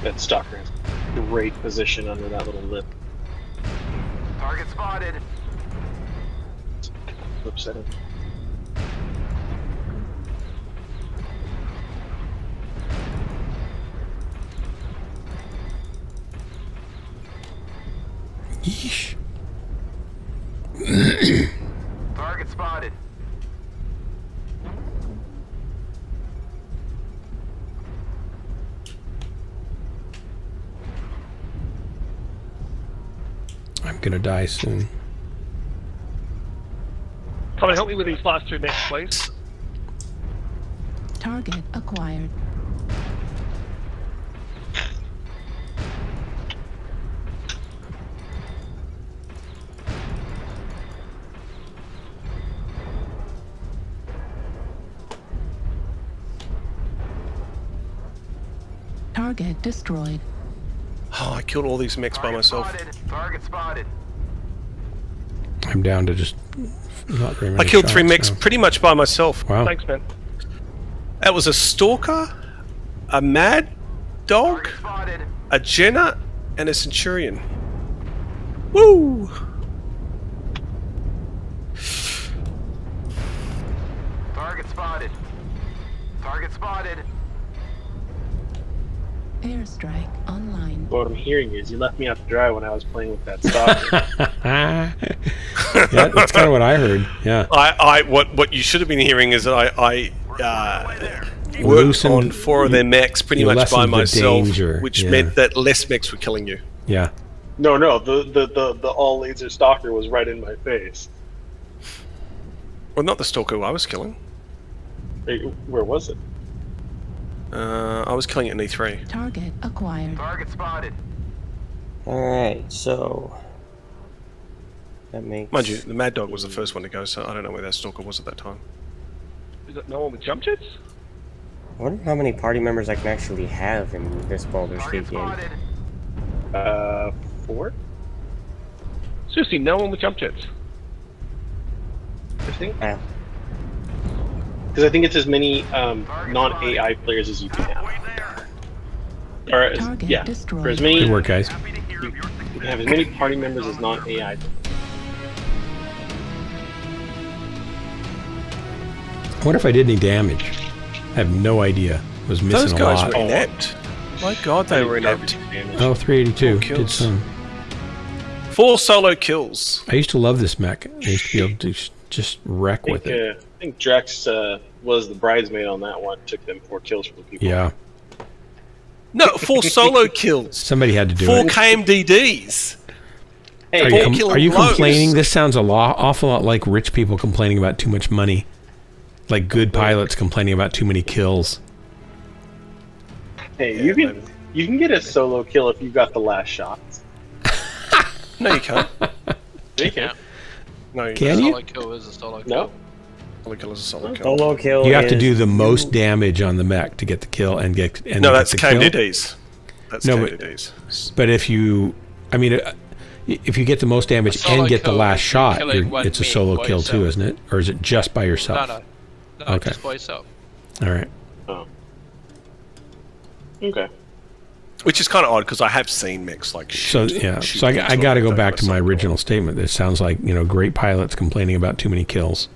That stalker has great position under that little lip. Target spotted. Flip set it. Yeesh. Target spotted. I'm gonna die soon. Come and help me with these last two mechs, please. Target acquired. Target destroyed. Oh, I killed all these mechs by myself. Target spotted. I'm down to just not very many I killed 3 shots mechs now. pretty much by myself. Wow. Thanks, man. That was a stalker, a mad dog, a Jenna, and a centurion. Woo! Target spotted. Target spotted. Airstrike online. What I'm hearing is you left me out to dry when I was playing with that stalker. Yeah, that's kind of what I heard. Yeah. What you should have been hearing is that I worked Loosened- on 4 of their mechs pretty you much by lessened the myself, danger, which yeah. meant that less mechs were killing you. Yeah. No, the all laser stalker was right in my face. Well, not the stalker who I was killing. Hey, where was it? I was killing it in E3. Target acquired. Target spotted. Alright, so that makes... Mind you, the Mad Dog was the first one to go, so I don't know where that stalker was at that time. Is that no one with jump jets? I wonder how many party members I can actually have in this Baldur's Gate game. 4? Seriously, no one with jump jets. I think. Because I think it's as many non-AI players as you can have. Or yeah, for as many. Good work, guys. You can have as many party members as non-AI. I wonder if I did any damage. I have no idea. I was missing Those a guys lot. were inept. My God, they were inept. Oh, 382. Kills. Did some. 4 solo kills. I used to love this mech. I used to be able to just wreck with it. I think Drax was the bridesmaid on that one. Took them 4 kills from the people. Yeah. No, 4 solo kills. Somebody had to do 4 it. 4 KMDDs. Hey, are you blows. complaining? This sounds awful lot like rich people complaining about too much money. Like good pilots complaining about too many kills. Hey, you can get a solo kill if you got the last shot. No, you can't. You can't. No, you Can can't. you? Solo kill is a solo kill. No. Solo kill is a solo kill. Solo kill. You have to is do the most damage on the mech to get the kill and get. And No, get that's the kill. KMDDs. That's No, KMDDs. But if you, I mean, if you get the most damage A solo and get the kill last is shot, killing one it's a mech solo by kill too, yourself. isn't it? Or is it just by yourself? No, Okay. just by yourself. All right. Oh. Okay. Which is kind of odd because I have seen mechs like So shoot- yeah, shoot so I into got to a go window back by to my solo kill. original statement. It sounds like great pilots complaining about too many kills.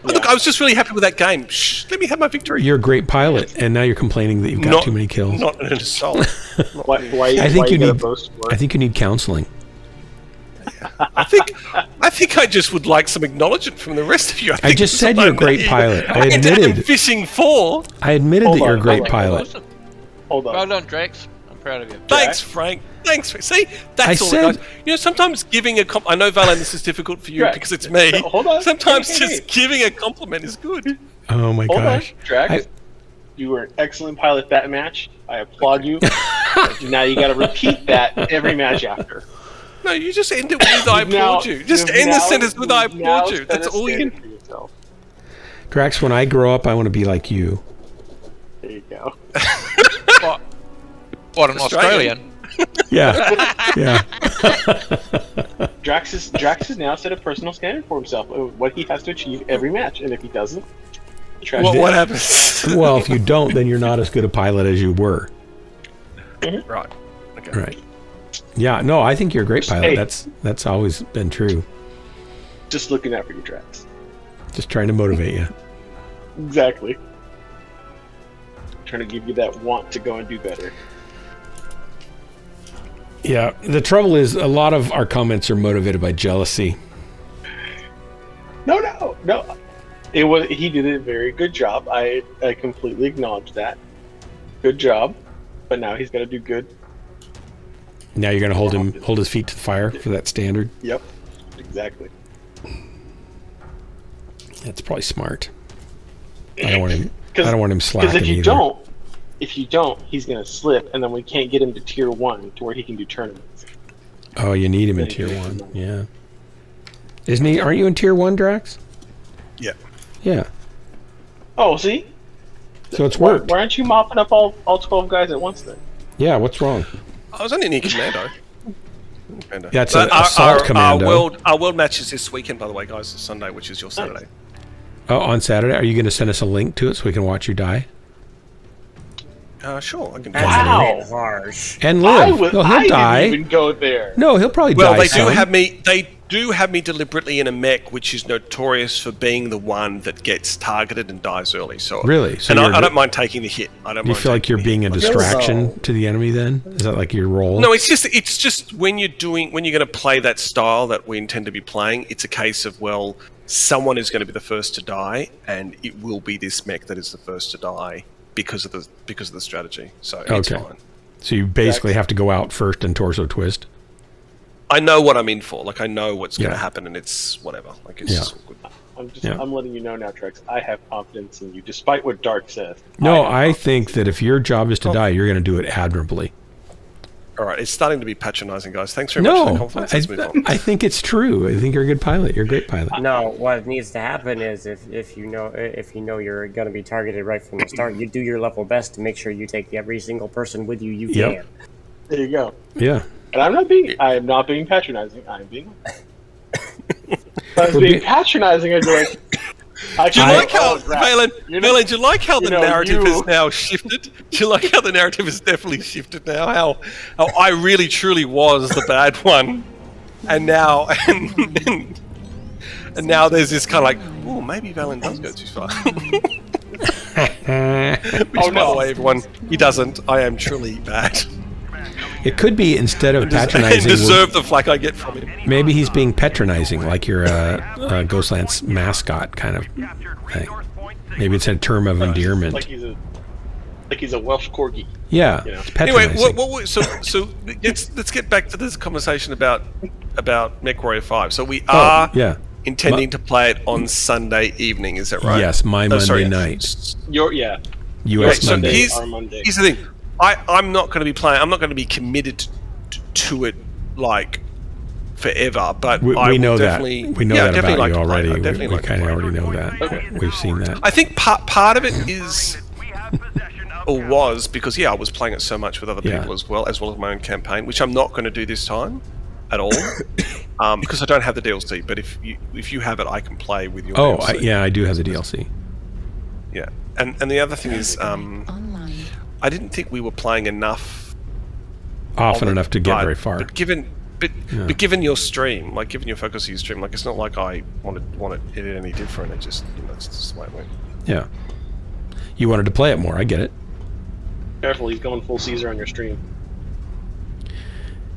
Oh, look, I was just really happy with that game. Shh, let me have my victory. You're a great pilot, and now you're complaining that you've got too many kills. Not an assault. Why I think you gotta need. boast for it? I think you need counseling. I think I just would like some acknowledgement from the rest of you. I just said you're a great pilot. I admitted. Fishing for. I admitted Hold that you're a on, great hold on. pilot. Awesome. Hold on. Well done, Drax. I'm proud of you. Thanks, Frank. Thanks. See, that's I all. said- Guys. Sometimes giving a I know, Valen, this is difficult for you Drax, because it's me. no, hold on. Sometimes Hey, just hey. giving a compliment is good. Oh my Hold gosh. on, Drax. I- You were an excellent pilot that match. I applaud you. Now you got to repeat that every match after. No, you just end it with I Now- applaud you. Just you've end the now- sentence with I you've now applaud you. set That's a all you standard can. for yourself. Drax, when I grow up, I want to be like you. There you go. What, an Australian? Yeah. Yeah. Drax has now set a personal standard for himself of what he has to achieve every match, and if he doesn't, trash it. What happens? Well, if you don't, then you're not as good a pilot as you were. Right. Okay. Right. Yeah. No, I think you're a great pilot. Hey. That's always been true. Just looking out for you, Drax. Just trying to motivate you. Exactly. Trying to give you that want to go and do better. Yeah. The trouble is, a lot of our comments are motivated by jealousy. No. He did a very good job. I completely acknowledge that. Good job. But now he's got to do good. Now you're going to hold his feet to the fire for that standard. Yep. Exactly. That's probably smart. I don't want him slacking Because if you either. don't, he's going to slip, and then we can't get him to tier 1 to where he can do tournaments. Oh, you need him in tier 1. Yeah. Isn't he? Aren't you in tier 1, Drax? Yeah. Yeah. Oh, see? So it's worked. Why aren't you mopping up all 12 guys at once then? Yeah. What's wrong? I was only near Commando. That's But an assault commando. Our world match is this weekend, by the way, guys. It's Sunday, which is your Saturday. Oh, on Saturday, are you going to send us a link to it so we can watch you die Sure, I can do That's that. a bit harsh. and live? No, he'll die. Didn't even go there. No, he'll probably Well, die. they do soon. have me. They do have me deliberately in a mech, which is notorious for being the one that gets targeted and dies early. So Really? So and you're- I don't mind taking the hit. I don't. Do you mind feel like taking you're the being a hit. distraction to the enemy? Then is that like your role? No, it's just when you're going to play that style that we intend to be playing. It's a case of someone is going to be the first to die, and it will be this mech that is the first to die because of the strategy. So it's fine. So you basically have to go out first and torso twist. I know what I'm in for. Like I know what's going to happen, and it's whatever. Like it's all good. I'm letting you know now, Trex. I have confidence in you, despite what Dark says. No, I think that if your job is to die, you're going to do it admirably. All right, it's starting to be patronising, guys. Thanks very much for the No, confidence. Let's move on. I think it's true. I think you're a good pilot. You're a great pilot. No, what needs to happen is if you know you're going to be targeted right from the start, you do your level best to make sure you take every single person with you Yep. can. There you go. Yeah. And I am not being patronizing. I'm being. If I was being patronizing, I'd be like, Do you like how, Valen, You know- do you like how the you know, narrative you- has now shifted? Do you like how the narrative has definitely shifted now? How I really truly was the bad one, and now and now there's this kind of like, oh, maybe Valen does go too far. Which, by the way, everyone, he doesn't. I am truly bad. It could be instead of I patronizing. deserve the flack I get from him. Maybe he's being patronizing, like you're a Ghostlands mascot kind of thing. Maybe it's a term of endearment. Like he's a Welsh corgi. Yeah, You know? it's Anyway, patronizing. so let's get back to this conversation about Mechwarrior 5. So we are yeah. intending to play it on Sunday evening. Is that right? Yes, my Monday sorry. night. Yeah. U.S. So Monday. here's the thing. I'm not going to be playing. I'm not going to be committed to it like forever. But We I know will that. definitely. We know yeah, that definitely about like you to play it. already. I definitely We like to kind of play it. already know that. We've seen that. I think part of it is, or was, because I was playing it so much with other people as well as my own campaign, which I'm not going to do this time at all, because I don't have the DLC. But if you have it, I can play with your. Oh, DLC. I do have the DLC. Yeah, and the other thing is, I didn't think we were playing enough. Often enough to get very far. But given your stream, like given your focus of your stream, like it's not like I wanted it any different. It just it's just the way it went. Yeah. You wanted to play it more. I get it. Careful, he's going full Caesar on your stream.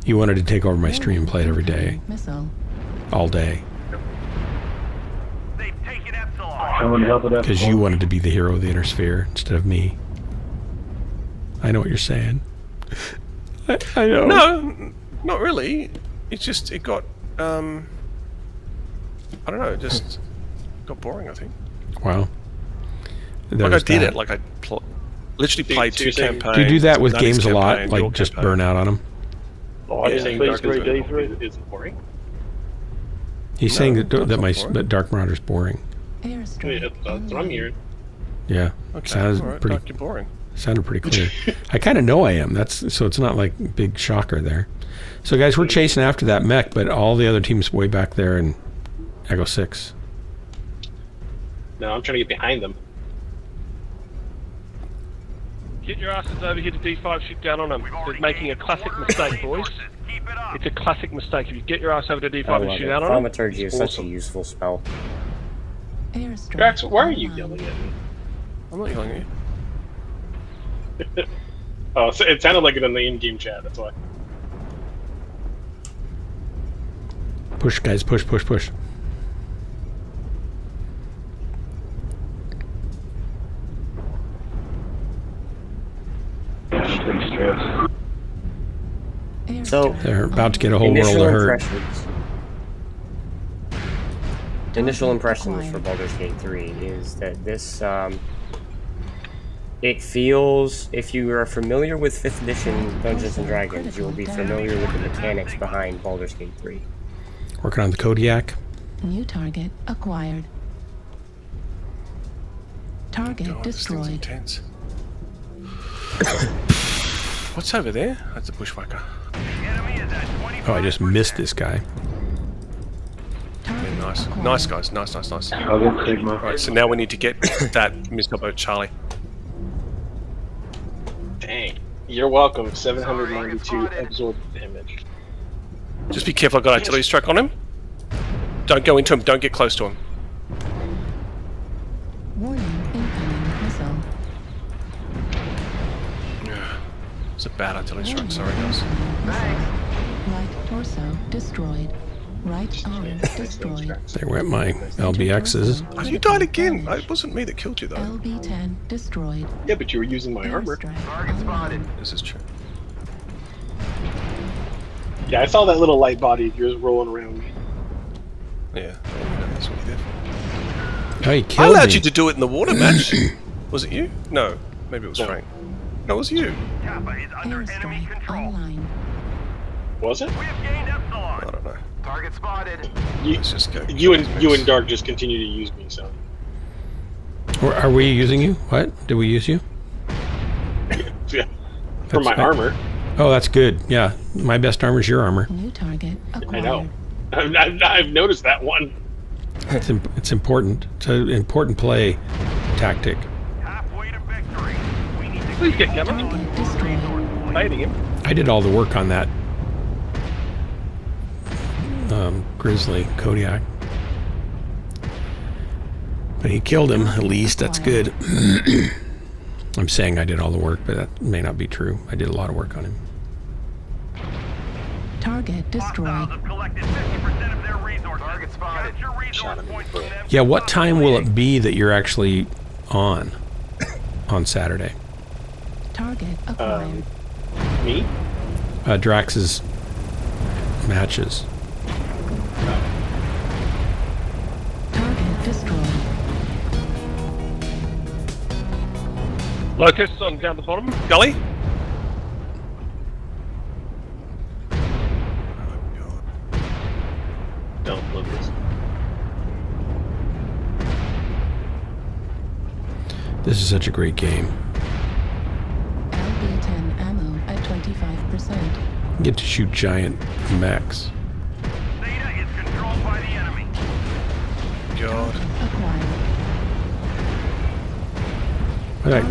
You wanted to take over my stream and play it every day, Missile. all day, Someone help with that. because you wanted to be the hero of the inner sphere instead of me. I know what you're saying. I know. No, not really. It's just it got I don't know, it just got boring. I think. Wow. Like I did it. Like I literally played two campaigns. Do you do that with 90s games a lot? campaign, Like your just campaign. burn out on them? Oh, I You're didn't saying think Dark 3D3. is boring? He's saying that Dark Marauder's boring. Airstrike. That's what I'm hearing. Yeah. Okay, Sounds all right, pretty. Dark, you're boring. Sounded pretty clear. I kind of know I am. So it's not like big shocker there. So guys, we're chasing after that mech, but all the other teams way back there in Echo 6. No, I'm trying to get behind them. Get your asses over here to D5, shoot down on them. They're making a classic mistake, boys. It's a classic mistake. If you get your ass over to D5 I and love shoot it. down on them, Thaumaturgy is such a useful spell. Airstrike. Drax, why are you yelling at me? I'm not yelling at you. Oh, so it sounded like it in the in-game chat, that's why. Push, guys, push. So They're about to get a whole world of hurt. Initial impressions for Baldur's Gate 3 is that this, it feels, if you are familiar with 5th edition Dungeons & Dragons, you will be familiar with the mechanics behind Baldur's Gate 3. Working on the Kodiak. New target acquired. Target God, this thing's destroyed. intense. What's over there? That's a bushwhacker. Oh, I just missed this guy. Yeah, nice. Nice, guys. Nice. I'll get Sigma. Alright, so now we need to get that missile boat Charlie. Dang. You're welcome. 792 absorbed damage. Just be careful, I've got artillery strike on him. Don't go into him, don't get close to him. Warning, incoming missile. It's a bad artillery strike, sorry guys. Right torso destroyed. Right arm destroyed. There went my LBXs. Oh, you died again! It wasn't me that killed you though. LB-10 destroyed. Yeah, but you were using my armor. Target spotted. This is true. Yeah, I saw that little light body of yours rolling around me. Yeah, that's what you did. Oh, he I killed allowed me. you to do it in the water match. Was it you? No, maybe it was Frank. No, it was you. Airstrike online. Was it? I don't know. Target spotted. Let's just go. You and Dark just continue to use me, so. Are we using you? What? Did we use you? Yeah. For my armor. Oh, that's good. Yeah, my best armor is your armor. New target acquired. I know. I've noticed that one. It's important. It's an important play tactic. Please get Gamma. Baiting him. I did all the work on that Grizzly Kodiak. But he killed him, at least. That's good. I'm saying I did all the work, but that may not be true. I did a lot of work on him. Target destroyed. Yeah, what time will it be that you're actually on Saturday? Target acquired. Me? Drax's matches. Target destroyed. Locusts on down the bottom. Gully? Don't Locust. This is such a great game. LB-10 ammo at 25%. You get to shoot giant mechs. Theta is controlled by the enemy. God. Right.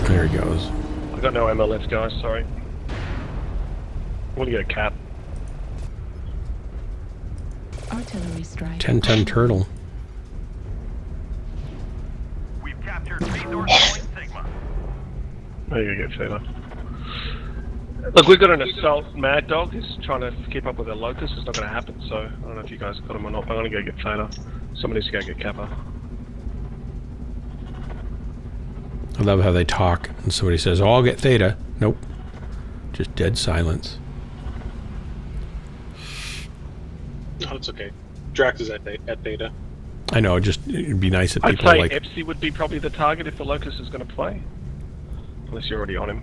There he goes. I got no ammo left, guys. Sorry. I want to get a cap. Artillery strike. 10-ton turtle. We've captured resource point Sigma. There you go, Fever. Look, we've got an assault Mad Dog who's trying to keep up with the Locust. It's not going to happen, so I don't know if you guys got him or not, but I'm going to go get Theta. Somebody needs to go get Kappa. I love how they talk and somebody says, oh, I'll get Theta. Nope. Just dead silence. Oh, it's okay. Drax is at Theta. I know, it'd be nice if I'd people say like... Epsi would be probably the target if the Locust is going to play. Unless you're already on him.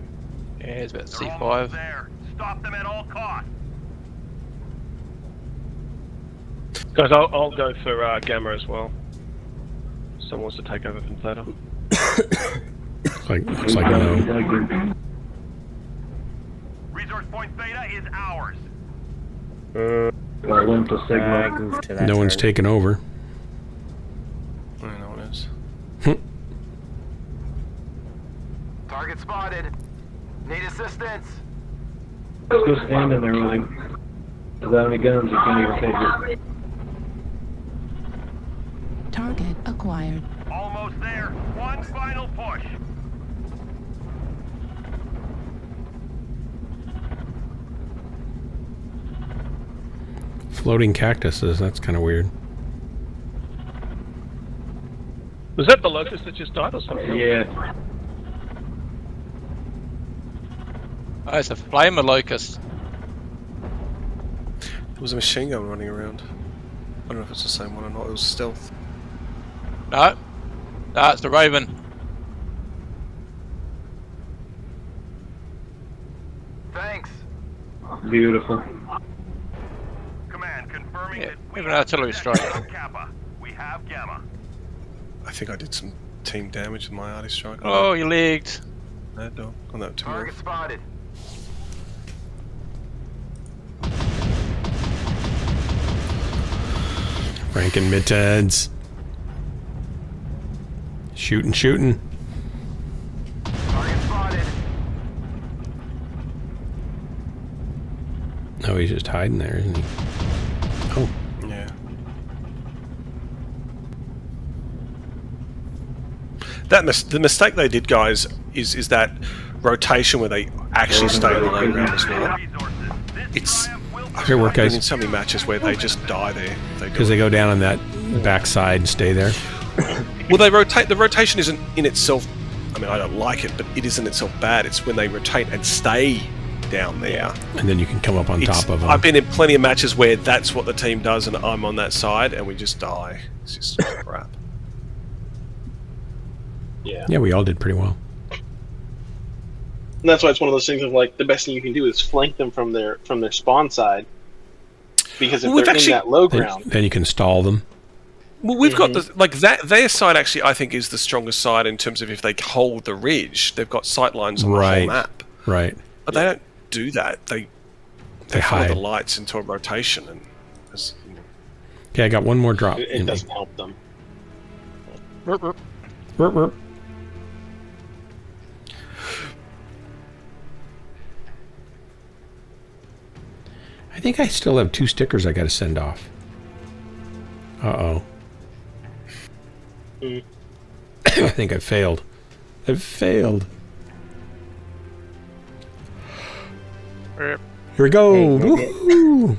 Yeah, it's about They're C5. almost there. Stop them at all costs. Guys, I'll go for Gamma as well. Someone wants to take over from Theta. Looks like no. Resource point Theta is ours. Sigma. Goofed to that No one's turn. taken over. I don't know what it is. Target spotted. Need assistance. Let's go stand in there with him. Without any guns, he can't even take it. Target acquired. Almost there. One final push. Floating cactuses, that's kind of weird. Was that the Locust that just died or something? Yeah. Oh, it's a flamer locust. There was a machine gun running around. I don't know if it's the same one or not. It was stealth. No, that's the Raven. Thanks. Beautiful. Command confirming Yeah, that we even have artillery possession strike. of Kappa. We have Gamma. I think I did some team damage with my artist strike. Oh, you legged. Mad Dog. On that two. Target spotted. Franken Mittens. Shooting. Target spotted. Oh, he's just hiding there, isn't he? Oh. Yeah. The mistake they did, guys, is that rotation where they actually stay on the low ground as well. It's Great work, I've been guys. in so many matches where they just die there. Because they go down on that backside and stay there. Well, they rotate. The rotation isn't in itself. I mean, I don't like it, but it isn't itself bad. It's when they rotate and stay down there. And then you can come up on top of them. I've been in plenty of matches where that's what the team does, and I'm on that side, and we just die. It's just crap. Yeah. Yeah, we all did pretty well. And that's why it's one of those things of like the best thing you can do is flank them from their spawn side. Because if Well, they're in that low ground, Then you can stall them. Well, we've got the their side actually. I think is the strongest side in terms of if they hold the ridge, they've got sight lines on the whole map. Right. But they don't do that. They follow hide. the lights into a rotation, and Okay, I got one more drop. It doesn't help them. Burp, burp. Burp, burp. I think I still have 2 stickers I got to send off. Uh-oh. I think I failed. I've failed. Here we go. Woohoo!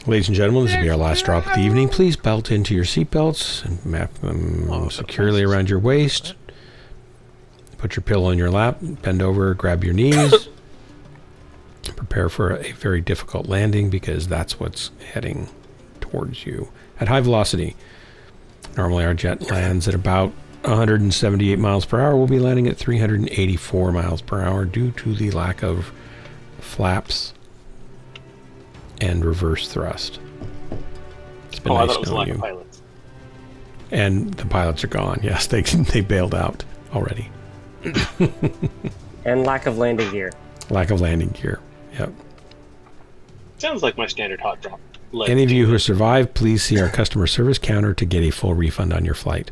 Ladies and gentlemen, this will be our last drop of the evening. Please belt into your seatbelts and map them securely around your waist. Put your pillow in your lap, bend over, grab your knees. Prepare for a very difficult landing because that's what's heading towards you at high velocity. Normally our jet lands at about 178 miles per hour. We'll be landing at 384 miles per hour due to the lack of flaps and reverse thrust. It's been nice knowing you. Pilots. And the pilots are gone. Yes, they bailed out already. And lack of landing gear. Lack of landing gear. Yep. Sounds like my standard hot drop. Any of you who survived, please see our customer service counter to get a full refund on your flight.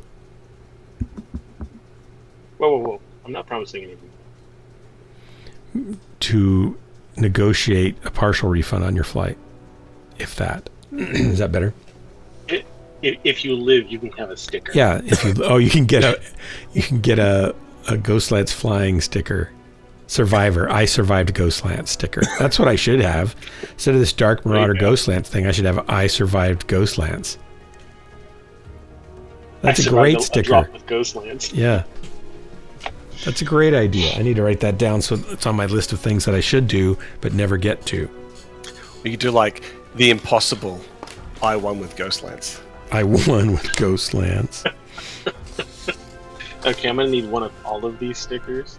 Whoa. I'm not promising anything. To negotiate a partial refund on your flight. If that. Is that better? If you live, you can have a sticker. Yeah, if you you can get a Ghostlands flying sticker. Survivor. I survived Ghostlands sticker. That's what I should have. Instead of this Dark Marauder Ghostlands thing, I should have I survived Ghostlands. That's a great sticker. Drop with Ghostlands. Yeah. That's a great idea. I need to write that down so it's on my list of things that I should do but never get to. You could do like the impossible. I won with Ghostlands. I won with Ghostlands. Okay, I'm gonna need one of all of these stickers.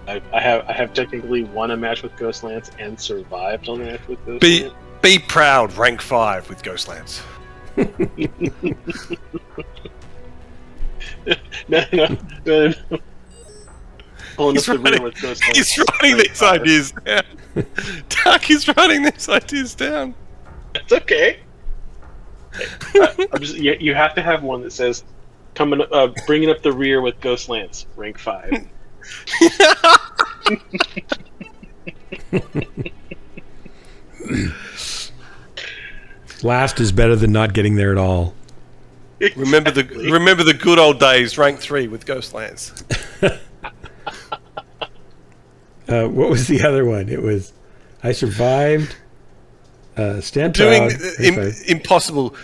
I have technically won a match with Ghostlands and survived on a match with Ghostlands. Be proud, rank 5 with Ghostlands. No. He's writing these ideas down. Dark is writing these ideas down. It's okay. You have to have one that says, bringing up the rear with Ghostlands, rank 5. Last is better than not getting there at all. Exactly. Remember the good old days, rank 3 with Ghostlands. What was the other one? It was I survived. Stand doing proud. impossible.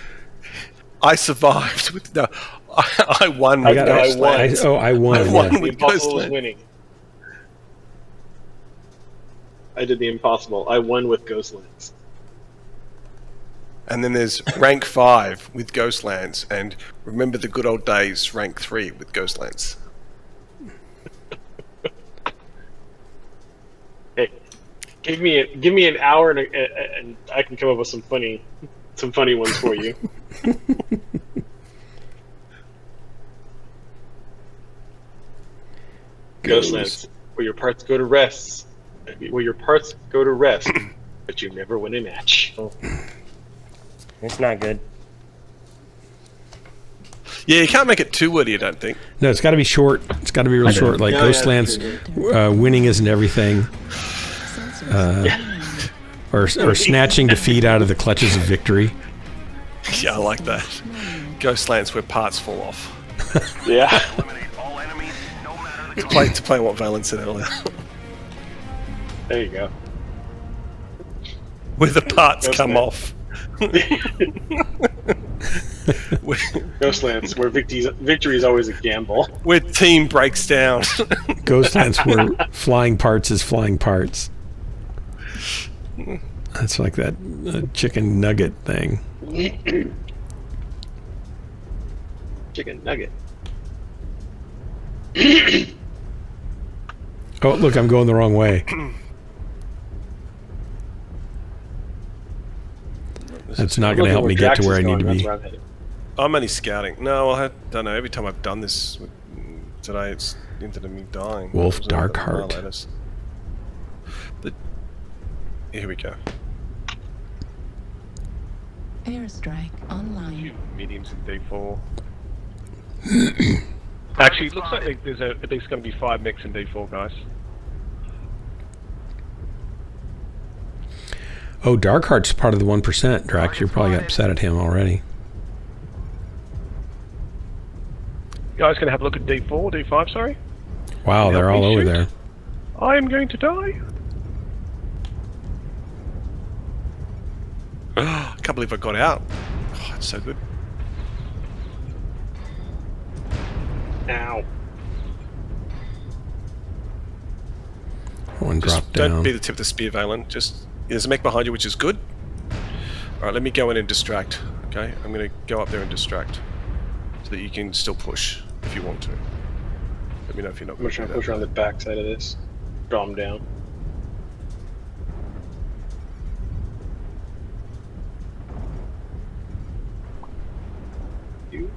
I survived with I won with Ghostlands. I won. I won with Impossible was Ghostlands. winning. I did the impossible. I won with Ghostlands. And then there's rank 5 with Ghostlands, and remember the good old days, rank 3 with Ghostlands. Hey, give me an hour and I can come up with some funny ones for you. Ghostlands, where your parts go to rest. Where your parts go to rest, but you never win a match. Oh. It's not good. Yeah, you can't make it too wordy, I don't think. No, it's got to be short. It's got to be real short. Like Ghostlands, winning isn't everything. Or snatching defeat out of the clutches of victory. Yeah, I like that. Ghostlands where parts fall off. Yeah. to play what Valen said earlier. There you go. Where the parts come off. Ghostlands, where victory is always a gamble. Where team breaks down. Ghostlands, where flying parts is flying parts. That's like that chicken nugget thing. Chicken nugget. Oh, look, I'm going the wrong way. That's not going to help me get to where I need to be. I'm only scouting. No, I don't know. Every time I've done this today, it's ended in me dying. Wolf Darkheart. Here we go. Airstrike online. Few mediums in D4. Actually, it looks like there's at least going to be 5 mechs in D4, guys. Oh, Darkheart's part of the 1%, Drax. You're probably upset at him already. You guys going to have a look at D4, D5, sorry? Wow, they're all over there. I am going to die. I can't believe I got out. Oh, that's so good. Ow. One Just drop down. don't be the tip of the spear, Valen. Just there's a mech behind you, which is good. All right, let me go in and distract. Okay, I'm going to go up there and distract, so that you can still push if you want to. Let me know if you're not. I'm trying to push around the back side of this. Draw him down. You.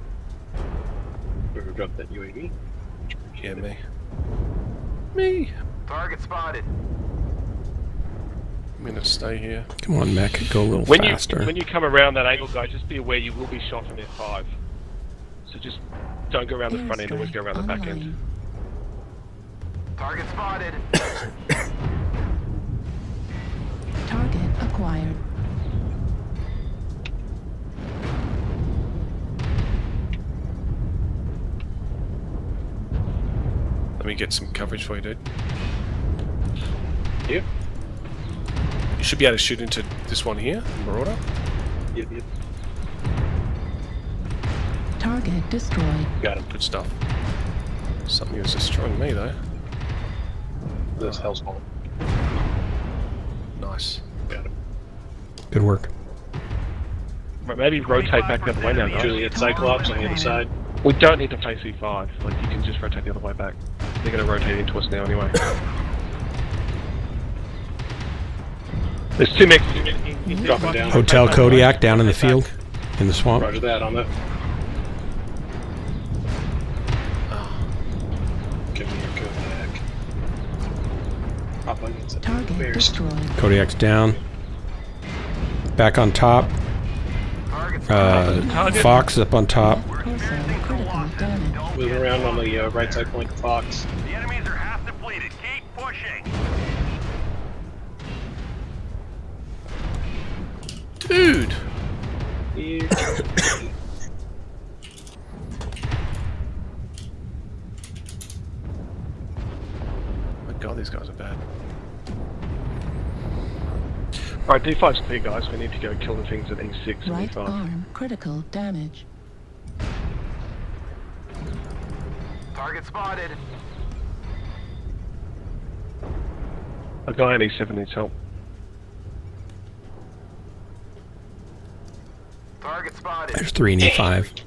Whoever dropped that UAV. Yeah, me. Me. Target spotted. I'm going to stay here. Come on, Mech, go a little When faster. you come around that angle, guys, just be aware you will be shot from F5. So just don't go around the front end, always go around the back end. Target spotted. Target acquired. Let me get some coverage for you, dude. Yep. You should be able to shoot into this one here, Marauder. Yep, yep. Target destroyed. Got it. Good stuff. Something is destroying me, though. This hell's home. Nice. Got him. Good work. Maybe rotate back the other way now, guys. Juliet Cyclops on the other side. We don't need to face E5. Like, you can just rotate the other way back. They're going to rotate into us now anyway. There's 2 mechs in Dropping down. Hotel Kodiak down in the field, in the swamp. Roger that on the. Give me your Kodiak. Pop against the Target bears. destroyed. Kodiak's down. Back on top. Fox up on top. Critical damage. Moving around on the right side flank of Fox. The enemies are half depleted. Keep pushing. Dude! My god, these guys are bad. Alright, D5's clear, guys. We need to go kill the things at E6 and Right E5. arm critical damage. Target spotted. A guy on E7 needs help. Target spotted. There's 3 and E5.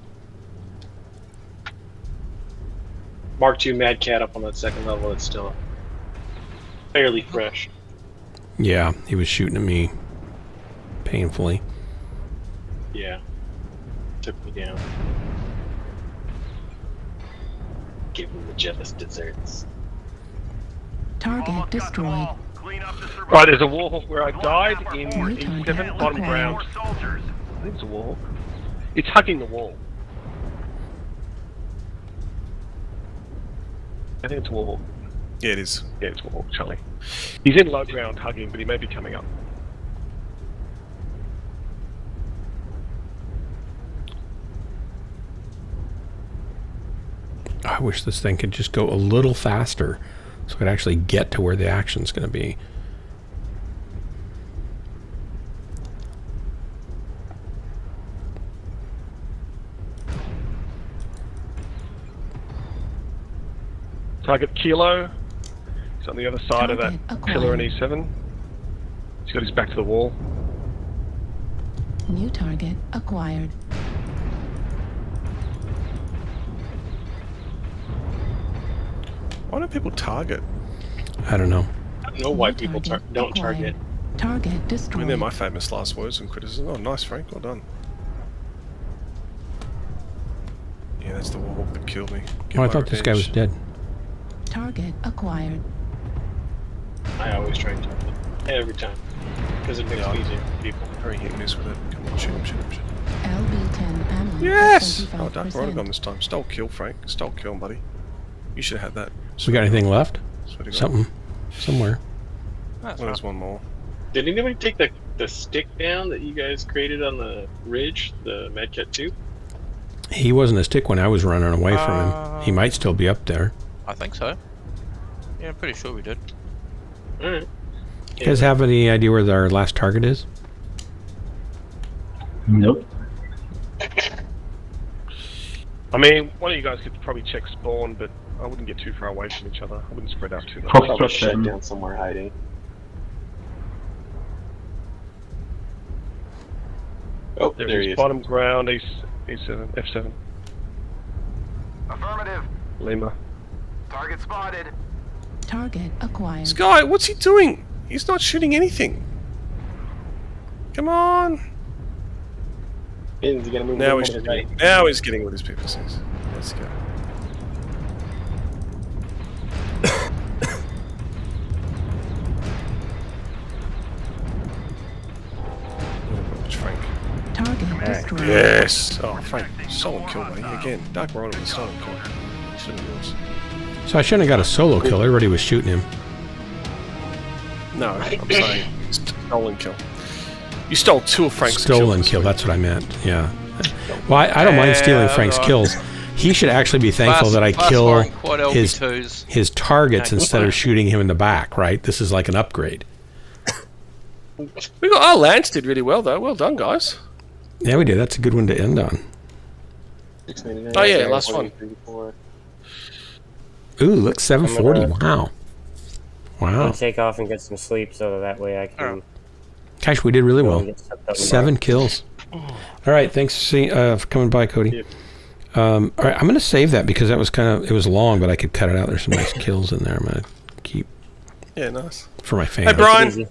Mark II Mad Cat up on that second level. It's still fairly fresh. Yeah, he was shooting at me painfully. Yeah. Took me down. Give him the jealous desserts. Target destroyed. Right, there's a warhawk where I died in E7, bottom ground. I think it's a warhawk. It's hugging the wall. I think it's a warhawk. Yeah, it is. Yeah, it's a warhawk, Charlie. He's in low ground hugging, but he may be coming up. I wish this thing could just go a little faster so it actually get to where the action's going to be. Target Kilo. He's on the other side of that pillar in E7. He's got his back to the wall. New target acquired. Why don't people target? I don't know. I don't know why people don't target. Target I mean, destroyed. they're my famous last words and criticism. Oh, nice, Frank. Well done. Yeah, that's the warhawk that killed me. Get Oh, I my thought this guy was revenge. dead. Target acquired. I always try and target every time. because it makes it easier for people. Very hit and miss with it. Come on, shoot him, shoot him, shoot him. LB10 ammo. Yes! Oh, 25%. Dark Marauder gone this time. Stole kill, Frank. Stole kill, buddy. You should have had that. We got anything left? Swear to God. Something. Somewhere. Well, there's one more. Did anybody take the stick down that you guys created on the ridge, the Medkit 2? He wasn't a stick when I was running away from him. He might still be up there. I think so. Yeah, I'm pretty sure we did. Alright. You guys have any idea where our last target is? Nope. I mean, one of you guys could probably check spawn, but I wouldn't get too far away from each other. I wouldn't spread out too much. Probably shut down somewhere hiding. Oh, there he is. Bottom ground, E7, F7. Affirmative. Lima. Target spotted. Target acquired. This guy, what's he doing? He's not shooting anything. Come on. Is he gonna move Now over he's to the getting, right? now he's getting what his people says. Let's go. Frank. Target destroyed. Yes. Oh, Frank. Stolen kill, buddy. Again. Dark Marauder with a stolen kill. Should have been yours. So I shouldn't have got a solo kill. Everybody was shooting him. No, I'm saying stolen kill. You stole two of Frank's Stolen kills. kill. That's what I meant. Yeah. Well, I don't mind stealing Frank's kills. He should actually be thankful that I kill his targets instead of shooting him in the back, right? This is like an upgrade. Our Lance did really well, though. Well done, guys. Yeah, we did. That's a good one to end on. Oh, yeah, last one. Ooh, look, 740. Wow. I'm Wow. gonna take off and get some sleep so that way I can. Gosh, we did really well. get stepped up 7 kills. All right, thanks for coming by, Cody. All right, I'm going to save that because that was it was long, but I could cut it out. There's some nice kills in there. I'm going to keep. Yeah, nice. For my fans. Hey, Brian.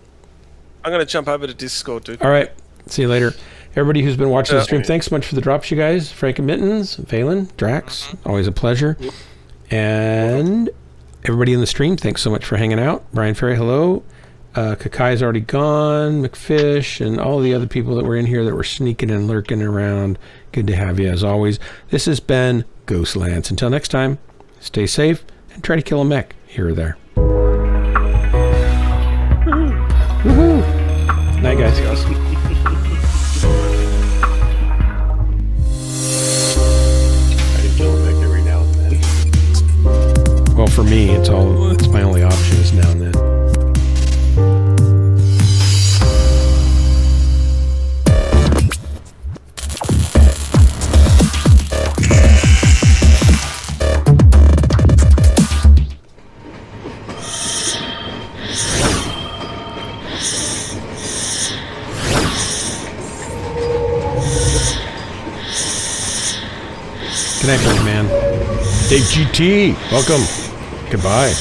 I'm going to jump over to Discord, dude. All right, see you later. Everybody who's been watching the stream, thanks so much for the drops, you guys. Frank and Mittens, Valen, Drax, always a pleasure. And everybody in the stream, thanks so much for hanging out. Brian Ferry, hello. Kakai's already gone. McFish and all the other people that were in here that were sneaking and lurking around. Good to have you as always. This has been Ghost Lance. Until next time, stay safe and try to kill a mech here or there. Woohoo! Night, guys. Well, for me, it's my only option is now and then. Good night, man. Dave GT, welcome. Goodbye.